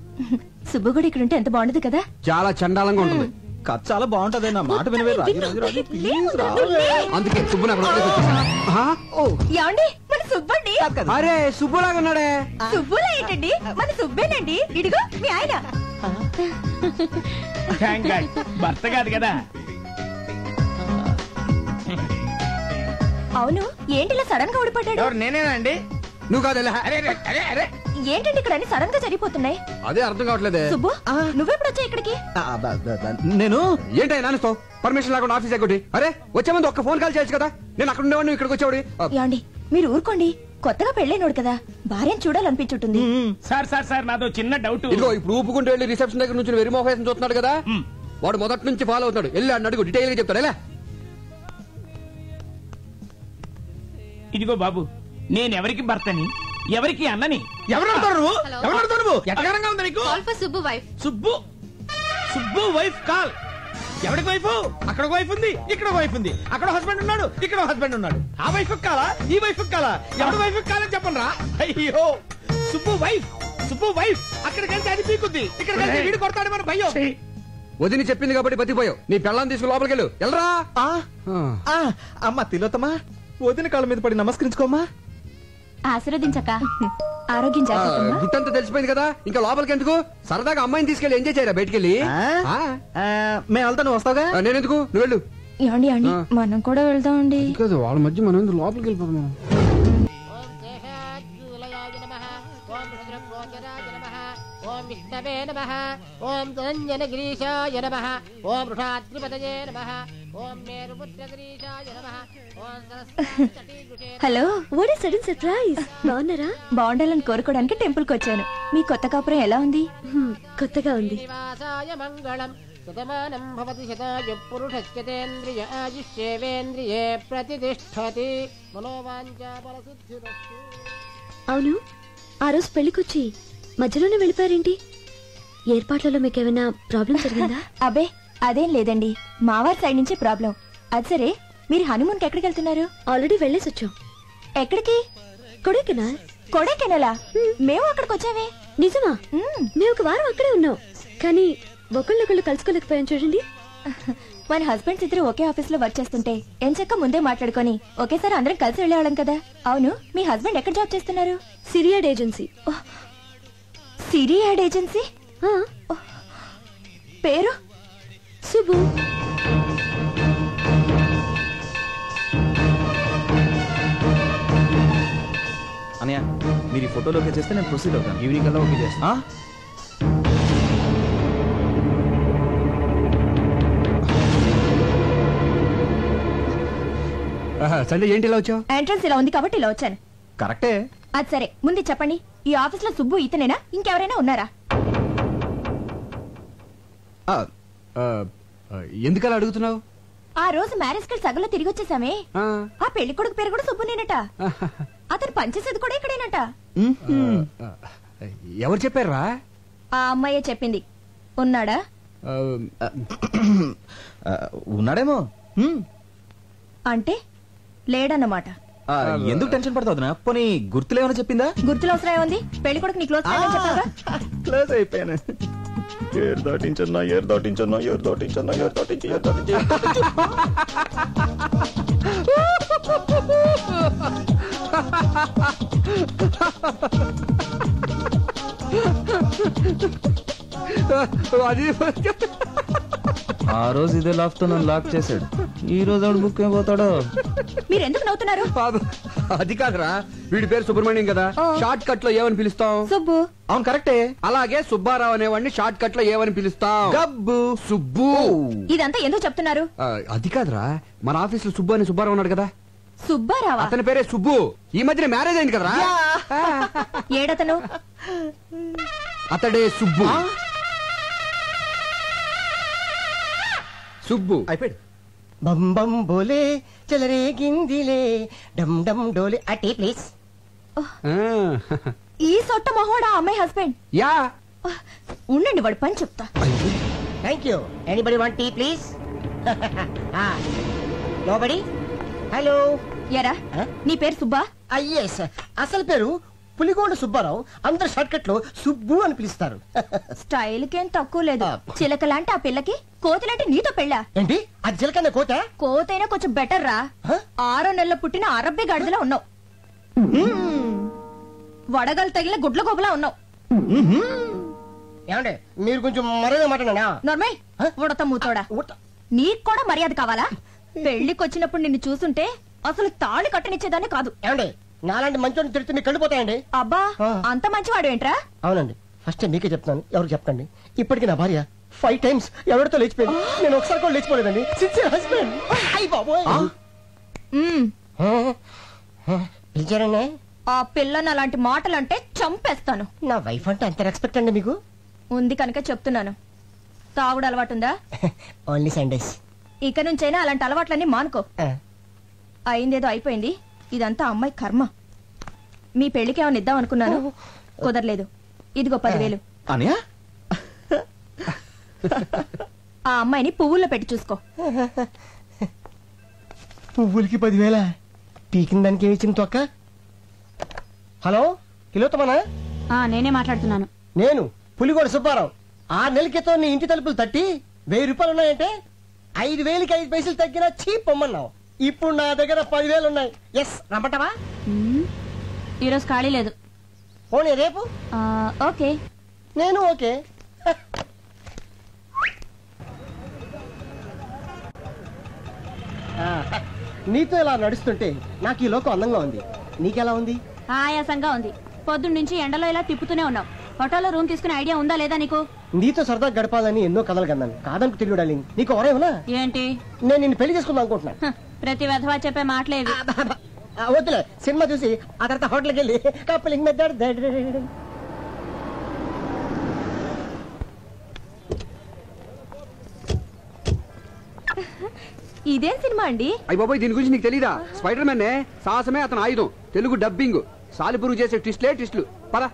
సుబ్బు కూడా ఇక్కడ ఉంటే ఎంత బాగుండదు కదా. చాలా చండాలంగా ఉంటుంది. కథ చాలా బాగుంటది. నా మాట వినవే. అందుకే సుబ్బు నాకు ఏమండి మన సుబ్బండి. అరే సుబ్బులాగా ఉన్నాడే. సుబ్బులా ఏంటండి? మన సుబ్బేనండి. ఇడిగో మీ ఆయన. భర్త కాదు కదా. అవును ఏంటి ఇలా సడన్ గా ఊడిపడ్డాడు? నేనేనండి. నువ్వు కాదు. ఏంటండి ఇక్కడ అన్ని సడన్ గా జరిగిపోతున్నాయి? అదే అర్థం కావట్లేదే. సుబ్బు నువ్వెప్పుడు వచ్చా ఇక్కడికి? నేను ఏంటో నాన్నతో పర్మిషన్ లేకుండా ఆఫీస్ ఎక్కటి? అరే వచ్చే ముందు ఒక్క ఫోన్ కాల్ చేయొచ్చు కదా. నేను అక్కడ ఉండేవాడిని, ఇక్కడికి వచ్చేవాడి. ఏమండి మీరు ఊరుకోండి. కొత్తగా పెళ్ళైనోడు కదా, భార్యను చూడాలనిపించుంటుంది. సార్ నాదో చిన్న డౌట్. ఇదిగో ఇప్పుడు ఊపుకుంటూ వెళ్ళి రిసెప్షన్ దగ్గర నుంచి వెరిమోఫేషన్ చూస్తున్నాడు కదా, వాడు మొదటి నుంచి ఫాలో అవుతాడు. వెళ్ళి అన్న అడుగు, డీటెయిల్ గా చెప్తాడు. ఎలా? ఇదిగో బాబు, నేనెవరికి భర్తని, ఎవరికి అన్నని? ఎవరు ఎటకారంగా ఉంది నీకు? Subbu wife. Subbu wife call. ఎవరికి వైఫ్? అక్కడ వైఫ్ ఉంది, ఇక్కడ వైఫ్ ఉంది. అక్కడ హస్బెండ్ ఉన్నాడు, ఇక్కడ హస్బెండ్ ఉన్నాడు. ఆ వైఫ్ కాలా, ఈ వైఫ్ కాలా? ఎవరి వైఫ్ కాలని చెప్పండి రా. అయ్యో సుబ్బు వైఫ్ అక్కడికి వెళ్తే అది పీకుద్ది, ఇక్కడికి వెళ్తే వీడు కొడతాడు మన భయ్యో. వదిని చెప్పింది కాబట్టి బతిపోయావు. నీ పెళ్ళాన్ని తీసుకుని లోపలికి వెళ్ళు. వెళ్ళరా. అమ్మ తిలోతమ్మా, వదిన కాళ్ళ మీద పడి నమస్కరించుకోమ్మా. ఆశీర్వదించక. ఆరోగ్యం జాగ్రత్త. గుట్టంతా తెలిసిపోయింది కదా, ఇంకా లోపలికి ఎందుకు? సరదాగా అమ్మాయిని తీసుకెళ్ళి ఎంజాయ్ చేయరా బయటికి వెళ్ళి. మేము వెళ్తా, నువ్వు వస్తావుగా. నేను ఎందుకు, నువ్వు వెళ్ళు. ఏమండి మనం కూడా వెళ్దామండి. కాదు వాళ్ళ మధ్య మనం లోపలికి వెళ్ళిపోతాం. ఓం విష్ణవే నమః. ఓం ధనంజనగిరీశాయ నమః. ఓం వృషాద్రిపతయే నమః. ఓం మేరుపుత్రగిరీశాయ నమః. ఓం Saraswati. Hello, what is sudden surprise? బాగున్నారా? బాగుండాలని కోరుకోవడానికి టెంపుల్ కి వచ్చాను. మీ కొత్త కాపురం ఎలా ఉంది? కొత్తగా ఉంది. నివాసాయ మంగళం. శతమానం భవతి శతాయు పురుషస్యతేంద్రియ ఆయుష్యేవేంద్రియే ప్రతిష్ఠతి. మనోవాంఛా ఫలసిద్ధిరస్తు. అవును, ఆ రోజు పెళ్లికొచ్చి మధ్యలోనే వెళ్ళిపోయారేంటి? ఏర్పాట్లలో మీకేమైనా ప్రాబ్లం జరిగిందా? అబే అదేం లేదండి, మావారి సైడ్ నుంచి ప్రాబ్లం. అది సరే, మీరు హనుమూన్ కి ఎక్కడికి వెళ్తున్నారు? ఆల్రెడీ వెళ్ళేసి వచ్చాం. ఎక్కడికి? కొడైకెనాల్. కొడైకెనాలా? మేము అక్కడికి వచ్చామే. నిజమా? మేము ఒక వారం అక్కడే ఉన్నాం, కానీ ఒకళ్ళొకళ్ళు కలుసుకోలేకపోయాం. చూడండి, మన హస్బెండ్స్ ఇద్దరు ఒకే ఆఫీస్ లో వర్క్ చేస్తుంటే ఎంచక్క ముందే మాట్లాడుకొని ఒకేసారి అందరం కలిసి వెళ్ళేవాళ్ళం కదా. అవును, మీ హస్బెండ్ ఎక్కడ జాబ్ చేస్తున్నారు? సిరియాడ్ ఏజెన్సీ. సిరియాడ్ ఏజెన్సీ? పేరు? సుబ్బు. అనయ్య, మీరు ఈ ఫోటోలో ఓకే చేస్తే నేను ప్రొసీడ్ అవుతాను. ఈవినింగ్ కల్లా ఓకే చేస్తా. సండే ఏంటి ఇలా వచ్చావు? ఎంట్రన్స్ ఇలా ఉంది కాబట్టి ఇలా వచ్చాను. కరెక్టే. అది సరే, ముందు చెప్పండి, ఈ ఆఫీస్ లో సుబ్బు ఇతనేనా, ఇంకెవరైనా ఉన్నారా? ఎందుకలా అడుగుతున్నావు? ఆ రోజు మ్యారేజ్ కి సగంలో తిరిగి వచ్చేసామే. ఆ పెళ్లి కొడుకు పేరు కూడా సుబ్బునేనట. అతను పనిచేసేది కూడా ఇక్కడేనట. ఎవరు చెప్పారా? ఆ అమ్మాయే చెప్పింది. ఉన్నాడా? ఉన్నాడేమో. అంటే లేడన్నమాట. ఎందుకు టెన్షన్ పడతావునా? పోనీ గుర్తులేమని చెప్పిందా? గుర్తులు అవసరం ఏముంది? పెళ్లి కొడుకు నీ క్లోజ్ ఫ్రెండ్ అని చెప్పావా? క్లోజ్ అయిపోయాను. ఏర్ దాటించన్నా. ఆ రోజు ఇదే లాక్ తో నన్ను లాక్ చేశాడు. ఈ రోజు ఆవిడ బుక్ అయిపోతాడో. మీరు ఎందుకు నవ్వుతున్నారు? అది కాదురా, వీడి పేరు సుబ్రహ్మణ్యం కదా, షార్ట్ కట్ లో ఏమని పిలుస్తాం? సుబ్బు. అవును, కరెక్టే. అలాగే సుబ్బారావు అనేవాడిని షార్ట్ కట్ లో ఏమని పిలుస్తాం? గబ్బు. సుబ్బు. ఇదంతా ఎందుకు చెప్తున్నారు? అది కాదురా, మన ఆఫీస్ లో సుబ్బు అని సుబ్బారావు ఉన్నాడు కదా. సుబ్బారావా? అతని పేరే సుబ్బు. ఈ మధ్యన మ్యారేజ్ అయింది కదరా. ఏడతను? అతడే సుబ్బు. సుబ్బు అయిపోయాడు. బం బం బోలే చలరే గిందిలే డమ్ డమ్ డోలే. ఆ టీ ప్లీజ్. ఈ సొట్ట మొహోడా అమ్మాయి హస్బెండ్. యా ఉండండి వాడు పని చెప్తా. Thank you. Anybody want tea please? Nobody. Hello. ఎరా నీ పేరు సుబ్బా? ఎస్. అసలు పేరు పులిగోండ సుబ్బారావు. అందరు షార్ట్ కట్ లో సుబ్బు అని పిలుస్తారు. స్టైల్ కేం తక్కువ లేదు. చిలకలాంటి ఆ పిల్లకి కోతిలాంటి నీతో పెళ్ళా? ఏంటి ఆ చిలకన్న కోత? కోతైనా కొంచెం బెటర్ రా. 6 నెలల పుట్టిన అరబ్బీ గడిదలా ఉన్నావు. వడగలు తగిలిన గుడ్ల గోబులా ఉన్నావు. ఏమంటే మీరు కొంచెం మర్యాద మాట్లాడా? నార్మల్ ఉడత మూతోడా. నీకు కూడా మర్యాద కావాలా? పెళ్లికి వచ్చినప్పుడు నిన్ను చూసుంటే అసలు తాళి కట్టనిచ్చేదాన్ని కాదు. ఏమండి నాలాంటి మంచోడిని తిడితే మీకు కళ్ళిపోతాయండి. అబ్బా అంత మంచివాడు ఏంట్రా? అవునండి. ఫస్ట్ మీకే చెప్తాను, ఎవరు చెప్పండి. ఇప్పటికి నా భార్య 5 times ఎవరితో లేచిపోయింది. నేను ఒకసారి కూడా లేచిపోలేదండి. Sincere husband. అయ్య బాబోయ్. పిలిచారండి? ఆ పిల్లని అలాంటి మాటలంటే చంపేస్తాను. నా వైఫ్ అంటే అంత రెస్పెక్ట్ అండి మీకు? ఉంది కనుక చెప్తున్నాను. తాగుడు అలవాటుందా? Only Sundays. ఇక నుంచైనా అలాంటి అలవాట్లన్నీ మానుకో. అయిందేదో అయిపోయింది. ఇదంతా అమ్మాయి కర్మ. మీ పెళ్లికి ఏమైనా ఇద్దాం అనుకున్నాను, కుదరలేదు. ఇదిగో 10,000. ఆ అమ్మాయిని పువ్వుల్లో పెట్టి చూసుకో. పువ్వులకి 10,000? పీకిన దానికి ఏమి ఇచ్చింది తొక్క? హలో కిలోతమనా? నేనే మాట్లాడుతున్నాను. నేను పులిగోడ సుబ్బారావు. 6 నెలల క్రితం నీ ఇంటి తలుపులు తట్టి 1000 రూపాయలు ఉన్నాయంటే 5,000కి 5 పైసలు తగ్గినా చీప్ పొమ్మన్నావు. ఇప్పుడు నా దగ్గర 10,000 ఉన్నాయి. ఎస్ రమ్మంటావా? ఈరోజు ఖాళీ లేదు. పోనీ రేపు? ఓకే. నేను ఓకే. నీతో ఇలా నడుస్తుంటే నాకు ఈ లోకం అందంగా ఉంది. నీకెలా ఉంది? ఆయాసంగా ఉంది. పొద్దున్న నుంచి ఎండలో ఇలా తిప్పుతూనే ఉన్నావు. హోటల్లో రూమ్ తీసుకునే ఐడియా ఉందా లేదా నీకు? నీతో సరదా గడపాలని ఎన్నో కథలు కన్నాను. కాదనుకు తెలియదు డార్లింగ్. నీకు ఎవరేమన్నా? ఏంటి? నేను నిన్ను పెళ్లి చేసుకుందాం అనుకుంటున్నా. ప్రతి వెధవా చెప్పే మాటలేవి. వద్దులే, సినిమా చూసి ఆ తర్వాత హోటల్కి వెళ్ళి కప్పులింగ్ మెథడ్. ఇదేం సినిమా అండి? అయ్య బాబోయ్, దీని గురించి నీకు తెలీదా? స్పైడర్ మ్యాన్ సాహసమే అతను ఆయుధం. తెలుగు డబ్బింగ్. సాలిపురుగు చేసే ట్విస్టులు. పద.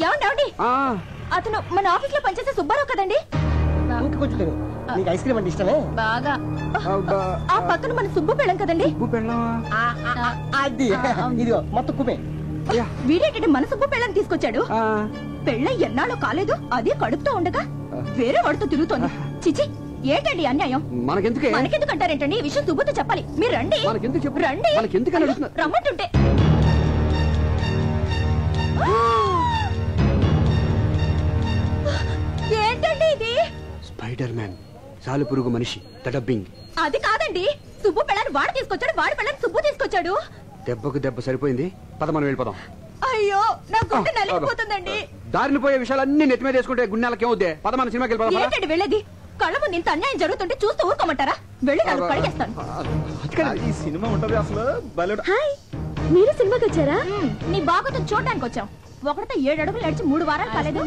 ఏమండి అతను మన ఆఫీస్ లో పనిచేసే సుబ్బారావు కదండి? నీకు ఐస్ క్రీమ్ అంటే ఇష్టమే? బాగా. ఆ పక్కన మన సుబ్బు పెళ్ళం కదండి? అది ఇదిగో మొత్తం కుమే. వీడేంటంటే మన సుబ్బు పెళ్ళని తీసుకొచ్చాడు. పెళ్ళ ఎన్నాళ్ళు కాలేదు, అదే కడుపుతో ఉండగా వేరే వాడితో తిరుగుతోంది. చిచి, ఏంటండి అన్యాయం? మనకెందుకంటారేంటండి? ఈ విషయం సుబ్బుతో చెప్పాలి. మీరు రండి. రండి. రమ్మంటుంటే ఏంటండి ఇది? స్పైడర్ మ్యాన్ సాలిపురుగు మనిషి డబ్బింగ్. అది కాదండి, సుబ్బు పెళ్ళని వాడు తీసుకొచ్చాడు, వాడి పెళ్ళని సుబ్బు తీసుకొచ్చాడు. దెబ్బకు దెబ్బ సరిపోయింది. పద మనం వెళ్ళిపోదాం. అయ్యో నా గుండె నలిగిపోతుందండి. దారిని పోయే విషయాలన్నీ నెత్తి మీద వేసుకుంటే గుండెలకి ఏమవుద్ది? పద మన సినిమాకి వెళ్ళిపోదాం. ఏంటండి వెళ్ళేది? కళ్ళ ముందు ఇంత అన్యాయం జరుగుతుంటే చూస్తూ ఊరుకోమంటారా? వెళ్ళి నన్ను కడిగేస్తాను. ఈ సినిమా ఉంటది అసలు. హాయ్, మీరు సినిమాకి వచ్చారా? నీ బాగుతో చూడడానికి వచ్చాం. ఒకటితో 7 అడుగులు నడిచి 3 వారాలు కాలేదు.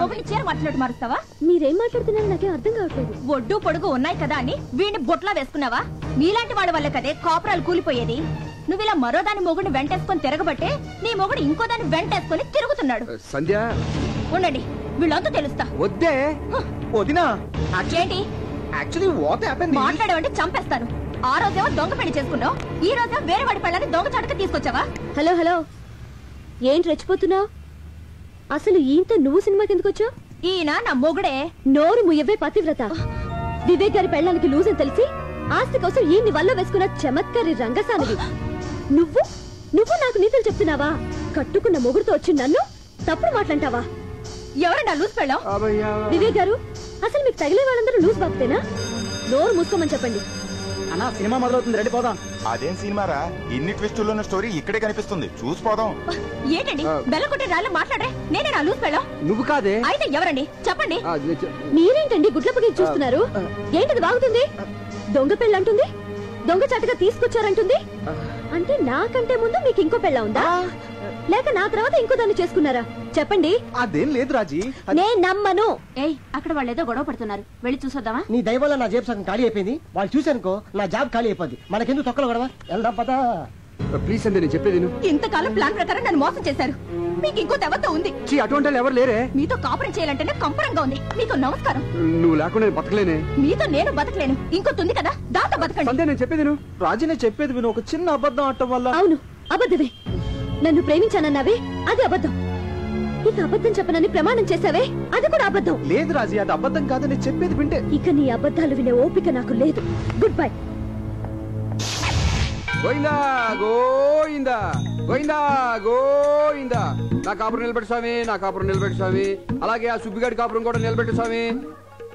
ఒకటి చీర మాట్లాడు మారుస్తావా? మీరేం మాట్లాడుతున్నారో నాకేం అర్థం కావట్లేదు. ఒడ్డు పొడుగు ఉన్నాయి కదా అని వీడిని బొట్లా వేసుకున్నావా? నీలాంటి వాడి వల్ల కదే కాపురాలు కూలిపోయేది. నువ్వు ఇలా మరో దాని మొగుడిని వెంటేసుకొని తిరగబట్టే నీ మొగుడు ఇంకో దాన్ని వెంటేసుకొని తిరుగుతున్నాడు. సంధ్య ఉండండి, వీళ్ళంతా తెలుస్తా. వద్దే వదినా. ఏంటి యాక్చువల్లీ వాట్ హ్యాపెండ్? మాట్లాడవంటే చంపేస్తాను. ఆ రోజేమో దొంగ పెళ్లి చేసుకున్నావు, ఈ రోజు వేరే వాడి పెళ్ళని దొంగ చాటుగా తీసుకొచ్చావా? హలో హలో, ఏంటి రెచ్చిపోతున్నావు? అసలు ఈయంతో నువ్వు సినిమాకి ఎందుకు వచ్చావు? ఈయన నా మొగుడే. నోరు ముయ్యవే పతివ్రత. వివేక్ గారి పెళ్ళానికి లూజ్ అని తెలిసి ఆస్తి కోసం ఈయన్ని వల్ల వేసుకున్న చమత్కారి రంగసానివి. నువ్వు నాకు నీతులు చెప్తున్నావా? కట్టుకున్న మొగుడుతో వచ్చి నన్ను తప్పుడు మాట్లాంటావా? ఎవరన్నా లూజ్ పెళ్ళాం? వివేక్ గారు, అసలు మీకు తగిలే వాళ్ళందరూ లూజ్ బాబుతేనా? నోరు మూసుకోమని చెప్పండి. అన్నా సినిమా మొదలవుతుంది, రెడీ పోదాం. అదేం సినిమారా? ఇన్ని ట్విస్టుల్లో ఉన్న స్టోరీ ఇక్కడే కనిపిస్తుంది, చూసిపోదాం. ఏంటండి బెల్లకొట్టే రాళ్ళు మాట్లాడే? నేనే నా లూజ్ పెళ్ళాం? నువ్వు కాదే. అయితే ఎవరండి చెప్పండి. మీరేంటండి గుడ్ల పగి చూస్తున్నారు? ఏంటది బాగుతుంది? దొంగ పెళ్ళి అంటుంది. దొంగచాటుగా తీసుకొచ్చారంటుంది అంటే నాకంటే ముందు మీకు ఇంకో పెళ్ళ ఉందా లేక నా తర్వాత ఇంకో దాన్ని చేసుకున్నారా చెప్పండి. అదేం లేదు రాజీ, నేను నమ్మను. ఏయ్ అక్కడ వాళ్ళు ఏదో గొడవ పడుతున్నారు, వెళ్ళి చూసొద్దామా? నీ దయ వల్ల నా జేబు సగం ఖాళీ అయిపోయింది. వాళ్ళు చూశానుకో నా జాబ్ ఖాళీ అయిపోద్ది. మనకెందుకు తొక్కలు గొడవ, వెళ్దాం పదా. ప్లీజ్ అండి, నేను చెప్పేది ఇంతకాలం ప్లాన్ ప్రకారం నన్ను మోసం చేశారు. మీకు ఇంకో తెవత ఉంది. అటువంటి వాళ్ళు ఎవరు లేరే. మీతో కాపురం చేయాలంటేనే కంపరంగా ఉంది. మీకు నమస్కారం. నువ్వు లేకుండా నేను బతకలేనే. మీతో నేను బతకలేను, ఇంకోటి ఉంది కదా, దాంతో బతకండి. నేను చెప్పేది రాజీ, నేను చెప్పేది విను. ఒక చిన్న అబద్ధం ఆడటం వల్ల. అవును అబద్ధమే. నన్ను ప్రేమించానన్నావే అది అబద్ధం. ఇక అబద్ధం చెప్పనని ప్రమాణం చేసావే అది కూడా అబద్ధం. లేదు రాజీ, అది అబద్ధం కాదు. నేను చెప్పేది వింటే. ఇక నీ అబద్ధాలు వినే ఓపిక నాకు లేదు. Goodbye. గోయిందా గోయిందా గోయిందా గోయిందా. నా కాపురం నిలబెట్టు స్వామి, నా కాపురం నిలబెట్టు స్వామి. అలాగే ఆ సుబ్బిగాడి కాపురం కూడా నిలబెట్టు స్వామి.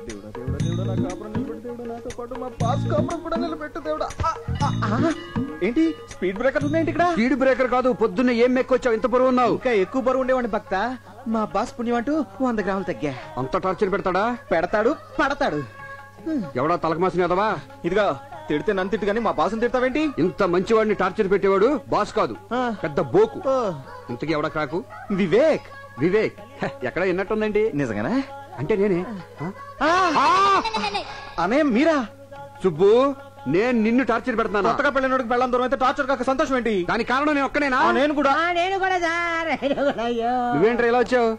దేవుడా దేవుడా దేవుడా, నా కాపురం నిలబెట్టు దేవుడా. నాతో పాటు మా బాస్ కాపురం కూడా నిలబెట్టు దేవుడా. ఏంటి స్పీడ్ బ్రేకర్ ఉన్నాయండి ఇక్కడ? స్పీడ్ బ్రేకర్ కాదు, పొద్దున్న ఏం మెక్కొచ్చావు, ఇంత బరువు ఉన్నావు. ఇంకా ఎక్కువ బరువు ఉండేవాడి భక్త. మా బాస్ పుణ్యం అంటూ 100 గ్రాములు తగ్గా. అంత టార్చర్ పెడతాడా? పెడతాడు, పడతాడు. ఎవడా తలకమాసిన ఎదవా? ఇదిగా తిడితే నన్ను తిట్టు కానీ మా బాసుని తిడతావేంటి? ఇంత మంచివాడిని టార్చర్ పెట్టేవాడు బాస్ కాదు, పెద్ద బోకు. ఇంతకీ ఎవడా క్రాకు? వివేక్. వివేక్ ఎక్కడ విన్నట్టుందండి. నిజంగానా? అంటే నేనే. అనే మీరా? సుబ్బు, నేను నిన్ను టార్చర్ పెడతాను. కొత్తగా పెళ్ళినోడికి పెళ్ళం దూరం అయితే టార్చర్ కాక సంతోషం ఏంటి? దానికి కారణం నేను ఒక్కనేనా? నేను కూడా సార్. నువ్వేంట్రా ఇలా వచ్చావు?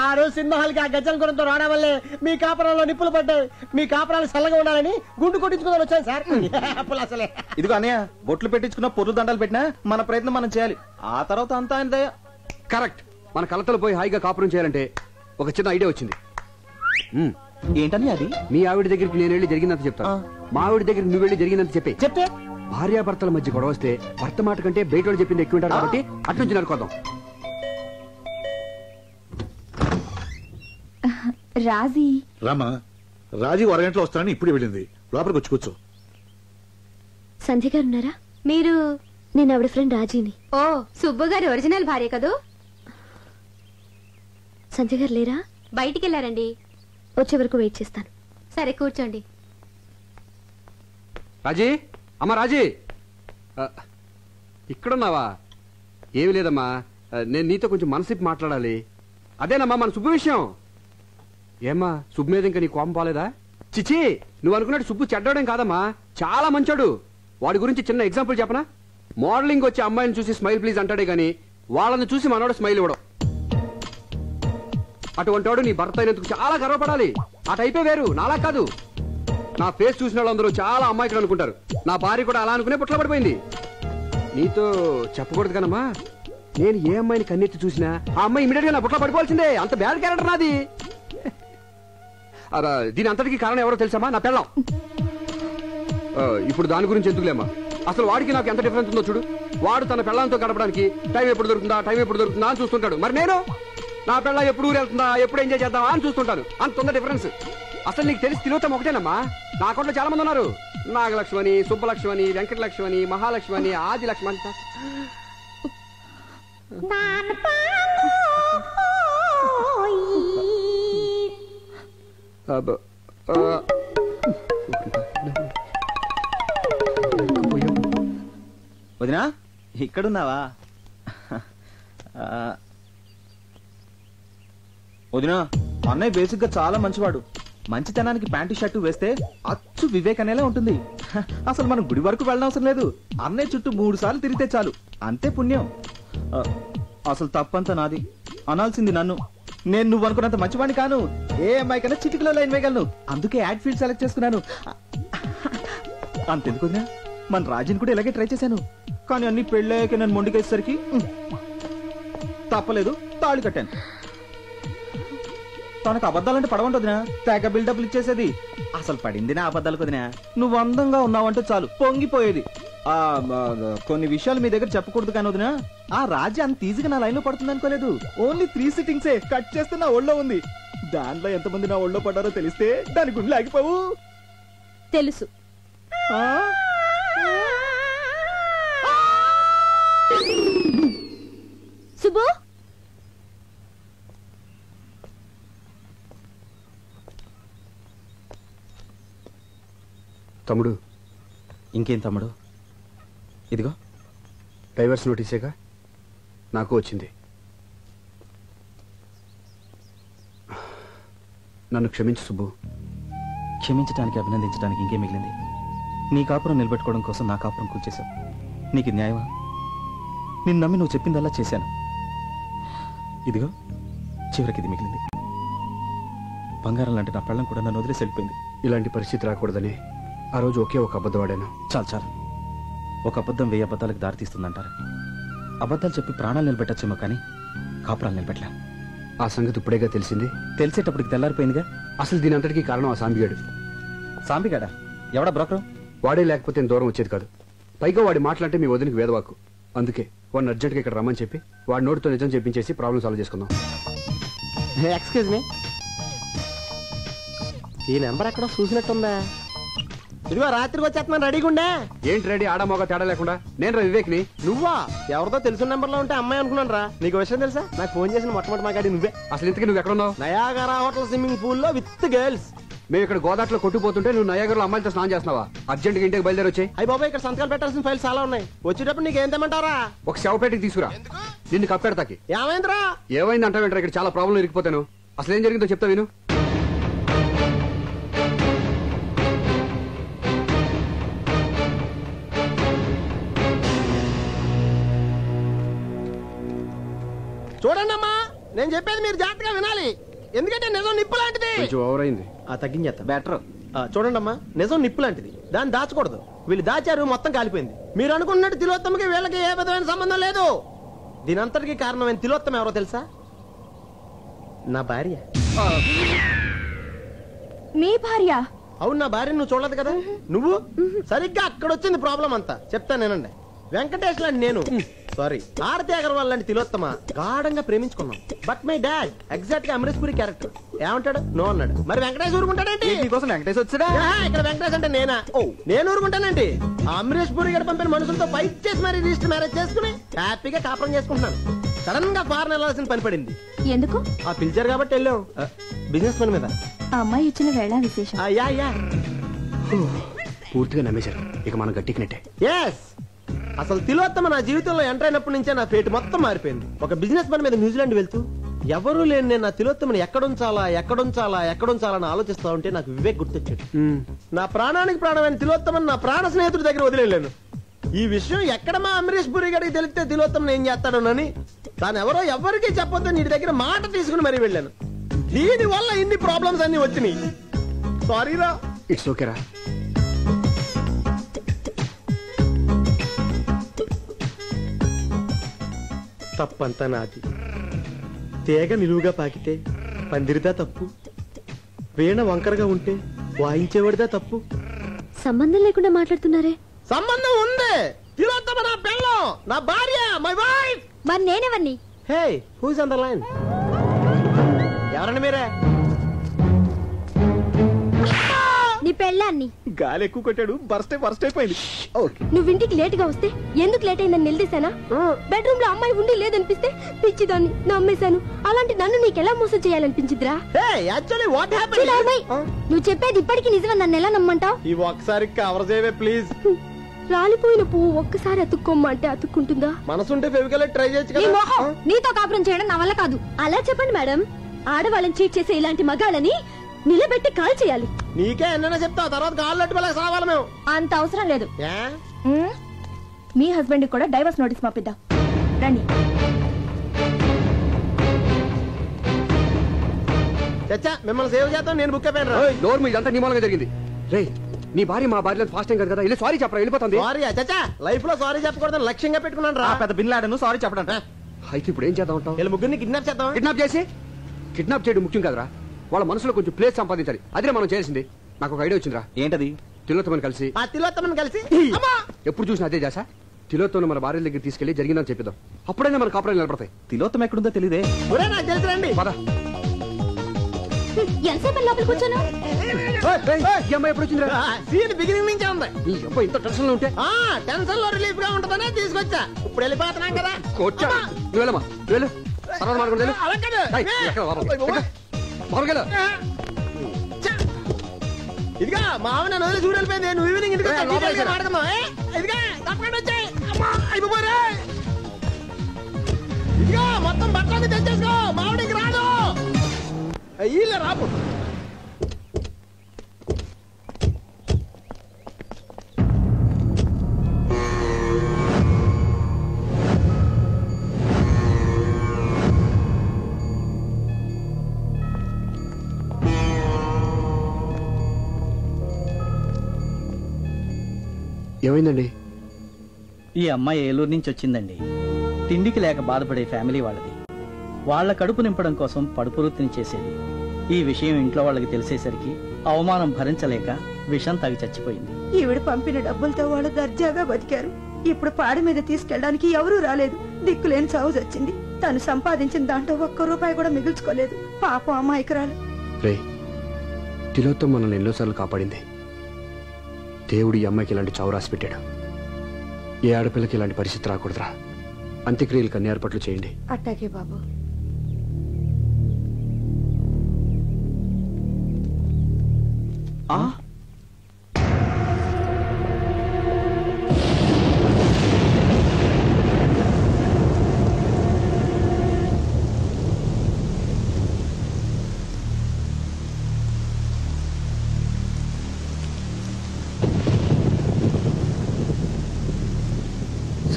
ఆ రోజు సినిమా హాల్ కి ఆ గజ్జల గురంతో రావడం వల్లే మీ కాపురంలో నిప్పులు పడ్డాయి. మీ కాపురాలు చల్లగా ఉండాలని గుండు కొట్టించుకుందని వచ్చాను సార్. అసలే ఇదిగో అన్నయ్య, బొట్లు పెట్టించుకున్న పొర్లు దండాలు పెట్టినా మన ప్రయత్నం మనం చేయాలి. ఆ తర్వాత అంతా ఆయన దయ. కరెక్ట్. మన కలతలు పోయి హాయిగా కాపురం చేయాలంటే ఒక చిన్న ఐడియా వచ్చింది. ఏంటని అది? మీ ఆవిడ దగ్గరికి నేను వెళ్ళి జరిగినంత చెప్తాను, మా ఆవిడ దగ్గరికి నువ్వు వెళ్ళి జరిగినంత చెప్తే భార్యాభర్తల మధ్య గొడవ వస్తే భర్త మాట కంటే బయట వాళ్ళు చెప్పింది ఎక్కువ ఉంటారు కాబట్టి అట్నుంచి నరుకోదాం. రాజీ రామా, రాజీ అరగంటలో వస్తానని ఇప్పుడు వెళ్ళింది. లోపలికి వచ్చి కూర్చో. సంధ్య గారు ఉన్నారా? మీరు? నేను ఆవిడ ఫ్రెండ్ రాజీని. ఓ, సుబ్బు గారి ఒరిజినల్ భార్య కదూ? సంధ్య గారు లేరా? బయటికి వెళ్ళారండి. వచ్చే వరకు వెయిట్ చేస్తాను. సరే కూర్చోండి. రాజీ, అమ్మా రాజీ, ఇక్కడున్నావా? ఏమి లేదమ్మా, నేను నీతో కొంచెం మనసిప్పి మాట్లాడాలి. అదేనమ్మా మన సుబ్బు విషయం. ఏమ్మా, సుబ్బు మీద ఇంకా నీ కోపం పోలేదా? చిచి, నువ్వు అనుకున్నట్టు సుబ్బు చెడ్డోడేం కాదమ్మా, చాలా మంచోడు. వాడి గురించి చిన్న ఎగ్జాంపుల్ చెప్పనా? మోడలింగ్ వచ్చే అమ్మాయిని చూసి స్మైల్ ప్లీజ్ అంటాడే గాని వాళ్ళని చూసి మనోడు స్మైల్ ఇవ్వడం. అటువంటి వాడు నీ భర్త అయినందుకు చాలా గర్వపడాలి. ఆ టైపే వేరు, నాలా కాదు. నా ఫేస్ చూసిన వాళ్ళందరూ చాలా అమ్మాయికులు అనుకుంటారు. నా భార్య కూడా అలా అనుకునే పుట్ల పడిపోయింది. నీతో చెప్పకూడదు కనమ్మా, నేను ఏ అమ్మాయిని కన్నెత్తి చూసినా ఆ అమ్మాయి ఇమీడియట్ గా నా పుట్ల పడిపోవాల్సిందే. అంత బ్యాడ్ క్యారెక్టర్ నాది. దీని అంతటికి కారణం ఎవరో తెలుసామా? నా పెళ్ళం. ఇప్పుడు దాని గురించి ఎందుకులేమ్మా, అసలు వాడికి నాకు ఎంత డిఫరెన్స్ ఉందో చూడు. వాడు తన పెళ్ళంతో గడపడానికి టైం ఎప్పుడు దొరుకుతుందా అని చూస్తుంటాడు. మరి నేను నా పెళ్ళ ఎప్పుడు ఊరు వెళ్తుందా, ఎప్పుడు ఎంజాయ్ చేద్దామా అని చూస్తుంటాను. అంత ఉంది డిఫరెన్స్. అసలు నీకు తెలిసి తిలోతం ఒకటేనమ్మా. నా అకౌంట్లో చాలా మంది ఉన్నారు. నాగలక్ష్మణి, సుబ్బలక్ష్మణి, వెంకటలక్ష్మణి, మహాలక్ష్మణి, ఆదిలక్ష్మణి. వదినా, ఇక్కడున్నావా? వదినా, అన్నయ్య బేసిక్ గా చాలా మంచివాడు. మంచితనానికి ప్యాంటు షర్టు వేస్తే అచ్చు వివేక్ అనేలా ఉంటుంది. అసలు మనం గుడి వరకు వెళ్ళనవసరం లేదు. అన్నయ్య చుట్టూ 3 సార్లు తిరిగితే చాలు, అంతే పుణ్యం. అసలు తప్పంతా నాది. అనాల్సింది నన్ను. నేను నువ్వు అనుకున్నంత మంచివాడిని కాను. ఏ అమ్మాయి కన్నా చిటికలో లైన్ వేయగలను. అందుకే యాడ్ ఫీల్డ్ సెలెక్ట్ చేసుకున్నాను. అంతెందుకు వదినా, మన రాజుని కూడా ఇలాగే ట్రై చేశాను. కానీ అన్ని పెళ్ళాక నన్ను మొండికేసరికి తప్పలేదు, తాళి కట్టాను. తనకు అబద్ధాలంటే పడవంటదినా, తెగ బిల్డప్లు ఇచ్చేసేది. అసలు పడింది నా అబద్ధాలు కుదినా. నువ్వు అందంగా ఉన్నావంటే చాలు పొంగిపోయేది. కొన్ని విషయాలు మీ దగ్గర చెప్పకూడదు కానీ వదినా, ఆ రాజీ అంత ఈజీగా నా లైన్ లో పడుతుంది అనుకోలేదు. ఓన్లీ 3 సిట్టింగ్సే కట్ చేస్తే నా ఒళ్ళో ఉంది. దాంట్లో ఎంతమంది నా ఒళ్ళో పడ్డారో తెలిస్తే దాని గుండెలు ఆగిపోవు. తెలుసు. సుబ్బు, తమ్ముడు ఇంకేం తమ్ముడు? ఇదిగో డైవర్స్ నోటీసేగా నాకు వచ్చింది. నన్ను క్షమించు సుబ్బు. క్షమించడానికి, అభినందించడానికి ఇంకేం మిగిలింది? నీ కాపురం నిలబెట్టుకోవడం కోసం నా కాపురం కూల్చేశావు. నీకు న్యాయమా? నిన్ను నమ్మి నువ్వు చెప్పిందల్లా చేశాను. ఇదిగో చివరికి ఇది మిగిలింది. బంగారం లాంటి నా పెళ్ళం కూడా నన్ను వదిలేసి వెళ్ళిపోయింది. ఇలాంటి పరిస్థితి రాకూడదని ఆ రోజు ఒకే ఒక అబద్ధం ఆడాను. చాలు. ఒక అబద్ధం 1000 అబద్ధాలకు దారితీస్తుందంటారు. అబద్ధాలు చెప్పి ప్రాణాలు నిలబెట్టచ్చేమో కానీ కాపురాలు నిలబెట్టలే. ఆ సంగతి ఇప్పుడేగా తెలిసింది. తెలిసేటప్పటికి తెల్లారిపోయిందిగా. అసలు దీని అంతటికీ కారణం ఆ సాంబిగాడు. సాంబిగాడా? ఎవడా బ్రోకరు? వాడే లేకపోతే దూరం వచ్చేది కాదు. పైగా వాడి మాట్లాడితే మీ వదినికి వేదవాకు. అందుకే వాడిని అర్జెంట్గా ఇక్కడ రమ్మని చెప్పి వాడి నోటితో నిజం చెప్పించేసి ప్రాబ్లం సాల్వ్ చేసుకుందాం. ఎక్స్క్యూజ్ మీ, ఈ నెంబర్ ఎక్కడ చూసినట్టుందా? ఇదిగో రాత్రికి వచ్చేస్తున్నాను, రెడీగా ఉండే. ఏంటి రెడీ? ఆడ మగ తేడా లేకుండా. నేను రా వివేక్ని. నువ్వా? ఎవరితో తెలిసిన నెంబర్ లో ఉంటే అమ్మాయి అనుకున్నాను రా. నీకు విషయం తెలుసా? నాకు ఫోన్ చేసిన మొట్టమొదటి మాట్లాడి నువ్వే. అసలు ఇంతకీ నువ్వు ఎక్కడ ఉన్నావు? నయాగరా హోటల్ స్విమ్మింగ్ పూల్ లో విత్ గర్ల్స్. మేము ఇక్కడ గోదాట్లో కొట్టుకుపోతుంటే నువ్వు నయాగర్లో అమ్మాయిలతో స్నానం చేస్తున్నావా? అర్జెంట్గా ఇంటికి బయలుదేరి వచ్చాయి. అయ్యి బాబాయ్, ఇక్కడ సంతకాలు పెట్టాల్సిన ఫైల్స్ చాలా ఉన్నాయి. వచ్చేటప్పుడు నీకు ఏం తెమ్మంటారా? ఒక శవపేటకి తీసుకురా. నిన్ను కప్పెడతాకి. ఏమైందిరా? ఏమైంది అంటావేంటారా? ఇక్కడ చాలా ప్రాబ్లం ఇరికిపోతాను. అసలు ఏం జరిగిందో చెప్తా విను. చూడండి అమ్మా, నేను చెప్పేది మీరు జాగ్రత్తగా వినాలి. ఎందుకంటే నిజం నిప్పు లాంటిది. కొంచెం ఓవర్ అయింది. తగ్గించేస్తా. బెటర్. చూడండి అమ్మా, నిజం నిప్పు లాంటిది. దాన్ని దాచకూడదు. వీళ్ళు దాచారు, మొత్తం కాలిపోయింది. మీరు అనుకున్నట్టు తిలోత్తమకి వీళ్ళకి ఏ విధమైన సంబంధం లేదు. దీనంతటికి కారణమైన తిలోత్తమ ఎవరో తెలుసా? నా భార్య. మీ భార్య? అవును, నా భార్య. నువ్వు చూడలేదు కదా. నువ్వు సరిగ్గా అక్కడ వచ్చింది ప్రాబ్లం అంతా. చెప్తాను నేనండి. వెంకటేష్ లాంటి నేను, సారీ ఆరతి అగర్వాల్ లాంటి తిలోత్తమ గాఢంగా ప్రేమించుకున్నాం. బట్ మై డాడ్ ఎగ్జాక్ట్ గా అమరీష్ పురి క్యారెక్టర్. ఏమంటాడు? నో అన్నాడు. మరి వెంకటేష్ ఊరుకుంటాడేంటి? నీకోసం వెంకటేష్ వచ్చాడా? ఇక్కడ వెంకటేష్ అంటే నేనా? నేను ఊరుకుంటానండి. ఆ అమరీష్ పురి గారు పంపిన మనుషులతో ఫైట్ చేసి మరి రిజిస్టర్ మ్యారేజ్ చేసుకుని హ్యాపీగా కాపురం చేసుకుంటున్నాను. సడన్ గా ఫారెన్ వెళ్ళాల్సిన పని పడింది. ఎందుకు? ఆ పిలిచారు కాబట్టి వెళ్ళాం. బిజినెస్ పని మీద. ఆ అమ్మాయి ఇచ్చిన వేళ విశేషం. పూర్తిగా నమ్మేశారు. ఇక మనం గట్టికినట్టే. ఎస్, అసలు తిలోత్తమ నా జీవితంలో ఎంటర్ అయినప్పటి నుంచే నా ఫేట్ మొత్తం మారిపోయింది. ఒక బిజినెస్ పని మీద న్యూజిలాండ్ వెళ్తూ ఎవరూ లేని నేను నా తిలోత్తమని ఎక్కడుంచాలని ఆలోచిస్తా ఉంటే నాకు వివేక్ గుర్తొచ్చాడు. నా ప్రాణానికి ప్రాణమైన తిలోత్తమని నా ప్రాణ స్నేహితుడి దగ్గర వదిలేను. ఈ విషయం ఎక్కడ మా అమరీష్ పురి గారికి తెలిస్తే తిలోత్తమని ఏం చేస్తాడోనని తాను ఎవరో ఎవరికి చెప్పొద్దు నీ దగ్గర మాట తీసుకుని మరీ వెళ్ళాను. దీని వల్ల ఇన్ని ప్రాబ్లమ్స్ అన్ని వచ్చినాయి. సారీరా. ఇట్స్ ఓకేరా. తప్పంతా నాది. తేగ నిలువుగా పాకితే పందిరిదా తప్పు, వీణ వంకరగా ఉంటే వాయించేవాడిదా తప్పు. సంబంధం లేకుండా మాట్లాడుతున్నారే. సంబంధం ఉంది. తిలోత్తమ నా పెళ్ళం, నా భార్య, మై వైఫ్. మరి నేనెవరిని? హే, హూస్ ఆన్ ద లైన్? ఎవరండి మీరే? నీ పెళ్ళాన్ని. గాలి ఎక్కువ కొట్టాడు, బర్స్ట్ అయిపోయింది. నువ్వు ఇంటికి లేట్ గా వస్తే ఎందుకు లేట్ అయిందని నిలదీశానా? బెడ్రూమ్ లో అమ్మాయి ఉండి లేదనిపిస్తే పిచ్చిదాన్ని నమ్మేశాను. అలాంటి నన్ను నీకెలా మోసం చేయాలనిపించిద్రా? నువ్వు చెప్పేది ఇప్పటికీ నిజమని నన్ను ఎలా నమ్మంటావు? ఇవి ఒకసారి కవర్ చేయవే ప్లీజ్. రాలిపోయిన పువ్వు ఒక్కసారి అతుక్కోమ్మంటే అతుక్కుంటుందా? మనసుంటే ఫెవికల్ ట్రై చేయొచ్చు కదా. నీతో కాపురం చేయడం నా వల్ల కాదు. అలా చెప్పండి మేడం. ఆడవాళ్ళని చీట్ చేసే ఇలాంటి మగాళ్ళని నిలబెట్టి కాల్ చేయాలి. నీకే ఎన్నైనా చెప్తావు, తర్వాత కాళ్ళు అట్టుకోలేక సావాలి మేము. అంత అవసరం లేదు. మీ హస్బెండ్ కూడా డైవర్స్ నోటీస్ పంపిద్దాం. రండి. చచ్చా, మిమ్మల్ని సేవ్ చేద్దాం. నేను బుక్ అయిపోయాను. డోర్ మీద అంతా నీ మూలంగా జరిగింది. రే, నీ భార్య మా భార్య ఫాస్ట్ టైం కదా. ఇలా సారీ చెప్పరా, వెళ్ళిపోతుంది. సారీ చచ్చా, లైఫ్ లో సారీ చెప్పకూడదని లక్ష్యంగా పెట్టుకున్నాను రా. పెద్ద బిన్ లాడను సారీ చెప్పడం. అయితే ఇప్పుడు ఏం చేద్దాం అంటావు? వీళ్ళ ముగ్గురిని కిడ్నాప్ చేద్దాం. కిడ్నాప్ చేయడం ముఖ్యం కదరా. వాళ్ళ మనసులో కొంచెం ప్లేస్ సంపాదించాలి. అదే మనం చేసింది. నాకు ఒక ఐడియా వచ్చిందిరా. ఏంటది? తిలోత్తమని కలిసి ఎప్పుడు చూసినా అదే చేసా. తిలోత్తమని మన భార్య దగ్గర తీసుకెళ్లి జరిగిందని చెప్పిద్దాం. అప్పుడైనా మన కాపురాలు నిలబడతాయి. తిలోత్తమ ఎక్కడుందో తెలియదే. పద. ఎంతసేపు లోపల కూర్చోను? ఈ అమ్మాయి ఎప్పుడు వచ్చిందిరా? బిగినింగ్ నుంచే ఉంది. ఈ అబ్బాయి ఇంత టెన్షన్ లో ఉంటే టెన్షన్ లో రిలీఫ్ గా ఉంటుందనే తీసుకొచ్చా. ఇప్పుడు వెళ్ళిపోతున్నాం కదా. నువ్వు వెళ్ళమ్మా, నువ్వు వెళ్ళు. తర్వాత మాట్లాడుకుంటా. ఇదిగా మావ నన్ను వదిలి చూడలిపోయింది. నువ్వు ఈవినింగ్ ఇంటికి మాట్లాడుతున్నావు. ఇదిగా తప్పకుండా వచ్చాయి. అయిపోరే ఇదిగా మొత్తం బట్టలన్నీ తెచ్చేసుకో. మావిడికి రాదు వీళ్ళ రాపు. ఏమైందండి? ఈ అమ్మాయి ఏలూరు నుంచి వచ్చిందండి. తిండికి లేక బాధపడే ఫ్యామిలీ వాళ్ళది. వాళ్ళ కడుపు నింపడం కోసం పడుపు వృత్తిని చేసేది. ఈ విషయం ఇంట్లో వాళ్ళకి తెలిసేసరికి అవమానం భరించలేక విషం తాగి చచ్చిపోయింది. ఈవిడ పంపిన డబ్బులతో వాళ్ళు దర్జాగా బతికారు. ఇప్పుడు పాడి మీద తీసుకెళ్ళడానికి ఎవరూ రాలేదు. దిక్కులేని చావు వచ్చింది. తను సంపాదించిన దాంట్లో ఒక్క రూపాయి కూడా మిగుల్చుకోలేదు. పాపం అమాయకురాలు. తిలోత్తం మనల్ని ఎన్నోసార్లు కాపాడింది. దేవుడు ఈ అమ్మాయికి ఇలాంటి చావు రాసి పెట్టాడు. ఏ ఆడపిల్లకి ఇలాంటి పరిస్థితి రాకూడదురా. అంత్యక్రియలకు అన్ని ఏర్పాట్లు చేయండి. అట్టాకే బాబు.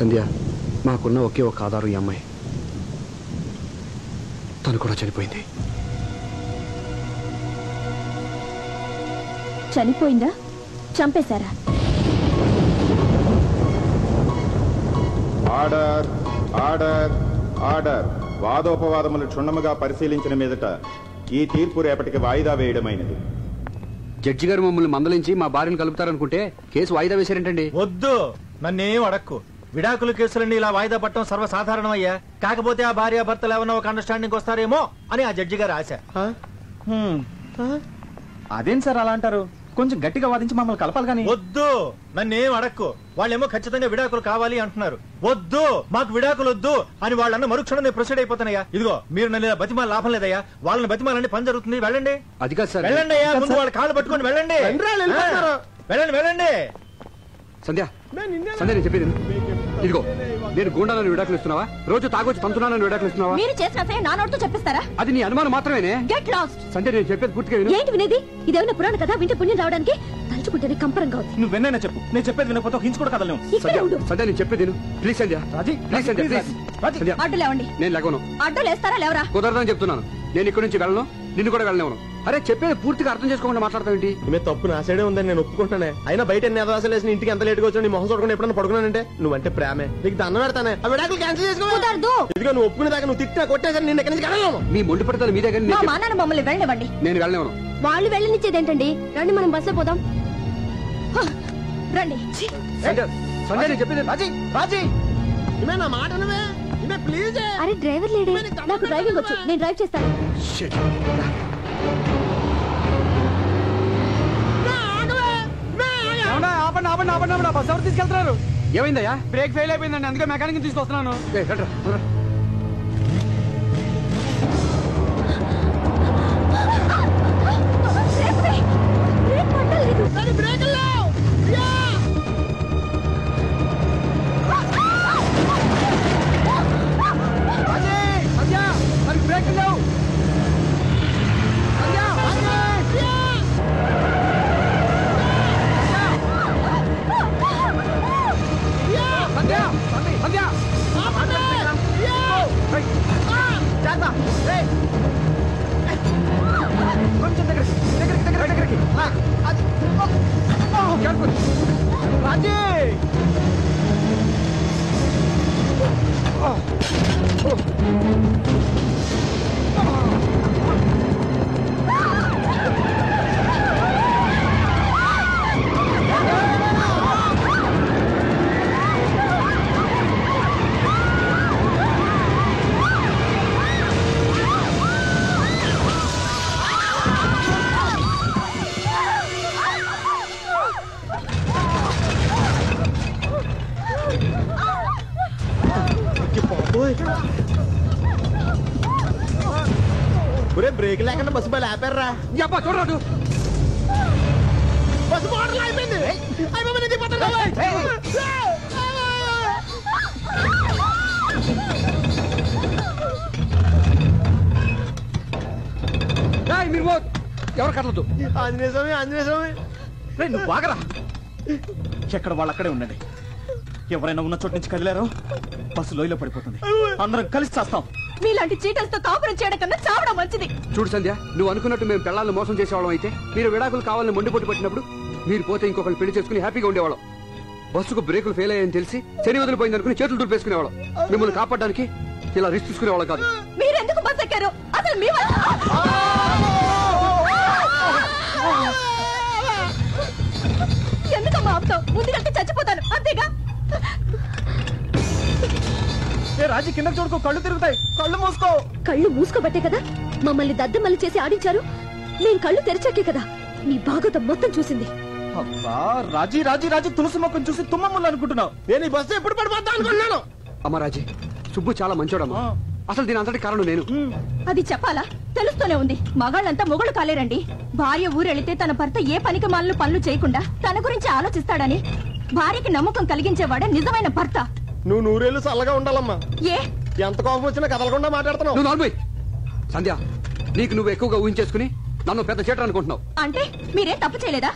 సంధ్య, మాకున్న ఒకే ఒక ఆధారం ఈ అమ్మాయి. తను కూడా చనిపోయింది. చనిపోయిందా? చంపేశారా? Order order order. వాదోపవాదములు క్షుణ్ణముగా పరిశీలించిన మీదట ఈ తీర్పు రేపటికి వాయిదా వేయడమైనది. జడ్జి గారు మమ్మల్ని మందలించి మా భార్యను కలుపుతారనుకుంటే కేసు వాయిదా వేశారేంటండి? వద్దు, నన్నేం అడక్కు. విడాకుల కేసులన్నీ ఇలా వాయిదా పట్టడం సర్వసాధారణమయ్యా. కాకపోతే ఆ భార్య భర్తలు ఏమన్నా ఒక అండర్స్టాండింగ్ వస్తారేమో అని ఆ జడ్జి గారు ఆశ. అదేం సార్ అలా అంటారు? కొంచెం గట్టిగా వాదించి మమ్మల్ని కలపాలి కానీ. వద్దు, నన్నేం అడక్కు. వాళ్ళేమో ఖచ్చితంగా విడాకులు కావాలి అంటున్నారు. వద్దు, మాకు విడాకులు వద్దు అని వాళ్ళన్న మరుక్షణం నేను ప్రొసీడ్ అయిపోతానయ్యా. ఇదిగో మీరు నన్ను బతిమాల లాభం లేదయ్యా. వాళ్ళని బతిమాలంటే పని జరుగుతుంది. వెళ్ళండి. అది కాదు సార్. వెళ్ళండి అయ్యా, ముందు వాళ్ళ కాళ్ళు పట్టుకొని వెళ్ళండి. వెళ్ళండి వెళ్ళండి. సంధ్య, సంధ్య నేను చెప్పేది ఇదిగో, నేను గుండాలను విడాకులు ఇస్తున్నావా? రోజు తాగొచ్చి తంతున్నానని విడాకులు ఇస్తున్నావా? మీరు చేసిన అసలు నా నోటితో చెప్పిస్తారా? అది నీ అనుమానం మాత్రమేనే. Get lost. సంధ్య, నేను చెప్పేది పూర్తిగా విను. ఏంటి వినేది? ఇదేమన్నా పురాణ కథ? వింటే పుణ్యం రావడానికి తలుచుకుంటేనే కంపరంగా ఉంది. నువ్వు విన్నా చెప్పు, నేను చెప్పేది వినకపోతే హించు కూడా కదలేము. సంధ్య, నేను చెప్పేది విను please. Sandhya, please Sandhya, please. అడ్డు లేవండి. నేను లేవను. అడ్డు లేస్తారా లేవరా? కుదరదని చెప్తున్నాను. నేను ఇక్కడి నుంచి వెళ్ళను, నిన్ను కూడా వెళ్ళలేవను. అరే, చెప్పేది పూర్తిగా అర్థం చేసుకోకుండా మాట్లాడతావు ఏంటి? ఈమె తప్పు నా సైడే ఉందని నేను ఒప్పుకుంటానే. అయినా బయట ఎన్ని అదవాసాలు వేసిన ఇంటికి ఎంత లేట్గా వచ్చి నీ మొహం చూడకుండా ఎప్పుడన్నా పడుకున్నానంటే నువ్వంటే ప్రేమే. నీకు దండం పెడతానే. ఆ విడాకులు క్యాన్సిల్ చేసుకోవద్దు. ఇదిగో నువ్వు ఒప్పుకునే దాకా నువ్వు తిట్టినా కొట్టేసరి నేను ఎక్కడి నుంచి కదలను. మీ మొండి పడతాను మీ దగ్గర. మా నాన్న మమ్మల్ని వెళ్ళనివ్వండి. నేను వెళ్ళలేవను. వాళ్ళు వెళ్ళనిచ్చేదేంటండి? రండి మనం బస్సులో పోదాం. రండి. సంధ్య, సంధ్య, నేను చెప్పేది రాజీ, రాజీ, ఈమె నా మాట నువ్వే. ఈమె ప్లీజ్. అరే డ్రైవర్ లేడే? నాకు డ్రైవింగ్ వచ్చు, నేను డ్రైవ్ చేస్తాను. బస్ ఎవరు తీసుకెళ్తున్నారు? ఏమైందయ్యా? బ్రేక్ ఫెయిల్ అయిపోయిందండి, అందుకే మెకానిక్ తీసుకొస్తున్నాను. కొంచెం దగ్గరికి. రాజీ, ఒరే బ్రేక్ లేకుండా బస్సు బయలు ఆపారా? చూడరాదు. బస్సు బోర్డర్లో అయిపోయింది. అయిపోయి నేను దిగిపోతాను బాబాయ్. మీరు ఎవరు కదలదు. ఆంజనేయ స్వామి, ఆంజనేయ స్వామి. నువ్వు బాగరా. ఎక్కడ వాళ్ళు అక్కడే ఉండండి. ఎవరైనా ఉన్న చోటు నుంచి కదిలారో బస్సు లోయలో పడిపోతుంది. అందరం కలిసి చేస్తాం. మీలాంటి చీటలతో కాపురం చేయడం కన్నా చావడం మంచిది. చూడు సంధ్య, నువ్వు అనుకున్నట్టు మేము పిల్లల్ని మోసం చేసేవాళ్ళం అయితే మీరు విడాకులు కావాలని మొండిపోటు పెట్టినప్పుడు మీరు పోతే ఇంకొకరిని పెళ్లి చేసుకుని హ్యాపీగా ఉండేవాళ్ళం. బస్సుకు బ్రేకులు ఫెయిల్ అయ్యాయని తెలిసి శని వదిలిపోయింది అనుకుని చేతులు దులిపేసుకునేవాళ్ళం. మిమ్మల్ని కాపాడడానికి ఇలా రిస్క్ తీసుకునేవాళ్ళం కాదు. మీరెందుకు బస్ ఎక్కారు? అసలు మీ ఎందుకమ్మా ఆపుతావు? ముందుకంటే చచ్చిపోతాను అంతేగా. రాజీ కింద చూడుకో, కళ్ళు తిరుగుతాయి. కళ్ళు మూసుకో. కళ్ళు మూసుకోబట్టే కదా మమ్మల్ని దద్దమల్లి చేసి ఆడించారు. మేం కళ్ళు తెరిచాకే కదా నీ భాగవతం మొత్తం చూసింది. అబ్బా రాజీ రాజీ రాజీ తులసి మొక్కను చూసి తుమ్మమ్మలు అనుకుంటున్నావు. నేను ఈ బస్సు ఎప్పుడు పడిపోతా అనుకున్నాను. అమ్మ రాజీ, సుబ్బు చాలా మంచోడమ్మా. అసలు దీని అంతటి కారణం నేను. అది చెప్పాలా? తెలుస్తూనే ఉంది. మగాళ్ళంతా మొగుళ్ళు కాలేరండి. భార్య ఊరెళితే తన భర్త ఏ పనికి మాలను పనులు చేయకుండా తన గురించి ఆలోచిస్తాడని భార్యకి నమ్మకం కలిగించేవాడే నిజమైన భర్త. నువ్వు నూరేళ్ళు చల్లగా ఉండాలమ్మా. ఏ ఎంత కోపం వచ్చినా కదలకుండా మాట్లాడుతున్నావు. నువ్వు నార్మల్ సంధ్య, నీకు నువ్వు ఎక్కువగా ఊహించేసుకుని నన్ను పెద్ద చేటర్ అనుకుంటున్నావు. అంటే మీరేం తప్పు చేయలేదా?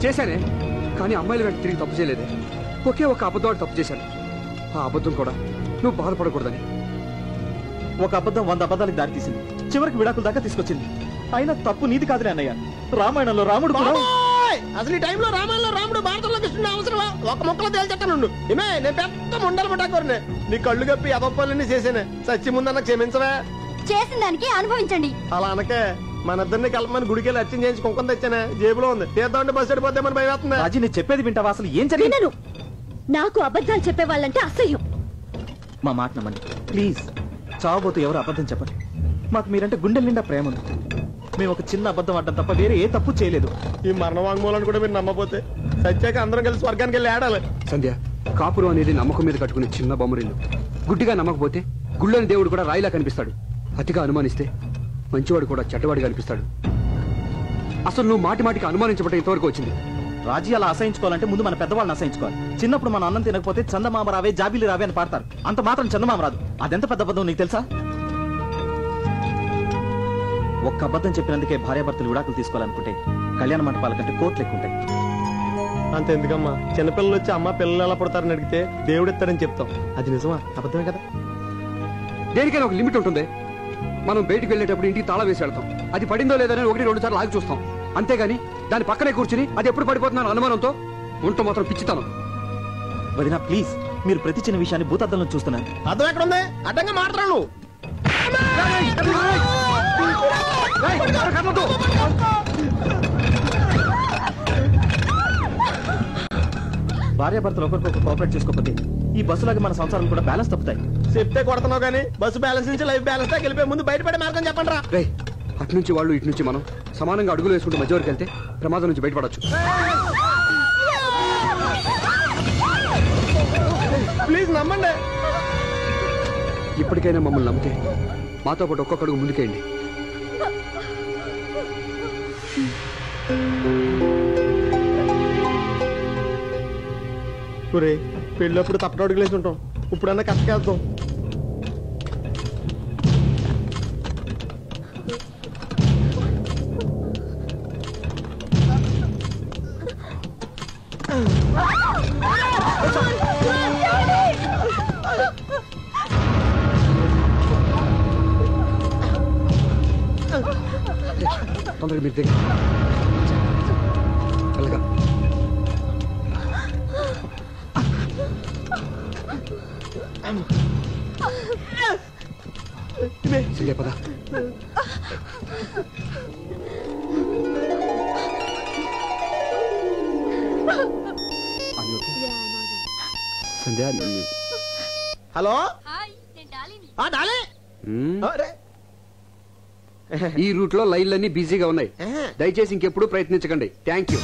చేశానే, కానీ అమ్మాయిల వెంట తిరిగి తప్పు చేయలేదే. ఒకే ఒక అబద్ధం తప్పు చేశాను. ఆ అబద్ధం కూడా నువ్వు బాధపడకూడదని. ఒక అబద్ధం 100 అబద్ధాలకు దారి తీసింది. చివరికి విడాకుల దాకా తీసుకొచ్చింది. అయినా తప్పు నీది కాదులే అన్నయ్య. రామాయణంలో రాముడు కూడా అసలు ఈ టైంలో రామాయణంలో రాముడు భారతంలో కృష్ణుడు అవసరమా? ఒక మొక్కలో తేల్చెట్టాను. ఏమే నేను పెద్ద ముండలు ముట్టాకోరనే. నీ కళ్ళు కప్పి అబప్పాలన్నీ చేసేనే. సచ్చి ముందన్న క్షమించవే. చేసిన దానికి అనుభవించండి. అలా అనకే. మన ఇద్దరిని కలపమని గుడికెళ్ళి అర్చన చేయించి కుంకం తెచ్చానే. జేబులో ఉంది. తీద్దామంటే బస్సు వెళ్ళిపోద్దామని భయం వేస్తుంది. రాజీ నేను చెప్పేది వింటావా? అసలు ఏం జరిగింది? వినను. నాకు అబద్ధాలు చెప్పే వాళ్ళంటే అసహ్యం. మా మాట నమ్మండి ప్లీజ్. చావబోతూ ఎవరు అబద్ధం చెప్పండి. మాకు మీరంటే గుండెల నిండా ప్రేమ ఉంది. మేము ఒక చిన్న అబద్ధం ఆడడం తప్ప వేరే ఏ తప్పు చేయలేదు. ఈ మరణ వాంగ్మూలాన్ని కూడా మీరు నమ్మపోతే సత్యాక అందరం కలిసి స్వర్గానికి వెళ్ళి ఆడాలి. సంధ్య, కాపురం అనేది నమ్మకం మీద కట్టుకునే చిన్న బొమ్మరిల్లు. గుడ్డిగా నమ్మకపోతే గుళ్ళని దేవుడు కూడా రాయిలా కనిపిస్తాడు. అతిగా అనుమానిస్తే మంచివాడు కూడా చెడ్డవాడిగా అనిపిస్తాడు. అసలు నువ్వు మాటి మాటికి అనుమానించబట్ట ఇంతవరకు వచ్చింది. రాజీ అలా అసహించుకోవాలంటే ముందు మన పెద్దవాళ్ళని అసహించుకోవాలి. చిన్నప్పుడు మన అన్నం తినకపోతే చందమామ రావే జాబీలు రావే అని పాడతారు. అంత మాత్రం చందమామ రాదు. అదెంత పెద్ద అబద్ధం నీకు తెలుసా? ఒక్క అబద్ధం చెప్పినందుకే భార్యాభర్తలు విడాకులు తీసుకోవాలనుకుంటే కళ్యాణ మంటపాల కంటే కోట్లు ఎక్కువ ఉంటాయి. అంత ఎందుకమ్మా? చిన్నపిల్లలు వచ్చి అమ్మ పిల్లలు ఎలా పడతారని అడిగితే దేవుడు ఇస్తాడని చెప్తాం. అది నిజమా అబద్ధమే కదా? దేనికైనా ఒక లిమిట్ ఉంటుంది. మనం బయటికి వెళ్ళేటప్పుడు ఇంటికి తాళం వేసి వెళ్తాం. అది పడిందో లేదని 1-2 సార్లు ఆగి చూస్తాం. అంతేగాని దాని పక్కనే కూర్చుని అది ఎప్పుడు పడిపోతున్నాను అనుమానంతో ఉంటూ మాత్రం పిచ్చితాను. వదినా ప్లీజ్, మీరు ప్రతి చిన్న విషయాన్ని భూతద్దంలో చూస్తున్నారు. అర్థం ఎక్కడ ఉంది? అడ్డంగా మాట్లాడు. భార్యాభర్తలు ఒకరికొకరు కోఆపరేట్ చేసుకోకపోతే ఈ బస్సులాగా మన సంసారాలు కూడా బ్యాలెన్స్ తప్పుతాయి. చెప్తే కొడుతున్నావు కానీ బస్సు బ్యాలెన్స్ నుంచి లైఫ్ బ్యాలెన్స్ దాకా వెళ్ళిపోయి ముందు బయటపడే మార్గం చెప్పండి రా. అటు నుంచి వాళ్ళు ఇటు నుంచి మనం సమానంగా అడుగులు వేసుకుంటూ మధ్య వరకు వెళ్తే ప్రమాదం నుంచి బయటపడచ్చు. ప్లీజ్ నమ్మండి. ఇప్పటికైనా మమ్మల్ని నమ్మితే మాతో పాటు ఒక్కొక్క అడుగు ముందుకేయండి. పెళ్ళప్పుడు తప్పట అడుగులేసి ఉంటాం. ఇప్పుడన్నా కష్టకెళ్తాం. తొందరగా మీరు దగ్గర వెళ్ళగా పద. సంధ్య, హలో. ఈ రూట్ లో లైన్లన్నీ బిజీగా ఉన్నాయి. దయచేసి ఇంకెప్పుడు ప్రయత్నించకండి. Thank you.